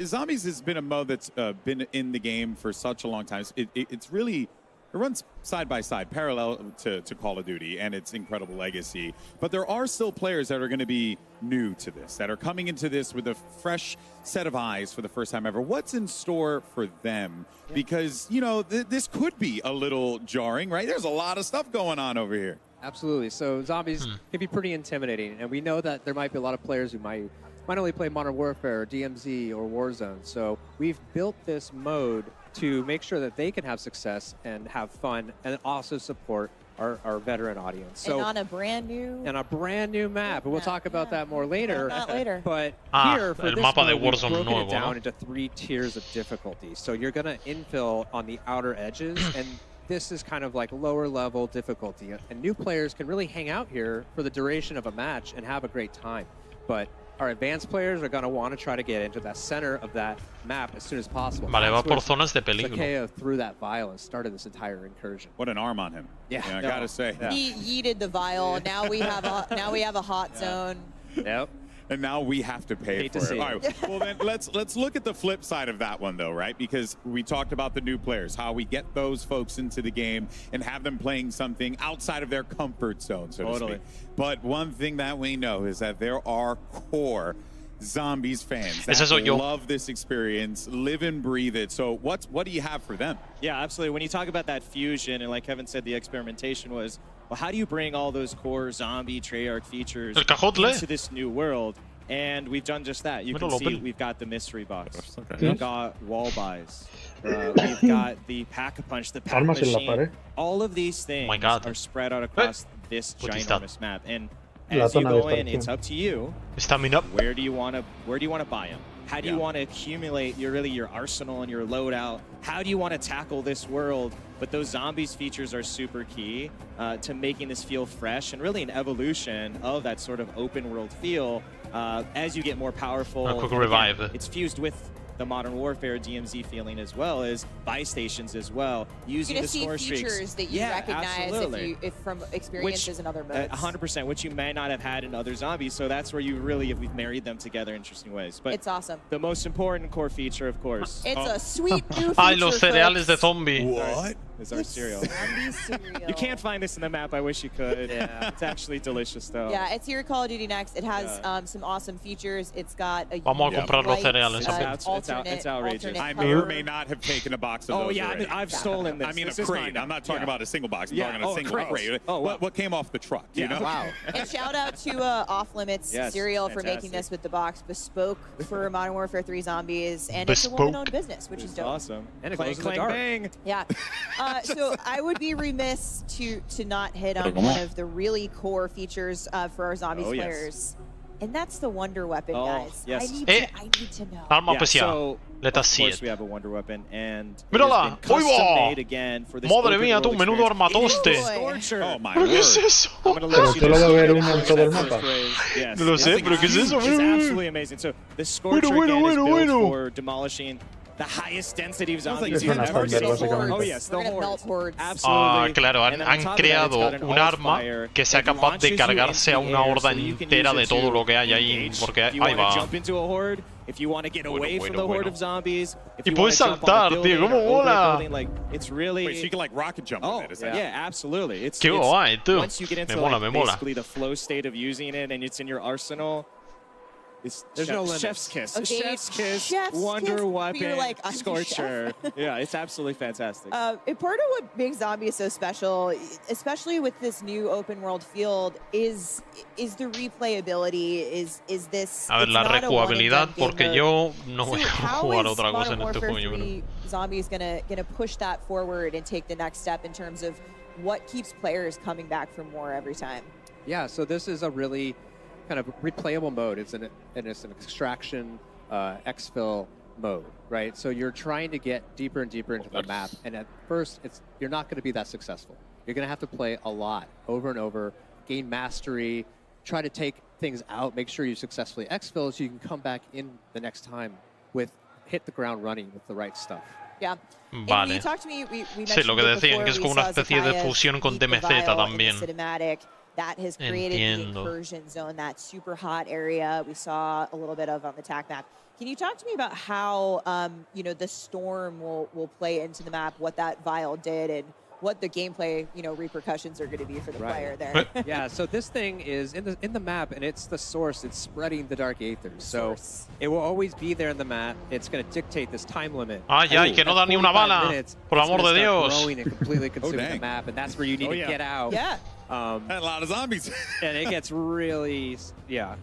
F: zombies has been a mode that's been in the game for such a long time. It's really... It runs side by side, parallel to Call of Duty and its incredible legacy. But there are still players that are going to be new to this, that are coming into this with a fresh set of eyes for the first time ever. What's in store for them? Because, this could be a little jarring, right? There's a lot of stuff going on over here.
L: Absolutely. So zombies can be pretty intimidating. And we know that there might be a lot of players who might only play Modern Warfare or DMZ or Warzone. So we've built this mode to make sure that they can have success and have fun and also support our veteran audience. So,
E: and on a brand new
L: map. And we'll talk about that more later.
E: Not later.
L: But here, for
A: el
L: this
A: mapa de
L: mode, we've
A: Warzone
L: broken
A: nuevo,
L: it down
A: ¿no?
L: into 3 tiers of difficulty. So you're going to infill on the outer edges, and this is kind of like lower level difficulty. And new players can really hang out here for the duration of a match and have a great time. But our advanced players are going to want to try to get into that center of that map as soon as possible.
A: Vale, va por zonas de peligro.
L: Zakeo threw that vial and started this entire incursion.
F: What an arm on him.
L: Yeah,
F: I gotta say.
L: Yeah.
E: He yeeted the vial. Now we have a hot zone.
L: Yep.
F: And now we have to pay
L: Hate
F: for
L: to
F: it.
L: see
F: All right. Well, then let's look at the flip side of that one, though, right? Because we talked about the new players, how we get those folks into the game and have them playing something outside of their comfort zone, so to speak. But one thing that we know is that there are core Zombies fans that love this experience, live and breathe it. So what do you have for them?
K: Yeah, absolutely. When you talk about that fusion, and like Kevin said, the experimentation was, well, how do you bring all those core zombie Treyarch features into this new world? And we've done just that. You can see we've got the mystery box. We've got wall buys. We've got the pack-a-punch, the pack machine. All of these things are spread out across this ginormous map. And as you go in, it's up to you. Where do you want to buy them? How do you want to accumulate your arsenal and your loadout? How do you want to tackle this world? But those zombies features are super key to making this feel fresh and really an evolution of that sort of open world feel as you get more powerful.
A: A quick revive.
K: It's fused with the Modern Warfare DMZ feeling as well as buy stations as well, using the score streaks.
E: Features that you recognize if from experiences in other modes.
K: 100%, which you may not have had in other zombies. So that's where we've married them together in interesting ways. But
E: it's awesome.
K: The most important core feature, of course.
E: It's a sweet new feature.
A: Ay, los cereales de zombie.
F: What?
K: Is our cereal.
E: Cereal.
K: You can't find this in the map. I wish you could. Yeah. It's actually delicious, though.
E: Yeah, it's here Call of Duty Next. It has some awesome features. It's got a
A: Vamos a comprar los cereales.
K: It's outrageous.
F: I may or may not have taken a box of those.
K: Oh, yeah,
F: already.
K: I've stolen this.
F: I mean, a crate. I'm not talking about a single box. I'm talking a single crate.
K: Oh, wow.
F: What came off the truck? You know?
K: Wow.
E: And shout out to Off Limits Cereal for making this with the box bespoke for Modern Warfare 3 Zombies. And it's a woman-owned business, which is dope.
K: Awesome.
L: And it goes in the dark.
K: Bang.
E: Yeah. So I would be remiss to not hit on one of the really core features for our Zombies players. And that's the Wonder Weapon, guys.
K: Yes.
E: I need to know.
A: Arma especial. Let us see
K: Of course,
A: it.
K: we have a Wonder Weapon, and
A: ¡Mírala!
K: custom
A: ¡Oigo!
K: made again for this
A: Madre
K: open
A: mía,
K: world
A: tú, menudo
K: experience.
A: armatoste.
K: Oh my
A: ¿Pero qué es
K: word.
A: eso?
K: I'm gonna let you
B: Solo va a haber
K: describe
B: uno en todo el mapa.
K: Yes.
A: No lo sé, pero ¿qué es eso?
K: It's absolutely amazing. So the Scorcher again is built for demolishing the highest density of zombies you've ever seen. Oh yes, the hordes. Absolutely.
A: Claro, han creado un arma que sea capaz de cargarse a una horda entera de todo lo que hay ahí, porque ahí va. Y puedes saltar, tío, cómo mola.
F: Wait, so you can like rocket jump with it, is that?
K: Yeah, absolutely. It's
A: Qué guay, tú.
K: once you get into basically the flow state of using it and it's in your arsenal. There's no limit. Chef's kiss.
E: Okay,
K: Chef's kiss.
E: Chef's
K: Wonder
E: kiss,
K: Weapon.
E: you're like, I'm
K: Scorcher. Yeah, it's absolutely fantastic.
E: And part of what makes Zombies so special, especially with this new open world field, is the replayability. Is this?
A: A ver, la rejugabilidad, porque yo no voy a jugar otra cosa en este juego. Yo creo.
E: Zombies gonna push that forward and take the next step in terms of what keeps players coming back for more every time.
L: Yeah, so this is a really kind of replayable mode. It's an extraction exfil mode, right? So you're trying to get deeper and deeper into the map, and at first you're not going to be that successful. You're going to have to play a lot over and over, gain mastery, try to take things out, make sure you successfully exfil so you can come back in the next time hit the ground running with the right stuff.
E: Yeah.
A: Vale. Sí, lo que decían, que es como una especie de fusión con DMZ también.
E: That has created the incursion zone, that super hot area we saw a little bit of on the TAC map. Can you talk to me about how the storm will play into the map, what that vial did, and what the gameplay repercussions are going to be for the player there?
L: Yeah, so this thing is in the map, and it's the source. It's spreading the dark aether, so it will always be there in the map. It's going to dictate this time limit.
A: Ay, que no da ni una bala. Por amor de Dios.
L: Growing and completely consuming the map, and that's where you need to get out.
E: Yeah.
F: A lot of zombies.
L: And it gets really,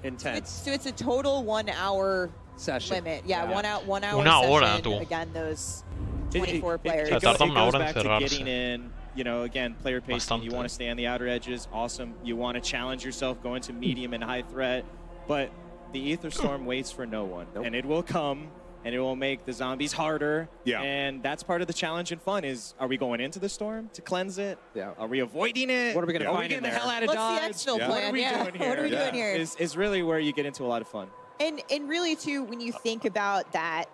L: intense.
E: So it's a total 1 hour
L: session
E: limit. Yeah, 1 hour
A: Una hora,
E: session.
A: tú.
E: Again, those 24 players.
K: It goes back to getting in, again, player pacing. You want to stay on the outer edges. Awesome. You want to challenge yourself, go into medium and high threat. But the Aether Storm waits for no one. And it will come. And it will make the zombies harder. Yeah. And that's part of the challenge and fun is, are we going into the storm to cleanse it?
L: Yeah.
K: Are we avoiding it?
L: What are we going to find in there?
K: Getting the hell out of Dodge?
E: What's the exfil plan?
K: What are we doing here?
E: What are we doing here?
K: Is really where you get into a lot of fun.
E: And really, too, when you think about that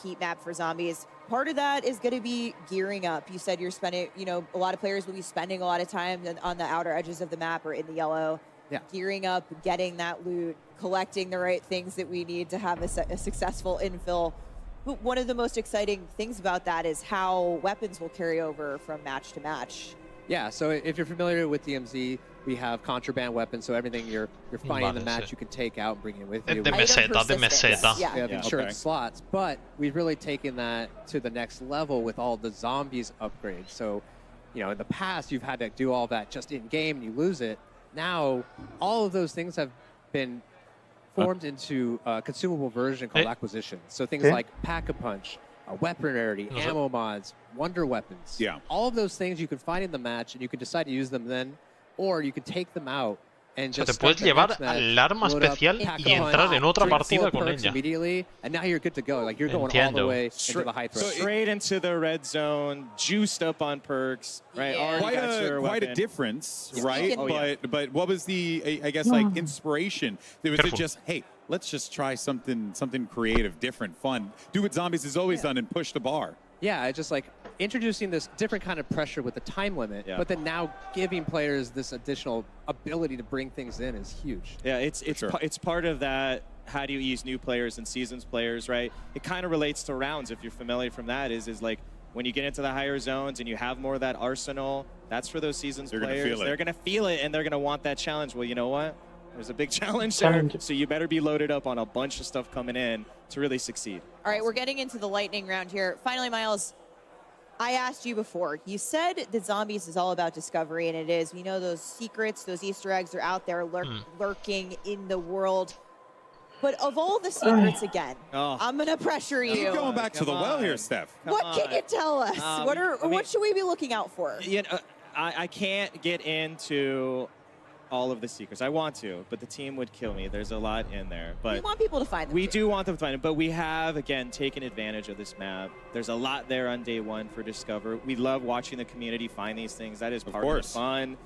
E: heat map for zombies, part of that is going to be gearing up. You said you're spending, a lot of players will be spending a lot of time on the outer edges of the map or in the yellow.
L: Yeah.
E: Gearing up, getting that loot, collecting the right things that we need to have a successful infill. But one of the most exciting things about that is how weapons will carry over from match to match.
L: Yeah, so if you're familiar with DMZ, we have contraband weapons, so everything you're finding in the match you can take out and bring it with you.
A: De meseta.
E: Yeah.
L: We have insurance slots, but we've really taken that to the next level with all the zombies upgrades. So, in the past, you've had to do all that just in-game and you lose it. Now, all of those things have been formed into a consumable version called acquisitions. So things like Pack-a-Punch, weapon rarity, ammo mods, wonder weapons.
F: Yeah.
L: All of those things you can find in the match, and you can decide to use them then, or you can take them out and
A: te
L: just
A: puedes llevar al arma especial y entrar en otra partida con ella.
L: Immediately, and now you're good to go. Like you're going all the way into the high threat.
K: Straight into the red zone, juiced up on perks, right?
E: Yeah.
F: Quite a difference, right? But what was the, I guess, like inspiration? Was it just, hey, let's just try something creative, different, fun. Do what Zombies has always done and push the bar.
L: Yeah, it's just like introducing this different kind of pressure with the time limit, but then now giving players this additional ability to bring things in is huge.
K: Yeah, it's part of that. How do you ease new players and seasons players, right? It kind of relates to rounds. If you're familiar from that, is like when you get into the higher zones and you have more of that arsenal, that's for those seasons players. They're going to feel it and they're going to want that challenge. Well, you know what? There's a big challenge there, so you better be loaded up on a bunch of stuff coming in to really succeed.
E: All right, we're getting into the lightning round here. Finally, Miles, I asked you before. You said that Zombies is all about discovery, and it is. We know those secrets, those Easter eggs are out there lurking in the world. But of all the secrets, again, I'm going to pressure you.
F: Keep going back to the well here, Steph.
E: What can you tell us? What should we be looking out for?
K: You know, I can't get into all of the secrets. I want to, but the team would kill me. There's a lot in there. But
E: we want people to find them.
K: We do want them to find them, but we have, again, taken advantage of this map. There's a lot there on day one for Discover. We love watching the community find these things. That is part of the fun.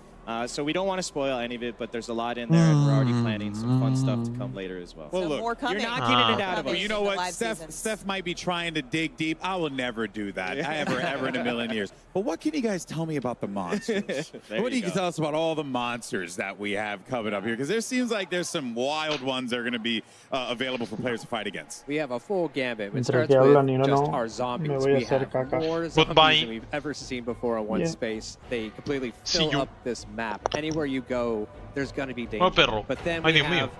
K: So we don't want to spoil any of it, but there's a lot in there, and we're already planning some fun stuff to come later as well.
F: Well,
E: so
F: look,
E: more coming.
K: You're not getting it out of us.
F: Well, you know what? Steph might be trying to dig deep. I will never do that, ever in a million years. But what can you guys tell me about the monsters? What do you tell us about all the monsters that we have coming up here? Because there seems like there's some wild ones that are going to be available for players to fight against.
L: We have a full gambit. It starts with just our zombies. We have more zombies than we've ever seen before in one space. They completely fill up this map. Anywhere you go, there's going to be danger. But then we have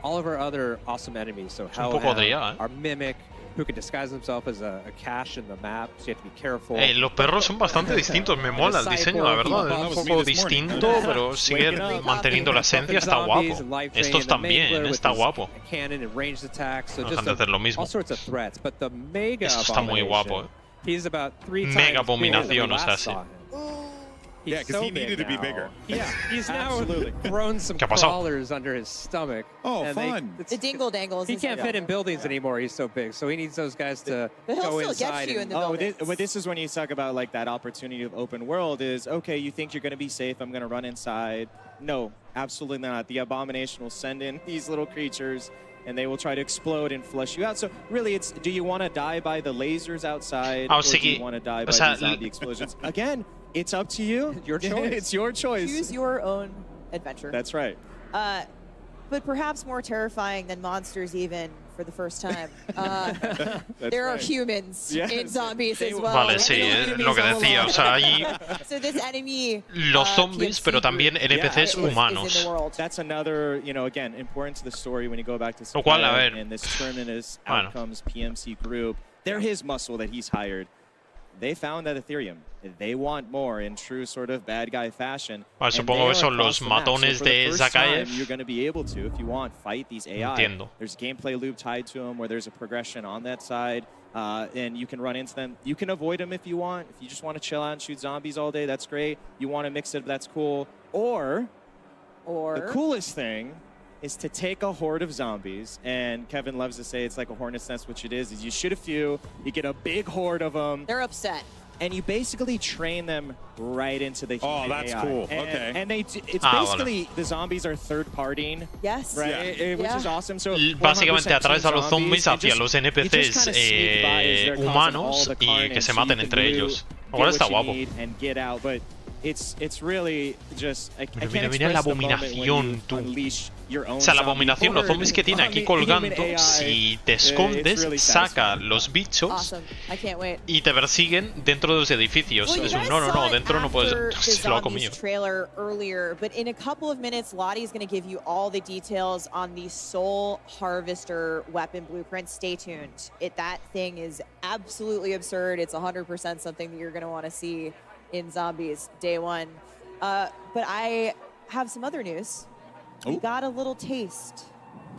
L: all of our other awesome enemies. So Hellhound, our Mimic, who can disguise himself as a cache in the map, so you have to be careful.
A: Los perros son bastante distintos, me mola el diseño, la verdad. Es un poco distinto, pero sigue manteniendo la esencia, está guapo. Estos también, está guapo.
L: Cannon and ranged attacks, so
A: just hacer lo mismo.
L: all sorts of threats. But the Mega
A: Esto está muy guapo.
L: He's about 3 times
A: Mega Abominación, o sea, sí.
F: Yeah, because he needed to be bigger.
L: Yeah, he's now grown some crawlers under his stomach.
F: Oh, fun.
E: The dingle dangles.
L: He can't fit in buildings anymore. He's so big. So he needs those guys to go inside.
K: But this is when you talk about like that opportunity of open world is, okay, you think you're going to be safe. I'm going to run inside. No, absolutely not. The Abomination will send in these little creatures and they will try to explode and flush you out. So really, it's, do you want to die by the lasers outside, or do you want to die by the zombie explosions? Again, it's up to you.
L: Your choice.
K: It's your choice.
E: Choose your own adventure.
K: That's right.
E: But perhaps more terrifying than monsters even for the first time. There are humans in Zombies as well.
A: Vale, sí, lo que decía. O sea, hay
E: so this enemy,
A: los zombies, pero también NPCs humanos.
K: That's another, you know, again, important to the story when you go back to
A: lo cual, a ver,
K: and this Terminus Outcomes PMC group. They're his muscle that he's hired. They found that Ethereum. They want more in true sort of bad guy fashion.
A: Supongo que son los matones de Zakaev.
K: You're going to be able to, if you want, fight these AI.
A: Entiendo.
K: There's gameplay loop tied to them where there's a progression on that side, and you can run into them. You can avoid them if you want. If you just want to chill out and shoot zombies all day, that's great. You want to mix it, that's cool. Or the coolest thing is to take a horde of zombies, and Kevin loves to say it's like a hornet's nest, which it is you shoot a few, you get a big horde of them.
E: They're upset.
K: And you basically train them right into the human
F: that's
K: AI.
F: cool.
K: And,
F: okay.
K: And it's basically the zombies are third-partying.
E: Yes.
K: Right? Which is awesome. So
A: básicamente atraes a los zombies hacia los NPCs humanos y que se maten entre ellos. Ahora está guapo.
K: And get out, but it's really just
A: mira la abominación, tú. O sea, la abominación, los zombies que tiene aquí colgando, si te escondes, saca los bichos y te persiguen dentro de los edificios. Es un no, dentro no puedes. Lo ha comido.
E: Trailer earlier, but in a couple of minutes, Lottie's going to give you all the details on the Soul Harvester weapon blueprint. Stay tuned. That thing is absolutely absurd. It's 100% something that you're going to want to see in Zombies day one. But I have some other news. We got a little taste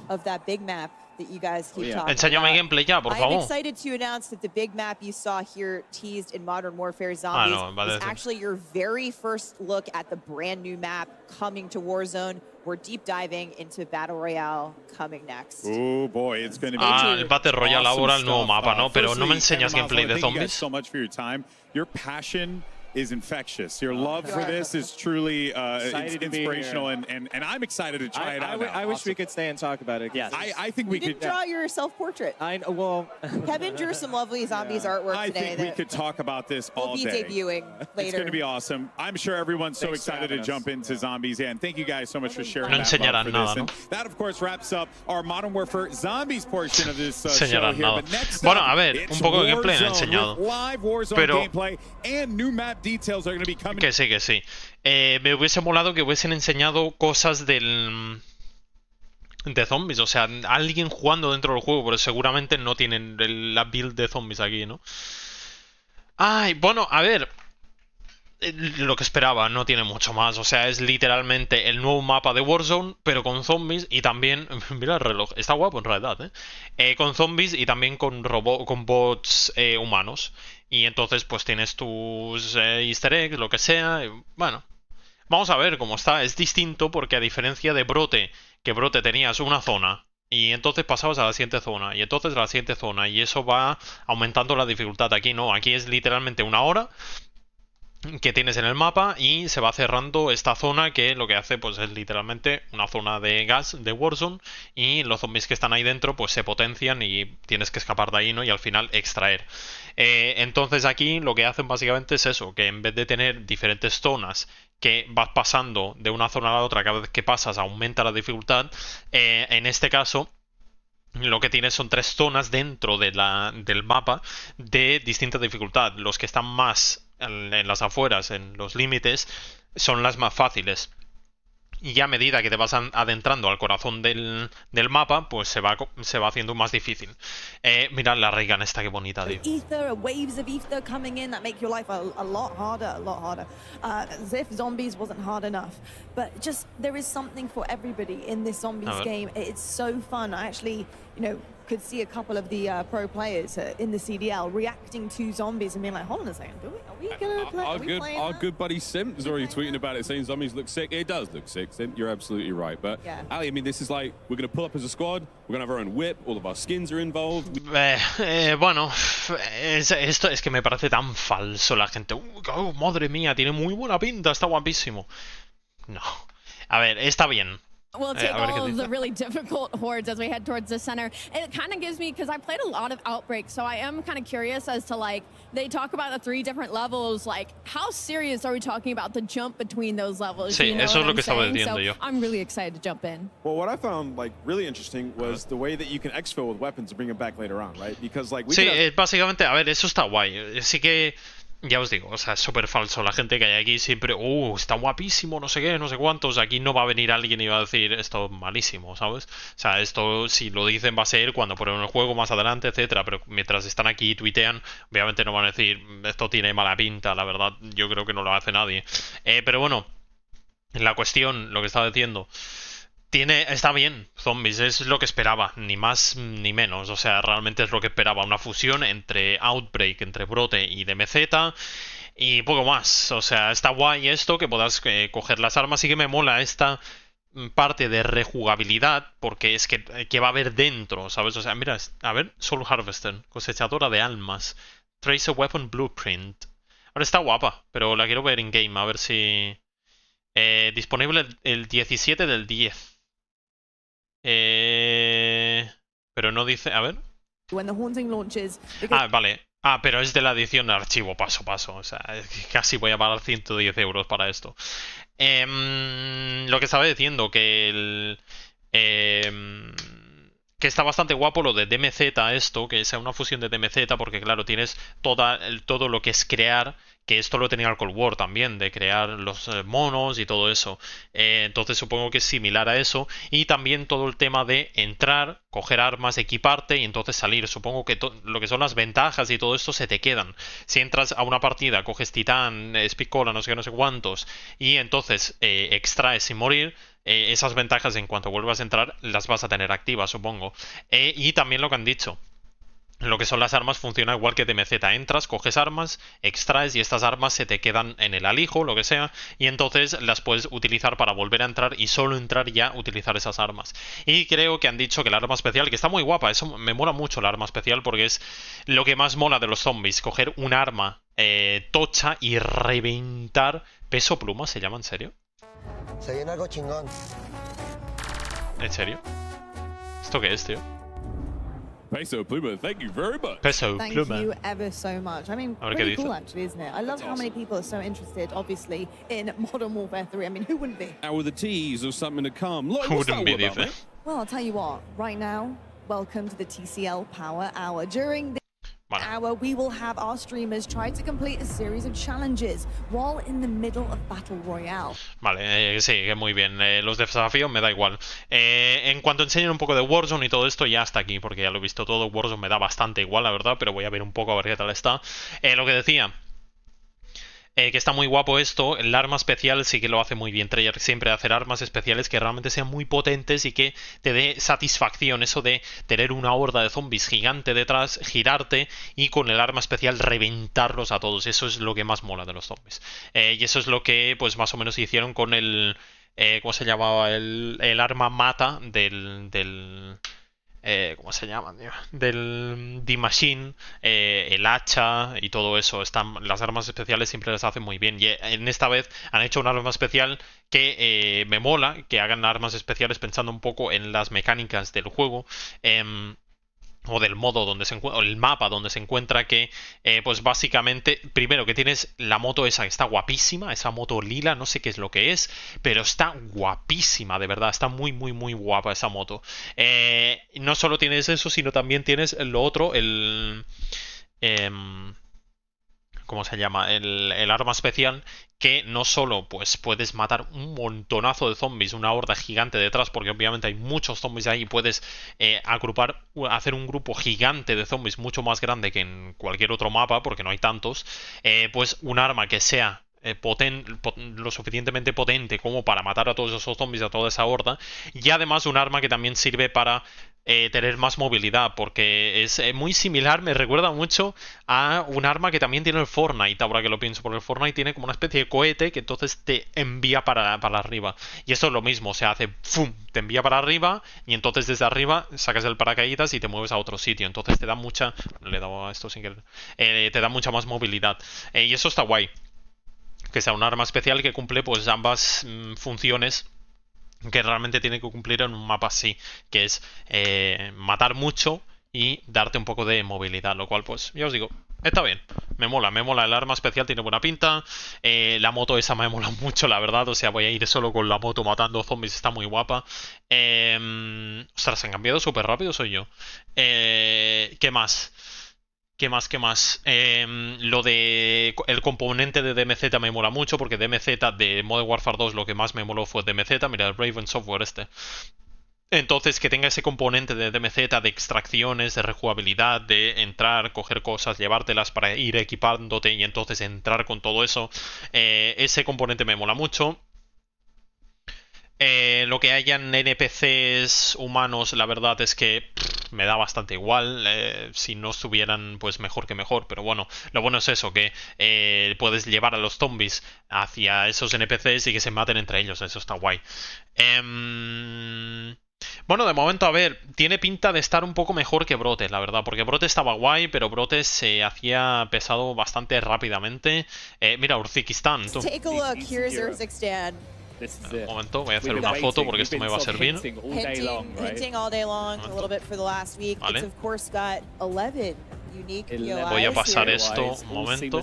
E: of that big map that you guys keep talking
A: Enséñame
E: about.
A: Gameplay ya, por favor.
E: I'm excited to announce that the big map you saw here teased in Modern Warfare Zombies is actually your very first look at the brand new map coming to Warzone. We're deep diving into Battle Royale coming next.
F: Oh boy, it's going to be
A: el Battle Royale ahora el nuevo mapa, ¿no? Pero no me enseñas gameplay de zombies.
F: Thank you guys so much for your time. Your passion is infectious. Your love for this is truly inspirational, and I'm excited to try it out.
K: I wish we could stay and talk about it.
G: Yes.
F: I think we could
E: draw your self-portrait.
K: Well,
E: Kevin drew some lovely zombies artwork
F: I
E: today.
F: think we could talk about this all
E: will be
F: day.
E: Debuting later.
F: It's going to be awesome. I'm sure everyone's so excited to jump into zombies. Yeah, and thank you guys so much for sharing that love for this. And that, of course, wraps up our Modern Warfare Zombies portion of this show here. But next
A: bueno,
F: up,
A: a ver, un poco de gameplay han enseñado.
F: Live Warzone gameplay and new map details are going to be coming.
A: Que sí, que sí. Me hubiese molado que hubiesen enseñado cosas de zombies, o sea, alguien jugando dentro del juego, pero seguramente no tienen la build de zombies aquí, ¿no? Ay, bueno, a ver, lo que esperaba, no tiene mucho más, o sea, es literalmente el nuevo mapa de Warzone, pero con zombies y también, mira el reloj, está guapo en realidad, con zombies y también con bots humanos. Y entonces pues tienes tus easter eggs, lo que sea, bueno, vamos a ver cómo está. Es distinto porque a diferencia de Brote, que Brote tenías una zona y entonces pasabas a la siguiente zona y entonces a la siguiente zona y eso va aumentando la dificultad. Aquí no, aquí es literalmente una hora que tienes en el mapa y se va cerrando esta zona que lo que hace pues es literalmente una zona de gas de Warzone y los zombies que están ahí dentro pues se potencian y tienes que escapar de ahí, ¿no? Y al final extraer. Entonces aquí lo que hacen básicamente es eso, que en vez de tener diferentes zonas que vas pasando de una zona a la otra, cada vez que pasas aumenta la dificultad, en este caso lo que tienes son 3 zonas dentro de del mapa de distinta dificultad. Los que están más en las afueras, en los límites, son las más fáciles. Y a medida que te vas adentrando al corazón del mapa, pues se va haciendo más difícil. Mirad la Reagan esta, que bonita, tío.
M: Ether, waves of ether coming in that make your life a lot harder. As if zombies wasn't hard enough. But just, there is something for everybody in this zombies game. It's so fun. I actually, could see a couple of the pro players in the CDL reacting to zombies and being like, hold on a second, are we gonna play?
N: Our good buddy Simp is already tweeting about it, saying zombies look sick. It does look sick, Simp. You're absolutely right. But Ali, I mean, this is like, we're gonna pull up as a squad. We're gonna have our own whip. All of our skins are involved.
A: Bueno, esto es que me parece tan falso. La gente, oh, madre mía, tiene muy buena pinta, está guapísimo. No, a ver, está bien.
O: We'll take all of the really difficult hordes as we head towards the center. And it kind of gives me, because I played a lot of Outbreak, so I am kind of curious as to, like, they talk about the 3 different levels. Like, how serious are we talking about the jump between those levels?
A: Sí, eso es lo que estaba diciendo yo.
O: I'm really excited to jump in.
N: Well, what I found, like, really interesting was the way that you can exfil with weapons and bring them back later on, right? Because, like,
A: sí, básicamente, a ver, eso está guay. Sí que... Ya os digo, o sea, es súper falso. La gente que hay aquí siempre, está guapísimo, no sé qué, no sé cuántos. Aquí no va a venir alguien y va a decir esto es malísimo, ¿sabes? O sea, esto, si lo dicen, va a ser cuando ponen el juego más adelante, etcétera. Pero mientras están aquí y tuitean, obviamente no van a decir esto tiene mala pinta, la verdad. Yo creo que no lo hace nadie. Pero bueno, la cuestión, lo que estaba diciendo, está bien, zombies, es lo que esperaba, ni más ni menos, o sea, realmente es lo que esperaba, una fusión entre Outbreak, entre Brote y DMZ y poco más, o sea, está guay esto, que puedas coger las armas, sí que me mola esta parte de rejugabilidad, porque es que va a haber dentro, ¿sabes? O sea, mira, a ver, Soul Harvester, cosechadora de almas, Trace a Weapon Blueprint, ahora está guapa, pero la quiero ver in game, a ver si... disponible el 17 del 10. Pero no dice... A ver. Vale. Pero es de la edición de archivo, paso. O sea, casi voy a pagar 110 euros para esto. Lo que estaba diciendo, que que está bastante guapo lo de DMZ esto, que sea una fusión de DMZ, porque claro, tienes todo lo que es crear, que esto lo tenía el Cold War también, de crear los monos y todo eso. Entonces supongo que es similar a eso. Y también todo el tema de entrar, coger armas, equiparte y entonces salir. Supongo que lo que son las ventajas y todo esto se te quedan. Si entras a una partida, coges titán, Spicola, no sé qué, no sé cuántos, y entonces extraes sin morir, esas ventajas en cuanto vuelvas a entrar las vas a tener activas, supongo. Y también lo que han dicho, lo que son las armas funciona igual que DMZ. Entras, coges armas, extraes y estas armas se te quedan en el alijo, lo que sea, y entonces las puedes utilizar para volver a entrar y solo entrar y ya utilizar esas armas. Y creo que han dicho que el arma especial, que está muy guapa, eso me mola mucho el arma especial porque es lo que más mola de los zombies, coger un arma tocha y reventar. Peso pluma se llama, ¿en serio?
P: Se viene algo chingón.
A: ¿En serio? ¿Esto qué es, tío?
N: Peso Pluma, thank you very much.
A: Peso
M: Thank
A: Pluma.
M: you ever so much. I mean, pretty cool actually, isn't it? I love how many people are so interested, obviously, in Modern Warfare 3. I mean, who wouldn't be?
N: And with a tease of something to come. Like,
A: Who
N: what's that
A: wouldn't be,
N: all about,
A: dice?
N: mate?
M: Well, I'll tell you what. Right now, welcome to the TCL Power Hour. During this hour, we will have our streamers try to complete a series of challenges while in the middle of Battle Royale.
A: Vale, sí, que muy bien. Los desafíos me da igual. En cuanto enseñen un poco de Warzone y todo esto, ya hasta aquí, porque ya lo he visto todo. Warzone me da bastante igual, la verdad, pero voy a ver un poco a ver qué tal está. Lo que decía, que está muy guapo esto. El arma especial sí que lo hace muy bien Treyarch, siempre hacer armas especiales que realmente sean muy potentes y que te dé satisfacción, eso de tener una horda de zombies gigante detrás, girarte y con el arma especial reventarlos a todos. Eso es lo que más mola de los zombies. Y eso es lo que pues más o menos hicieron con el ¿cómo se llamaba? El arma mata del ¿cómo se llama, tío? Del D-Machine, el hacha y todo eso. Las armas especiales siempre las hacen muy bien. Y en esta vez han hecho un arma especial que me mola, que hagan armas especiales pensando un poco en las mecánicas del juego. O del modo donde se encuentra, o el mapa donde se encuentra, que pues básicamente, primero que tienes la moto esa que está guapísima, esa moto lila, no sé qué es lo que es, pero está guapísima, de verdad, está muy muy muy guapa esa moto. No solo tienes eso, sino también tienes lo otro, ¿cómo se llama? El arma especial, que no solo pues puedes matar un montonazo de zombies, una horda gigante detrás, porque obviamente hay muchos zombies ahí y puedes hacer un grupo gigante de zombies mucho más grande que en cualquier otro mapa, porque no hay tantos. Pues un arma que sea lo suficientemente potente como para matar a todos esos zombies, a toda esa horda, y además un arma que también sirve para tener más movilidad, porque es muy similar, me recuerda mucho a un arma que también tiene el Fortnite, ahora que lo pienso, porque el Fortnite tiene como una especie de cohete que entonces te envía para arriba, y esto es lo mismo, o sea, hace ¡fum!, te envía para arriba, y entonces desde arriba sacas el paracaídas y te mueves a otro sitio, entonces te da mucha, le he dado a esto sin querer, te da mucha más movilidad, y eso está guay, que sea un arma especial que cumple pues ambas funciones que realmente tiene que cumplir en un mapa así, que es matar mucho y darte un poco de movilidad, lo cual pues ya os digo, está bien, me mola el arma especial, tiene buena pinta, la moto esa me mola mucho, la verdad, o sea, voy a ir solo con la moto matando zombies, está muy guapa. Ostras, se han cambiado súper rápido, soy yo. ¿Qué más? ¿Qué más? Lo de el componente de DMZ me mola mucho, porque DMZ de Modern Warfare 2 lo que más me moló fue DMZ, mira, el Raven Software este. Entonces, que tenga ese componente de DMZ, de extracciones, de rejugabilidad, de entrar, coger cosas, llevártelas para ir equipándote y entonces entrar con todo eso, ese componente me mola mucho. Lo que hayan NPCs humanos, la verdad es que me da bastante igual. Si no estuvieran, pues mejor que mejor. Pero bueno, lo bueno es eso, que puedes llevar a los zombies hacia esos NPCs y que se maten entre ellos. Eso está guay. Bueno, de momento, a ver, tiene pinta de estar un poco mejor que Brote, la verdad. Porque Brote estaba guay, pero Brote se hacía pesado bastante rápidamente. Mira, Uzbekistán. Tú.
E: Take a look, here's Uzbekistan.
A: Un momento, voy a hacer una foto porque esto me va a servir.
E: Hinting all day long, a little bit for the last week.
A: Vale.
E: It's of course got 11 unique POIs.
A: Voy a pasar
E: here.
A: esto un momento.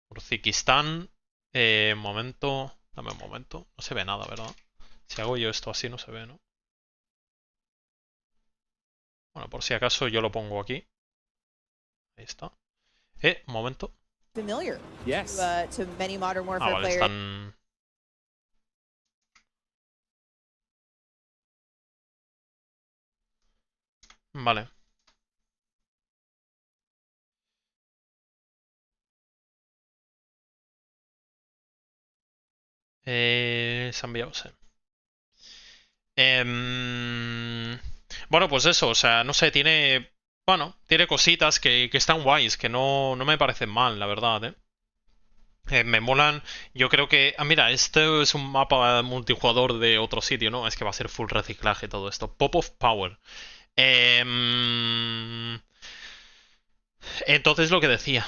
A: Uzbekistán. Un momento. Dame un momento. No se ve nada, ¿verdad? Si hago yo esto así no se ve, ¿no? Bueno, por si acaso yo lo pongo aquí. Ahí está. Un momento.
E: Familiar.
K: Yes.
E: To many Modern Warfare
A: Vale,
E: players.
A: están... Vale. Se ha enviado, sí. Bueno, pues eso, o sea, no sé, tiene bueno, tiene cositas que están guays, que no me parecen mal, la verdad, me molan, yo creo que... Ah, mira, este es un mapa multijugador de otro sitio, ¿no? Es que va a ser full reciclaje todo esto. Pop of Power. Entonces lo que decía,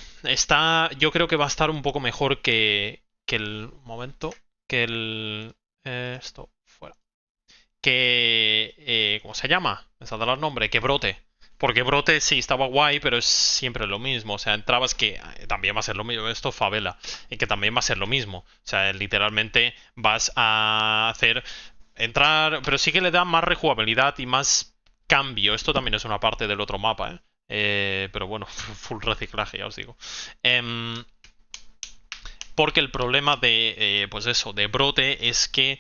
A: yo creo que va a estar un poco mejor que el... momento, que el... esto, fuera. Que... ¿cómo se llama? Me saldrá el nombre, que Brote. Porque Brote sí estaba guay, pero es siempre lo mismo. O sea, entrabas que también va a ser lo mismo. Esto favela. Y que también va a ser lo mismo. O sea, literalmente vas a hacer... entrar... Pero sí que le da más rejugabilidad y más cambio. Esto también es una parte del otro mapa, pero bueno, full reciclaje, ya os digo. Porque el problema de... pues eso, de Brote es que...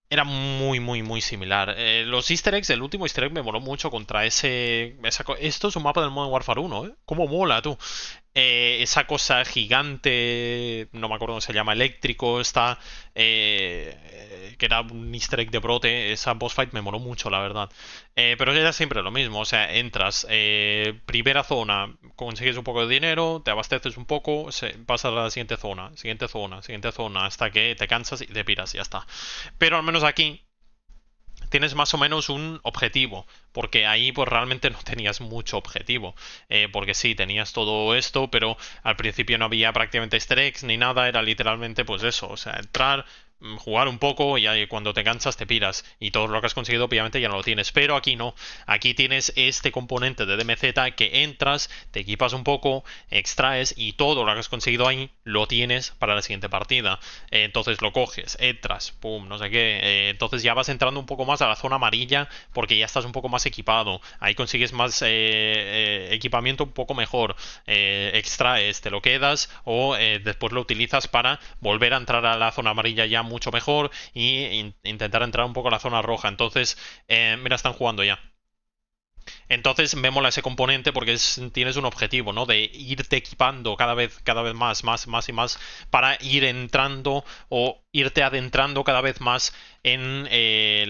A: era muy similar. Los easter eggs, el último easter egg me moló mucho contra esto es un mapa del Modern Warfare 1, ¿eh? ¿Cómo mola, tú? Esa cosa gigante, no me acuerdo cómo se llama, eléctrico, que era un easter egg de Brote, esa boss fight me moló mucho, la verdad. Pero era siempre lo mismo, o sea, entras, primera zona, consigues un poco de dinero, te abasteces un poco, pasas a la siguiente zona, siguiente zona, hasta que te cansas y te piras y ya está. Pero al menos aquí tienes más o menos un objetivo, porque ahí pues realmente no tenías mucho objetivo, porque sí, tenías todo esto, pero al principio no había prácticamente easter eggs ni nada, era literalmente pues eso, o sea, entrar, jugar un poco y ahí cuando te cansas te piras y todo lo que has conseguido obviamente ya no lo tienes, pero aquí no, aquí tienes este componente de DMZ que entras, te equipas un poco, extraes y todo lo que has conseguido ahí lo tienes para la siguiente partida, entonces lo coges, entras, pum, no sé qué, entonces ya vas entrando un poco más a la zona amarilla porque ya estás un poco más equipado, ahí consigues más equipamiento un poco mejor, extraes, te lo quedas o después lo utilizas para volver a entrar a la zona amarilla ya mucho mejor y intentar entrar un poco a la zona roja. Entonces, mira, están jugando ya. Entonces me mola ese componente porque tienes un objetivo, ¿no? De irte equipando cada vez más y más para ir entrando o irte adentrando cada vez más en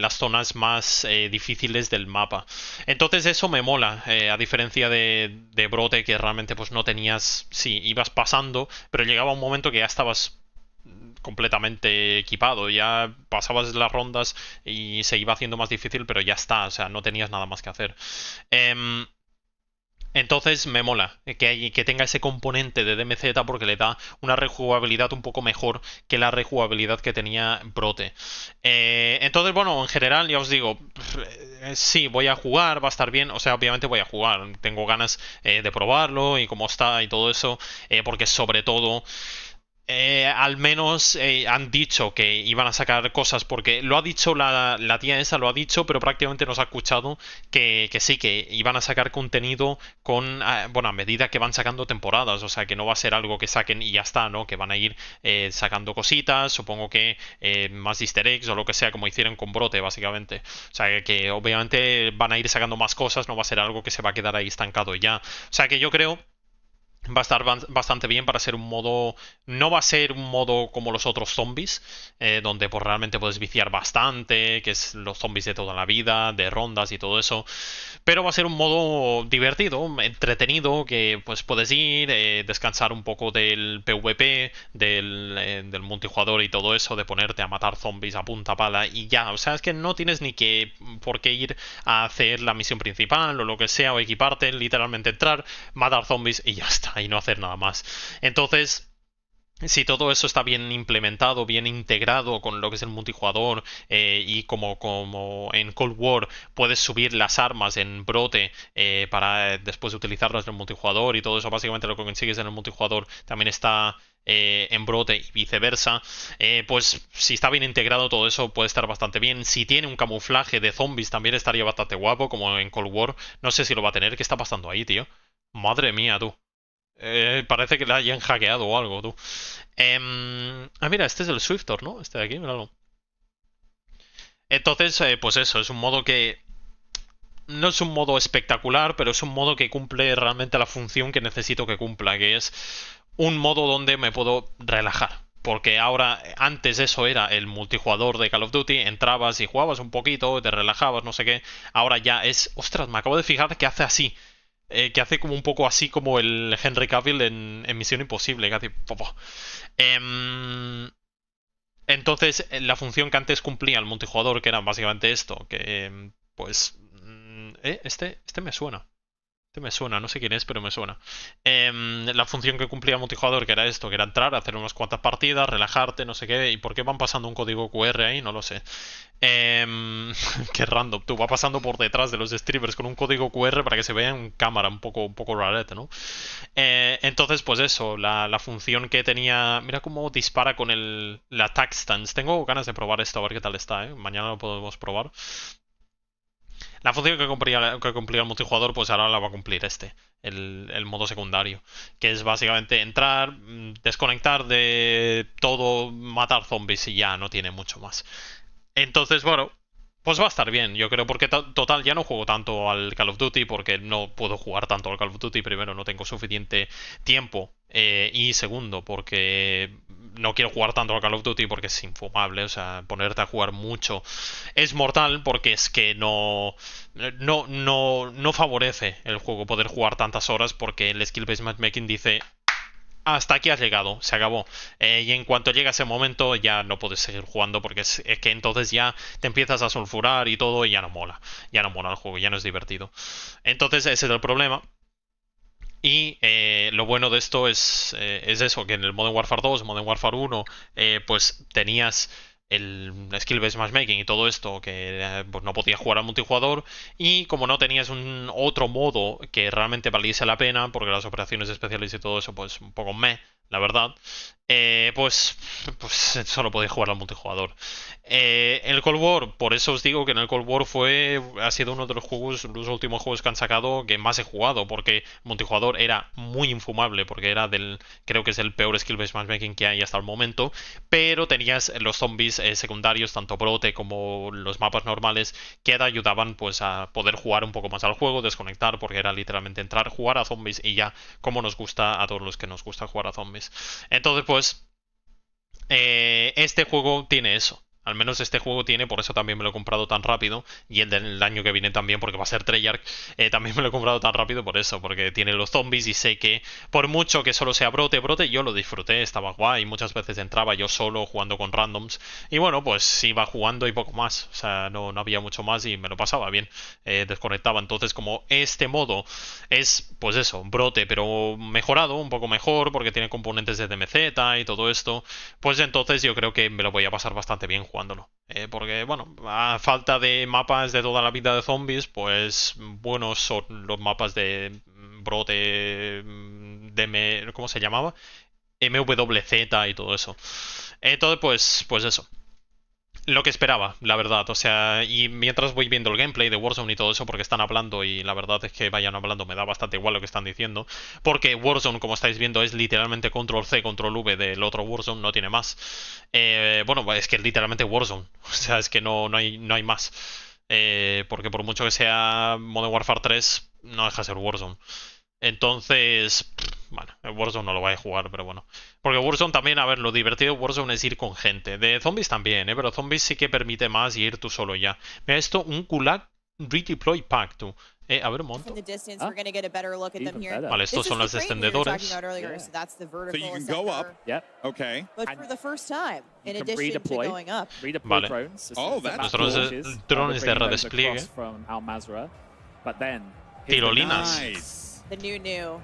A: las zonas más difíciles del mapa. Entonces eso me mola, a diferencia de Brote, que realmente pues no tenías... Sí, ibas pasando, pero llegaba un momento que ya estabas completamente equipado, ya pasabas las rondas y se iba haciendo más difícil, pero ya está, o sea, no tenías nada más que hacer. Entonces me mola que tenga ese componente de DMZ porque le da una rejugabilidad un poco mejor que la rejugabilidad que tenía Brote. Entonces, bueno, en general ya os digo, sí, voy a jugar, va a estar bien, o sea, obviamente voy a jugar, tengo ganas de probarlo y cómo está y todo eso, porque sobre todo... al menos han dicho que iban a sacar cosas, porque lo ha dicho la tía esa, lo ha dicho, pero prácticamente nos ha escuchado que sí, que iban a sacar contenido con, bueno, a medida que van sacando temporadas, o sea, que no va a ser algo que saquen y ya está, ¿no? Que van a ir sacando cositas, supongo que más easter eggs o lo que sea, como hicieron con Brote, básicamente. O sea, que obviamente van a ir sacando más cosas, no va a ser algo que se va a quedar ahí estancado ya. O sea, que yo creo... va a estar bastante bien para ser un modo... No va a ser un modo como los otros zombies, donde pues realmente puedes viciar bastante, que es los zombies de toda la vida, de rondas y todo eso. Pero va a ser un modo divertido, entretenido, que pues puedes ir, descansar un poco del PvP, del multijugador y todo eso, de ponerte a matar zombies a punta pala y ya. O sea, es que no tienes ni por qué ir a hacer la misión principal o lo que sea, o equiparte, literalmente entrar, matar zombies y ya está. Y no hacer nada más. Entonces, si todo eso está bien implementado, bien integrado con lo que es el multijugador, y como en Cold War puedes subir las armas en Brote para después utilizarlas en el multijugador y todo eso, básicamente lo que consigues en el multijugador también está en Brote y viceversa, pues si está bien integrado todo eso puede estar bastante bien. Si tiene un camuflaje de zombies también estaría bastante guapo, como en Cold War. No sé si lo va a tener. ¿Qué está pasando ahí, tío? Madre mía, tú. Parece que le hayan hackeado o algo, tú. Mira, este es el Swiftor, ¿no? Este de aquí, míralo. Entonces, pues eso, es un modo que... No es un modo espectacular, pero es un modo que cumple realmente la función que necesito que cumpla, que es un modo donde me puedo relajar. Porque ahora, antes eso era el multijugador de Call of Duty, entrabas y jugabas un poquito, te relajabas, no sé qué. Ahora ya es... Ostras, me acabo de fijar que hace así. que hace como un poco así como el Henry Cavill en Misión Imposible, que hace... Entonces, la función que antes cumplía el multijugador, que era básicamente esto, que pues... Este me suena. Este me suena, no sé quién es, pero me suena. La función que cumplía el multijugador, que era esto, que era entrar, hacer unas cuantas partidas, relajarte, no sé qué. ¿Y por qué van pasando un código QR ahí? No lo sé. Qué random. Tú vas pasando por detrás de los streamers con un código QR para que se vea en cámara, un poco rarete, ¿no? Entonces, pues eso, la función que tenía... Mira cómo dispara con la attack stance. Tengo ganas de probar esto, a ver qué tal está, ¿eh? Mañana lo podemos probar. La función que cumplía el multijugador, pues ahora la va a cumplir el modo secundario. Que es básicamente entrar, desconectar de todo, matar zombies y ya, no tiene mucho más. Entonces, bueno, pues va a estar bien, yo creo, porque total ya no juego tanto al Call of Duty, porque no puedo jugar tanto al Call of Duty. Primero, no tengo suficiente tiempo, y segundo, porque no quiero jugar tanto al Call of Duty porque es infumable. O sea, ponerte a jugar mucho es mortal, porque es que no favorece el juego poder jugar tantas horas, porque el skill-based matchmaking dice... Hasta aquí has llegado, se acabó. Y en cuanto llega ese momento ya no puedes seguir jugando, porque es que entonces ya te empiezas a sulfurar y todo y ya no mola. Ya no mola el juego, ya no es divertido. Entonces ese es el problema. Y lo bueno de esto es eso, que en el Modern Warfare 2, Modern Warfare 1, pues tenías el skill-based matchmaking y todo esto, que pues no podías jugar al multijugador, y como no tenías un otro modo que realmente valiese la pena, porque las operaciones especiales y todo eso, pues un poco la verdad, pues solo podías jugar al multijugador. El Cold War, por eso os digo que en el Cold War ha sido uno de los últimos juegos que han sacado que más he jugado, porque el multijugador era muy infumable, porque era creo que es el peor skill-based matchmaking que hay hasta el momento, pero tenías los zombies secundarios, tanto brote como los mapas normales, que te ayudaban pues a poder jugar un poco más al juego, desconectar, porque era literalmente entrar, jugar a zombies y ya, como nos gusta a todos los que nos gusta jugar a zombies. Entonces pues este juego tiene eso. Al menos este juego tiene, por eso también me lo he comprado tan rápido. Y el del año que viene también, porque va a ser Treyarch. También me lo he comprado tan rápido por eso, porque tiene los zombies y sé que por mucho que solo sea brote, yo lo disfruté, estaba guay. Muchas veces entraba yo solo jugando con randoms. Y bueno, pues iba jugando y poco más. O sea, no había mucho más y me lo pasaba bien. Desconectaba. Entonces, como este modo es, pues eso, brote, pero mejorado, un poco mejor, porque tiene componentes de DMZ y todo esto, pues entonces yo creo que me lo voy a pasar bastante bien jugándolo. Porque, bueno, a falta de mapas de toda la vida de zombies, pues buenos son los mapas de brote, ¿cómo se llamaba? MWZ y todo eso. Entonces, pues eso. Lo que esperaba, la verdad. O sea, y mientras voy viendo el gameplay de Warzone y todo eso, porque están hablando y la verdad es que vayan hablando, me da bastante igual lo que están diciendo. Porque Warzone, como estáis viendo, es literalmente Control-C, Control-V del otro Warzone, no tiene más. Bueno, es que es literalmente Warzone. O sea, es que no hay más. Porque por mucho que sea Modern Warfare 3, no deja de ser Warzone. Entonces, bueno, el Warzone no lo voy a jugar, pero bueno. Porque Warzone también, a ver, lo divertido de Warzone es ir con gente. De zombies también, pero zombies sí que permite más y ir tú solo ya. Mira esto, un Kulak Redeploy Pack, tú. A ver, un monto. Vale, estos son los descendedores.
C: So you can go up.
Q: Yep.
C: Okay.
E: But for the first time, in addition to going up.
A: Vale.
Q: Los
A: drones de redespliegue. Tirolinas.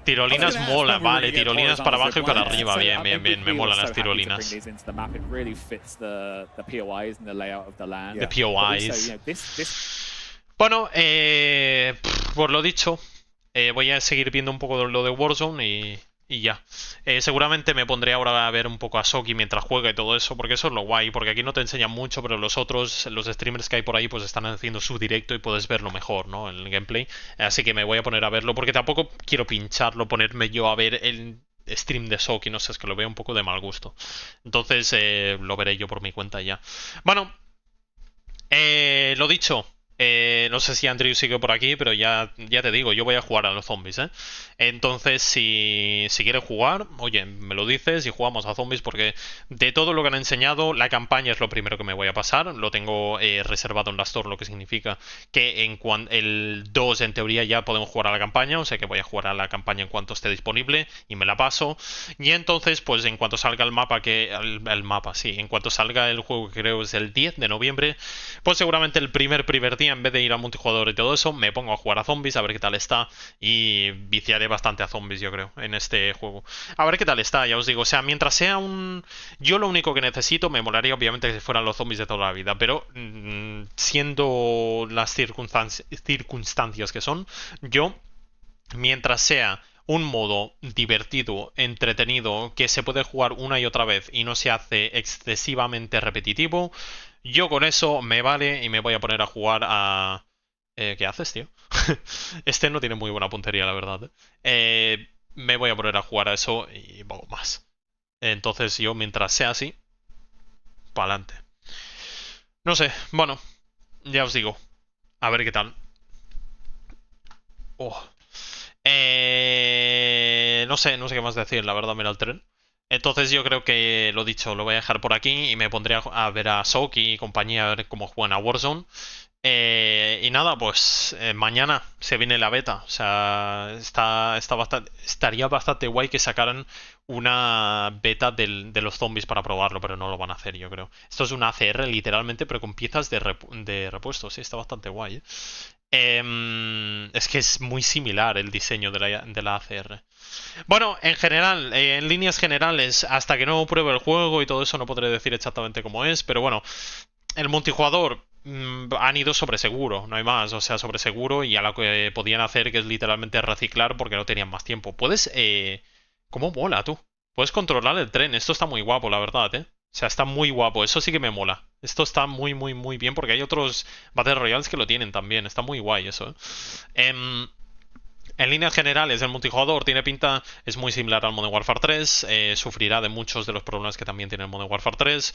A: Tirolinas mola, vale, tirolinas para abajo y para arriba, bien, me molan las tirolinas. De POIs. Bueno, por lo dicho, voy a seguir viendo un poco de lo de Warzone y ya. Seguramente me pondré ahora a ver un poco a Soki mientras juega y todo eso, porque eso es lo guay, porque aquí no te enseñan mucho, pero los streamers que hay por ahí pues están haciendo su directo y puedes verlo mejor, ¿no? El gameplay. Así que me voy a poner a verlo, porque tampoco quiero pincharlo, ponerme yo a ver el stream de Soki, no sé, es que lo veo un poco de mal gusto. Entonces lo veré yo por mi cuenta ya. Bueno, lo dicho. No sé si Andrew sigue por aquí, pero ya te digo, yo voy a jugar a los zombies, ¿eh? Entonces, si quieres jugar, oye, me lo dices y jugamos a zombies, porque de todo lo que han enseñado, la campaña es lo primero que me voy a pasar. Lo tengo reservado en la store, lo que significa que el 2 en teoría ya podemos jugar a la campaña, o sea que voy a jugar a la campaña en cuanto esté disponible y me la paso. Y entonces, pues en cuanto salga el mapa, en cuanto salga el juego, que creo es el 10 de noviembre, pues seguramente el primer día, en vez de ir al multijugador y todo eso, me pongo a jugar a zombies, a ver qué tal está, y viciaré bastante a zombies, yo creo, en este juego. A ver qué tal está, ya os digo, o sea, mientras sea un... Yo lo único que necesito, me molaría obviamente que fueran los zombies de toda la vida, pero siendo las circunstancias que son, yo, mientras sea un modo divertido, entretenido, que se puede jugar una y otra vez y no se hace excesivamente repetitivo, yo con eso me vale y me voy a poner a jugar a... ¿Qué haces, tío? Este no tiene muy buena puntería, la verdad. Me voy a poner a jugar a eso y poco más. Entonces yo, mientras sea así, pa'lante. No sé, bueno, ya os digo. A ver qué tal. No sé qué más decir, la verdad, mira el tren. Entonces yo creo que, lo dicho, lo voy a dejar por aquí y me pondré a ver a Soki y compañía, a ver cómo juegan a Warzone. Y nada, pues mañana se viene la beta. O sea, estaría bastante guay que sacaran una beta de los zombies para probarlo, pero no lo van a hacer, yo creo. Esto es una ACR literalmente, pero con piezas de repuesto. Sí, está bastante guay, es que es muy similar el diseño de la ACR. Bueno, en general, en líneas generales, hasta que no pruebe el juego y todo eso no podré decir exactamente cómo es, pero bueno, el multijugador han ido sobre seguro, no hay más, o sea, sobre seguro, y a lo que podían hacer, que es literalmente reciclar porque no tenían más tiempo. Puedes, ¿cómo mola, tú? Puedes controlar el tren, esto está muy guapo, la verdad, O sea, está muy guapo, eso sí que me mola. Esto está muy, muy, muy bien, porque hay otros Battle Royales que lo tienen también. Está muy guay eso, En líneas generales, el multijugador tiene pinta, es muy similar al Modern Warfare 3, sufrirá de muchos de los problemas que también tiene el Modern Warfare 3.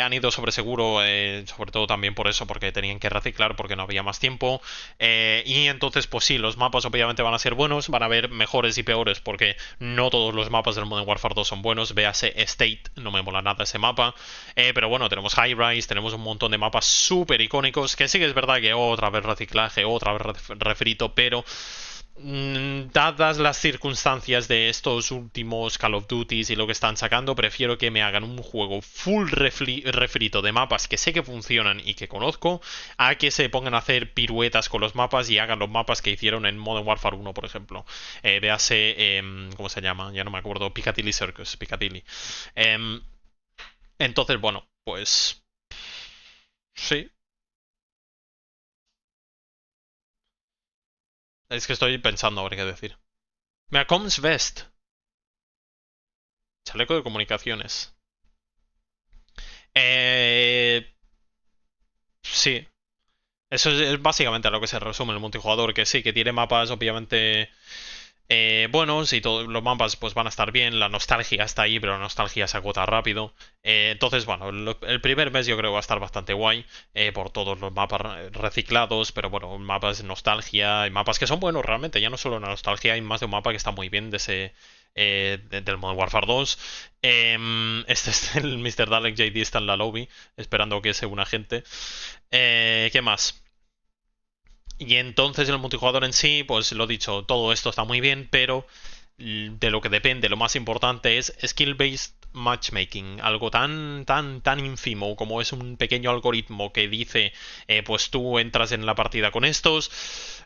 A: Han ido sobre seguro, sobre todo también por eso, porque tenían que reciclar, porque no había más tiempo. Y entonces, pues sí, los mapas obviamente van a ser buenos, van a haber mejores y peores, porque no todos los mapas del Modern Warfare 2 son buenos. Véase State, no me mola nada ese mapa. Pero bueno, tenemos High Rise, tenemos un montón de mapas súper icónicos, que sí que es verdad que otra vez reciclaje, otra vez refrito, pero... dadas las circunstancias de estos últimos Call of Duty y lo que están sacando, prefiero que me hagan un juego full refrito de mapas que sé que funcionan y que conozco, a que se pongan a hacer piruetas con los mapas y hagan los mapas que hicieron en Modern Warfare 1, por ejemplo. Véase, ¿cómo se llama? Ya no me acuerdo. Piccadilly Circus, Piccadilly. Entonces, bueno, pues... sí. Es que estoy pensando a ver qué decir. Mira, Coms Vest. Chaleco de comunicaciones. Sí. Eso es básicamente a lo que se resume el multijugador. Que sí, que tiene mapas obviamente buenos y todos los mapas pues van a estar bien. La nostalgia está ahí, pero la nostalgia se agota rápido. Entonces, bueno, el primer mes yo creo que va a estar bastante guay por todos los mapas reciclados. Pero bueno, mapas de nostalgia, hay mapas que son buenos realmente. Ya no solo una nostalgia, hay más de un mapa que está muy bien de ese... del Modern Warfare 2. Este es el Mr. Dalek JD, está en la lobby esperando que se una gente. ¿Qué más? Y entonces el multijugador en sí, pues lo dicho, todo esto está muy bien, pero de lo que depende, lo más importante es skill-based matchmaking, algo tan ínfimo como es un pequeño algoritmo que dice, pues tú entras en la partida con estos,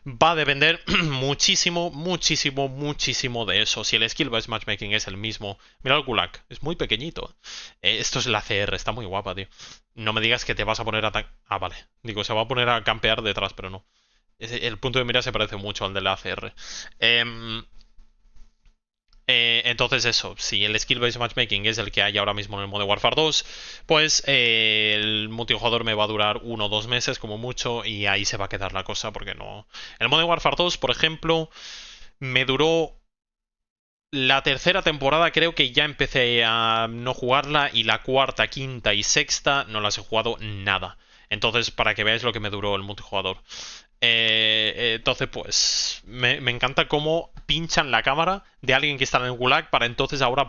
A: va a depender muchísimo de eso. Si el skill-based matchmaking es el mismo, mira el Gulag, es muy pequeñito. Esto es la CR, está muy guapa, tío. No me digas que te vas a poner a... Ah, vale. Digo, se va a poner a campear detrás, pero no. El punto de mira se parece mucho al de la ACR. Entonces eso, si el skill-based matchmaking es el que hay ahora mismo en el Modern Warfare 2, pues el multijugador me va a durar 1 o 2 meses como mucho y ahí se va a quedar la cosa porque no... El Modern Warfare 2, por ejemplo, me duró... La tercera temporada creo que ya empecé a no jugarla y la cuarta, quinta y sexta no las he jugado nada. Entonces, para que veáis lo que me duró el multijugador. Entonces, pues, me encanta cómo pinchan la cámara de alguien que está en el Gulag para entonces ahora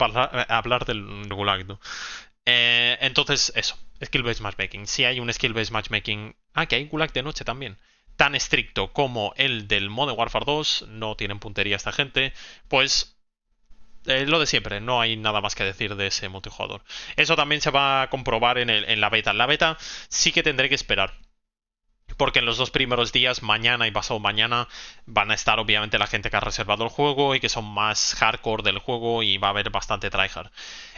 A: hablar del Gulag, ¿no? Entonces, eso, skill-based matchmaking. Si hay un skill-based matchmaking... Ah, que hay Gulag de noche también. Tan estricto como el del Modern Warfare 2, no tienen puntería esta gente, pues... lo de siempre, no hay nada más que decir de ese multijugador. Eso también se va a comprobar en la beta. En la beta sí que tendré que esperar. Porque en los 2 primeros días, mañana y pasado mañana, van a estar obviamente la gente que ha reservado el juego y que son más hardcore del juego y va a haber bastante tryhard.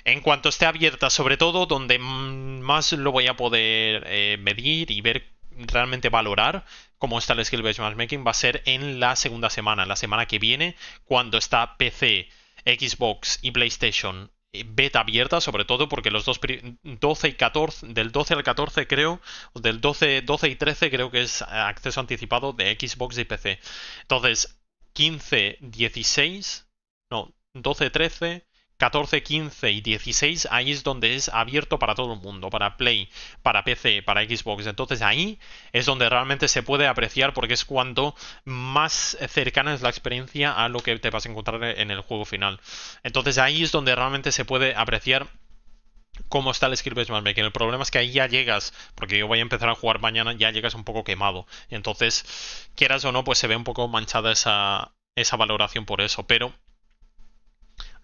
A: En cuanto esté abierta, sobre todo, donde más lo voy a poder medir y ver, realmente valorar cómo está el skill-based matchmaking, va a ser en la segunda semana, la semana que viene, cuando está PC, Xbox y PlayStation beta abierta, sobre todo porque los 12 y 14, del 12 al 14 creo, del 12 y 13 creo que es acceso anticipado de Xbox y PC. Entonces, 15, 16, no, 12, 13, 14, 15 y 16, ahí es donde es abierto para todo el mundo, para Play, para PC, para Xbox. Entonces ahí es donde realmente se puede apreciar, porque es cuando más cercana es la experiencia a lo que te vas a encontrar en el juego final. Entonces ahí es donde realmente se puede apreciar cómo está el skill-based matchmaking. El problema es que ahí ya llegas, porque yo voy a empezar a jugar mañana, ya llegas un poco quemado. Y entonces, quieras o no, pues se ve un poco manchada esa valoración por eso, pero...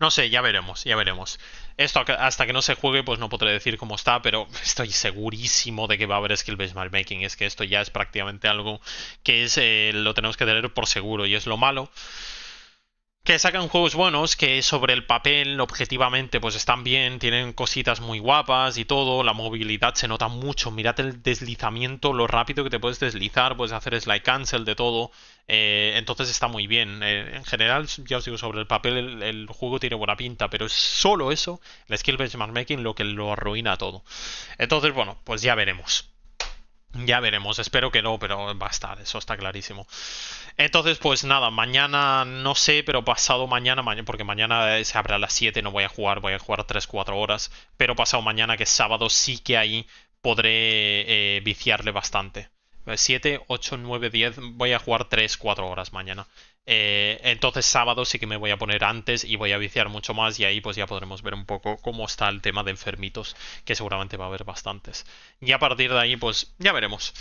A: No sé, ya veremos, ya veremos. Esto hasta que no se juegue pues no podré decir cómo está, pero estoy segurísimo de que va a haber skill-based matchmaking. Es que esto ya es prácticamente algo que es lo tenemos que tener por seguro y es lo malo. Que sacan juegos buenos que sobre el papel objetivamente pues están bien, tienen cositas muy guapas y todo, la movilidad se nota mucho, mirad el deslizamiento, lo rápido que te puedes deslizar, puedes hacer slide cancel de todo, entonces está muy bien. En general, ya os digo, sobre el papel el juego tiene buena pinta, pero es solo eso, el skill-based matchmaking, lo que lo arruina todo. Entonces, bueno, pues ya veremos. Ya veremos, espero que no, pero va a estar, eso está clarísimo. Entonces, pues nada, mañana no sé, pero pasado mañana, porque mañana se abre a las 7, no voy a jugar 3-4 horas, pero pasado mañana, que es sábado, sí que ahí podré viciarle bastante. 7, 8, 9, 10, voy a jugar 3-4 horas mañana. Entonces sábado sí que me voy a poner antes y voy a viciar mucho más y ahí pues ya podremos ver un poco cómo está el tema de enfermitos, que seguramente va a haber bastantes. Y a partir de ahí pues ya veremos.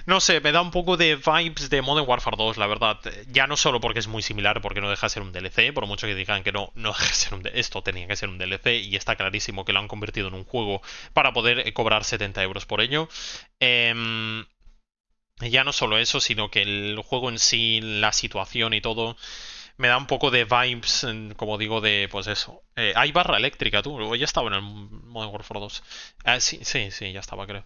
A: No sé, me da un poco de vibes de Modern Warfare 2, la verdad. Ya no solo porque es muy similar, porque no deja de ser un DLC, por mucho que digan que no deja de ser esto tenía que ser un DLC y está clarísimo que lo han convertido en un juego para poder cobrar 70 euros por ello. Ya no solo eso, sino que el juego en sí, la situación y todo, me da un poco de vibes, como digo, de pues eso. Hay barra eléctrica, tú, ya estaba en el Modern Warfare 2. Sí, ya estaba, creo.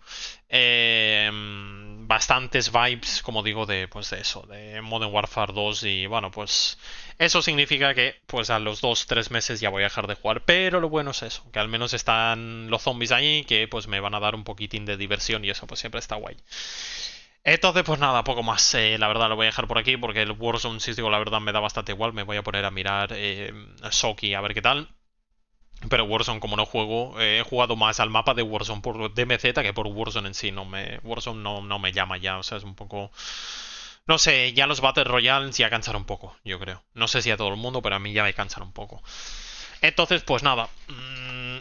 A: Bastantes vibes, como digo, de pues de eso, de Modern Warfare 2 y bueno, pues eso significa que pues a los 2-3 meses ya voy a dejar de jugar, pero lo bueno es eso, que al menos están los zombies ahí, que pues me van a dar un poquitín de diversión y eso pues siempre está guay. Entonces, pues nada, poco más. La verdad lo voy a dejar por aquí porque el Warzone, si os digo la verdad, me da bastante igual. Me voy a poner a mirar Soki a ver qué tal. Pero Warzone, como no juego, he jugado más al mapa de Warzone por DMZ que por Warzone en sí. Warzone no me llama ya, o sea, es un poco... No sé, ya los Battle Royales ya cansan un poco, yo creo. No sé si a todo el mundo, pero a mí ya me cansan un poco. Entonces, pues nada.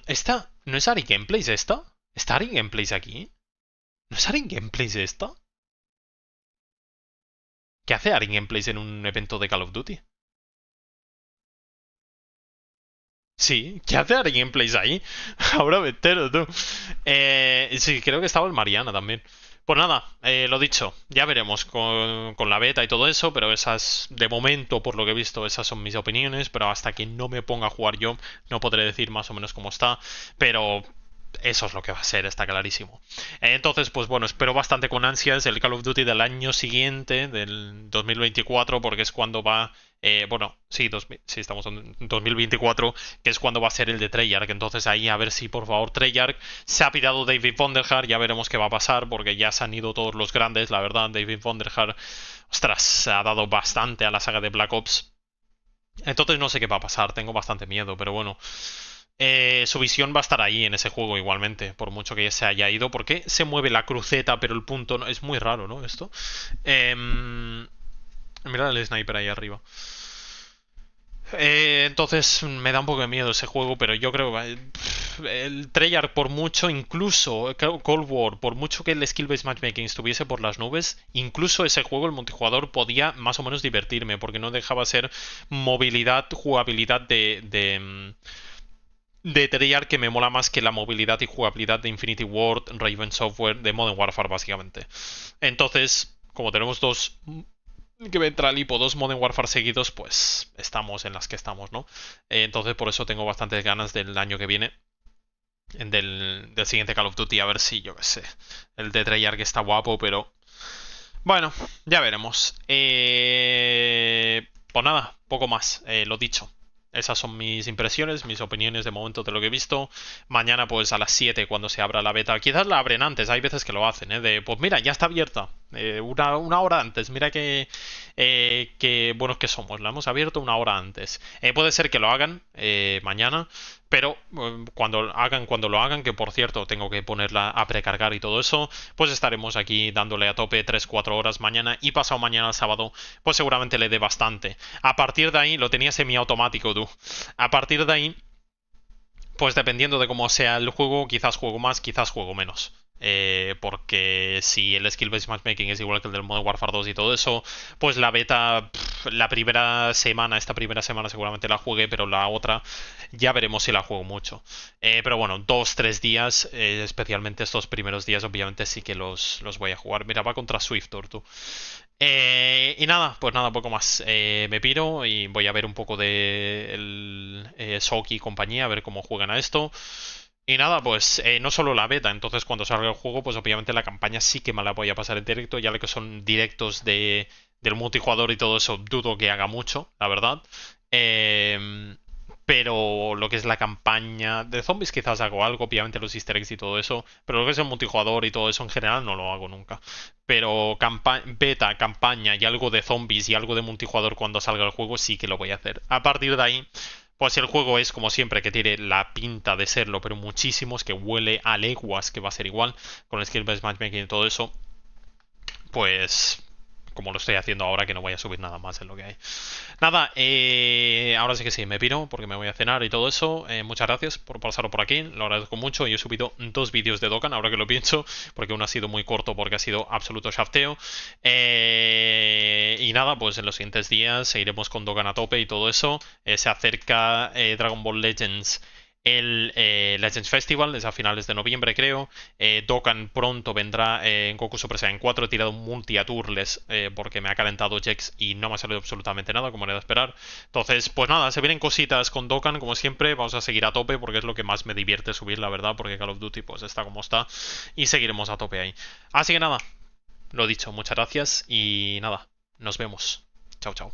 A: ¿Esta? ¿No es Ari Gameplays esta? ¿Está Ari Gameplays aquí? ¿No es Ari Gameplays esta? ¿Qué hace Ari Gameplays en un evento de Call of Duty? Sí, ¿qué hace Ari Gameplays ahí? Ahora me entero, tú. Sí, creo que estaba el Mariana también. Pues nada, lo dicho, ya veremos con la beta y todo eso, pero esas, de momento, por lo que he visto, esas son mis opiniones, pero hasta que no me ponga a jugar yo, no podré decir más o menos cómo está, pero... Eso es lo que va a ser, está clarísimo. Entonces, pues bueno, espero bastante con ansias el Call of Duty del año siguiente, del 2024, porque es cuando va... bueno, sí, estamos en 2024, que es cuando va a ser el de Treyarch. Entonces ahí a ver si, por favor, Treyarch se ha pirado David Vonderhaar, ya veremos qué va a pasar, porque ya se han ido todos los grandes, la verdad. David Vonderhaar, ostras, se ha dado bastante a la saga de Black Ops. Entonces no sé qué va a pasar, tengo bastante miedo, pero bueno... su visión va a estar ahí en ese juego igualmente, por mucho que se haya ido. ¿Por qué se mueve la cruceta pero el punto no? Es muy raro, ¿no? Esto. Mira el sniper ahí arriba. Entonces me da un poco de miedo ese juego, pero yo creo que el Treyarch, por mucho, incluso Cold War, por mucho que el skill-based matchmaking estuviese por las nubes, incluso ese juego, el multijugador, podía más o menos divertirme, porque no dejaba ser movilidad, jugabilidad de Treyarch, que me mola más que la movilidad y jugabilidad de Infinity Ward, Raven Software, de Modern Warfare, básicamente. Entonces, como tenemos dos que me entra lipo, 2 Modern Warfare seguidos, pues estamos en las que estamos, ¿no? Entonces por eso tengo bastantes ganas del año que viene, del siguiente Call of Duty, a ver si, yo qué sé, el de Treyarch está guapo, pero bueno, ya veremos. Pues nada, poco más, lo dicho. Esas son mis impresiones, mis opiniones de momento de lo que he visto. Mañana pues a las 7 cuando se abra la beta. Quizás la abren antes, hay veces que lo hacen, pues mira, ya está abierta. Una hora antes, mira que buenos que somos, la hemos abierto una hora antes. Puede ser que lo hagan mañana, pero cuando lo hagan, que por cierto tengo que ponerla a precargar y todo eso, pues estaremos aquí dándole a tope 3-4 horas mañana, y pasado mañana sábado pues seguramente le dé bastante. A partir de ahí, lo tenía semiautomático tú. A partir de ahí, pues dependiendo de cómo sea el juego, quizás juego más, quizás juego menos. Porque si el skill-based matchmaking es igual que el del Modern Warfare 2 y todo eso, pues la beta, esta primera semana seguramente la juegue, pero la otra ya veremos si la juego mucho. Pero bueno, 2-3 días, especialmente estos primeros días, obviamente sí que los voy a jugar. Mira, va contra Swiftor, tú. Y nada, pues nada, poco más. Me piro y voy a ver un poco de Soki y compañía, a ver cómo juegan a esto. Y nada, pues no solo la beta, entonces cuando salga el juego, pues obviamente la campaña sí que me la voy a pasar en directo, ya que son directos del multijugador y todo eso, dudo que haga mucho, la verdad. Pero lo que es la campaña de zombies quizás hago algo, obviamente los easter eggs y todo eso, pero lo que es el multijugador y todo eso en general no lo hago nunca. Pero beta, campaña y algo de zombies y algo de multijugador cuando salga el juego sí que lo voy a hacer. A partir de ahí, pues el juego es como siempre, que tiene la pinta de serlo, pero muchísimos, que huele a leguas que va a ser igual, con el skill-based matchmaking y todo eso, pues como lo estoy haciendo ahora, que no voy a subir nada más en lo que hay. Nada, ahora sí que sí, me piro porque me voy a cenar y todo eso. Muchas gracias por pasaros por aquí, lo agradezco mucho. Y he subido 2 vídeos de Dokkan, ahora que lo pienso, porque uno ha sido muy corto porque ha sido absoluto shafteo. Y nada, pues en los siguientes días seguiremos con Dokkan a tope y todo eso. Se acerca Dragon Ball Legends, el Legends Festival, es a finales de noviembre, creo. Dokkan pronto vendrá en Goku Super Saiyan 4. He tirado un multi a Turles porque me ha calentado Jex y no me ha salido absolutamente nada, como era de esperar. Entonces, pues nada, se vienen cositas con Dokkan, como siempre. Vamos a seguir a tope porque es lo que más me divierte subir, la verdad, porque Call of Duty pues está como está y seguiremos a tope ahí. Así que nada, lo dicho, muchas gracias y nada, nos vemos. Chao, chao.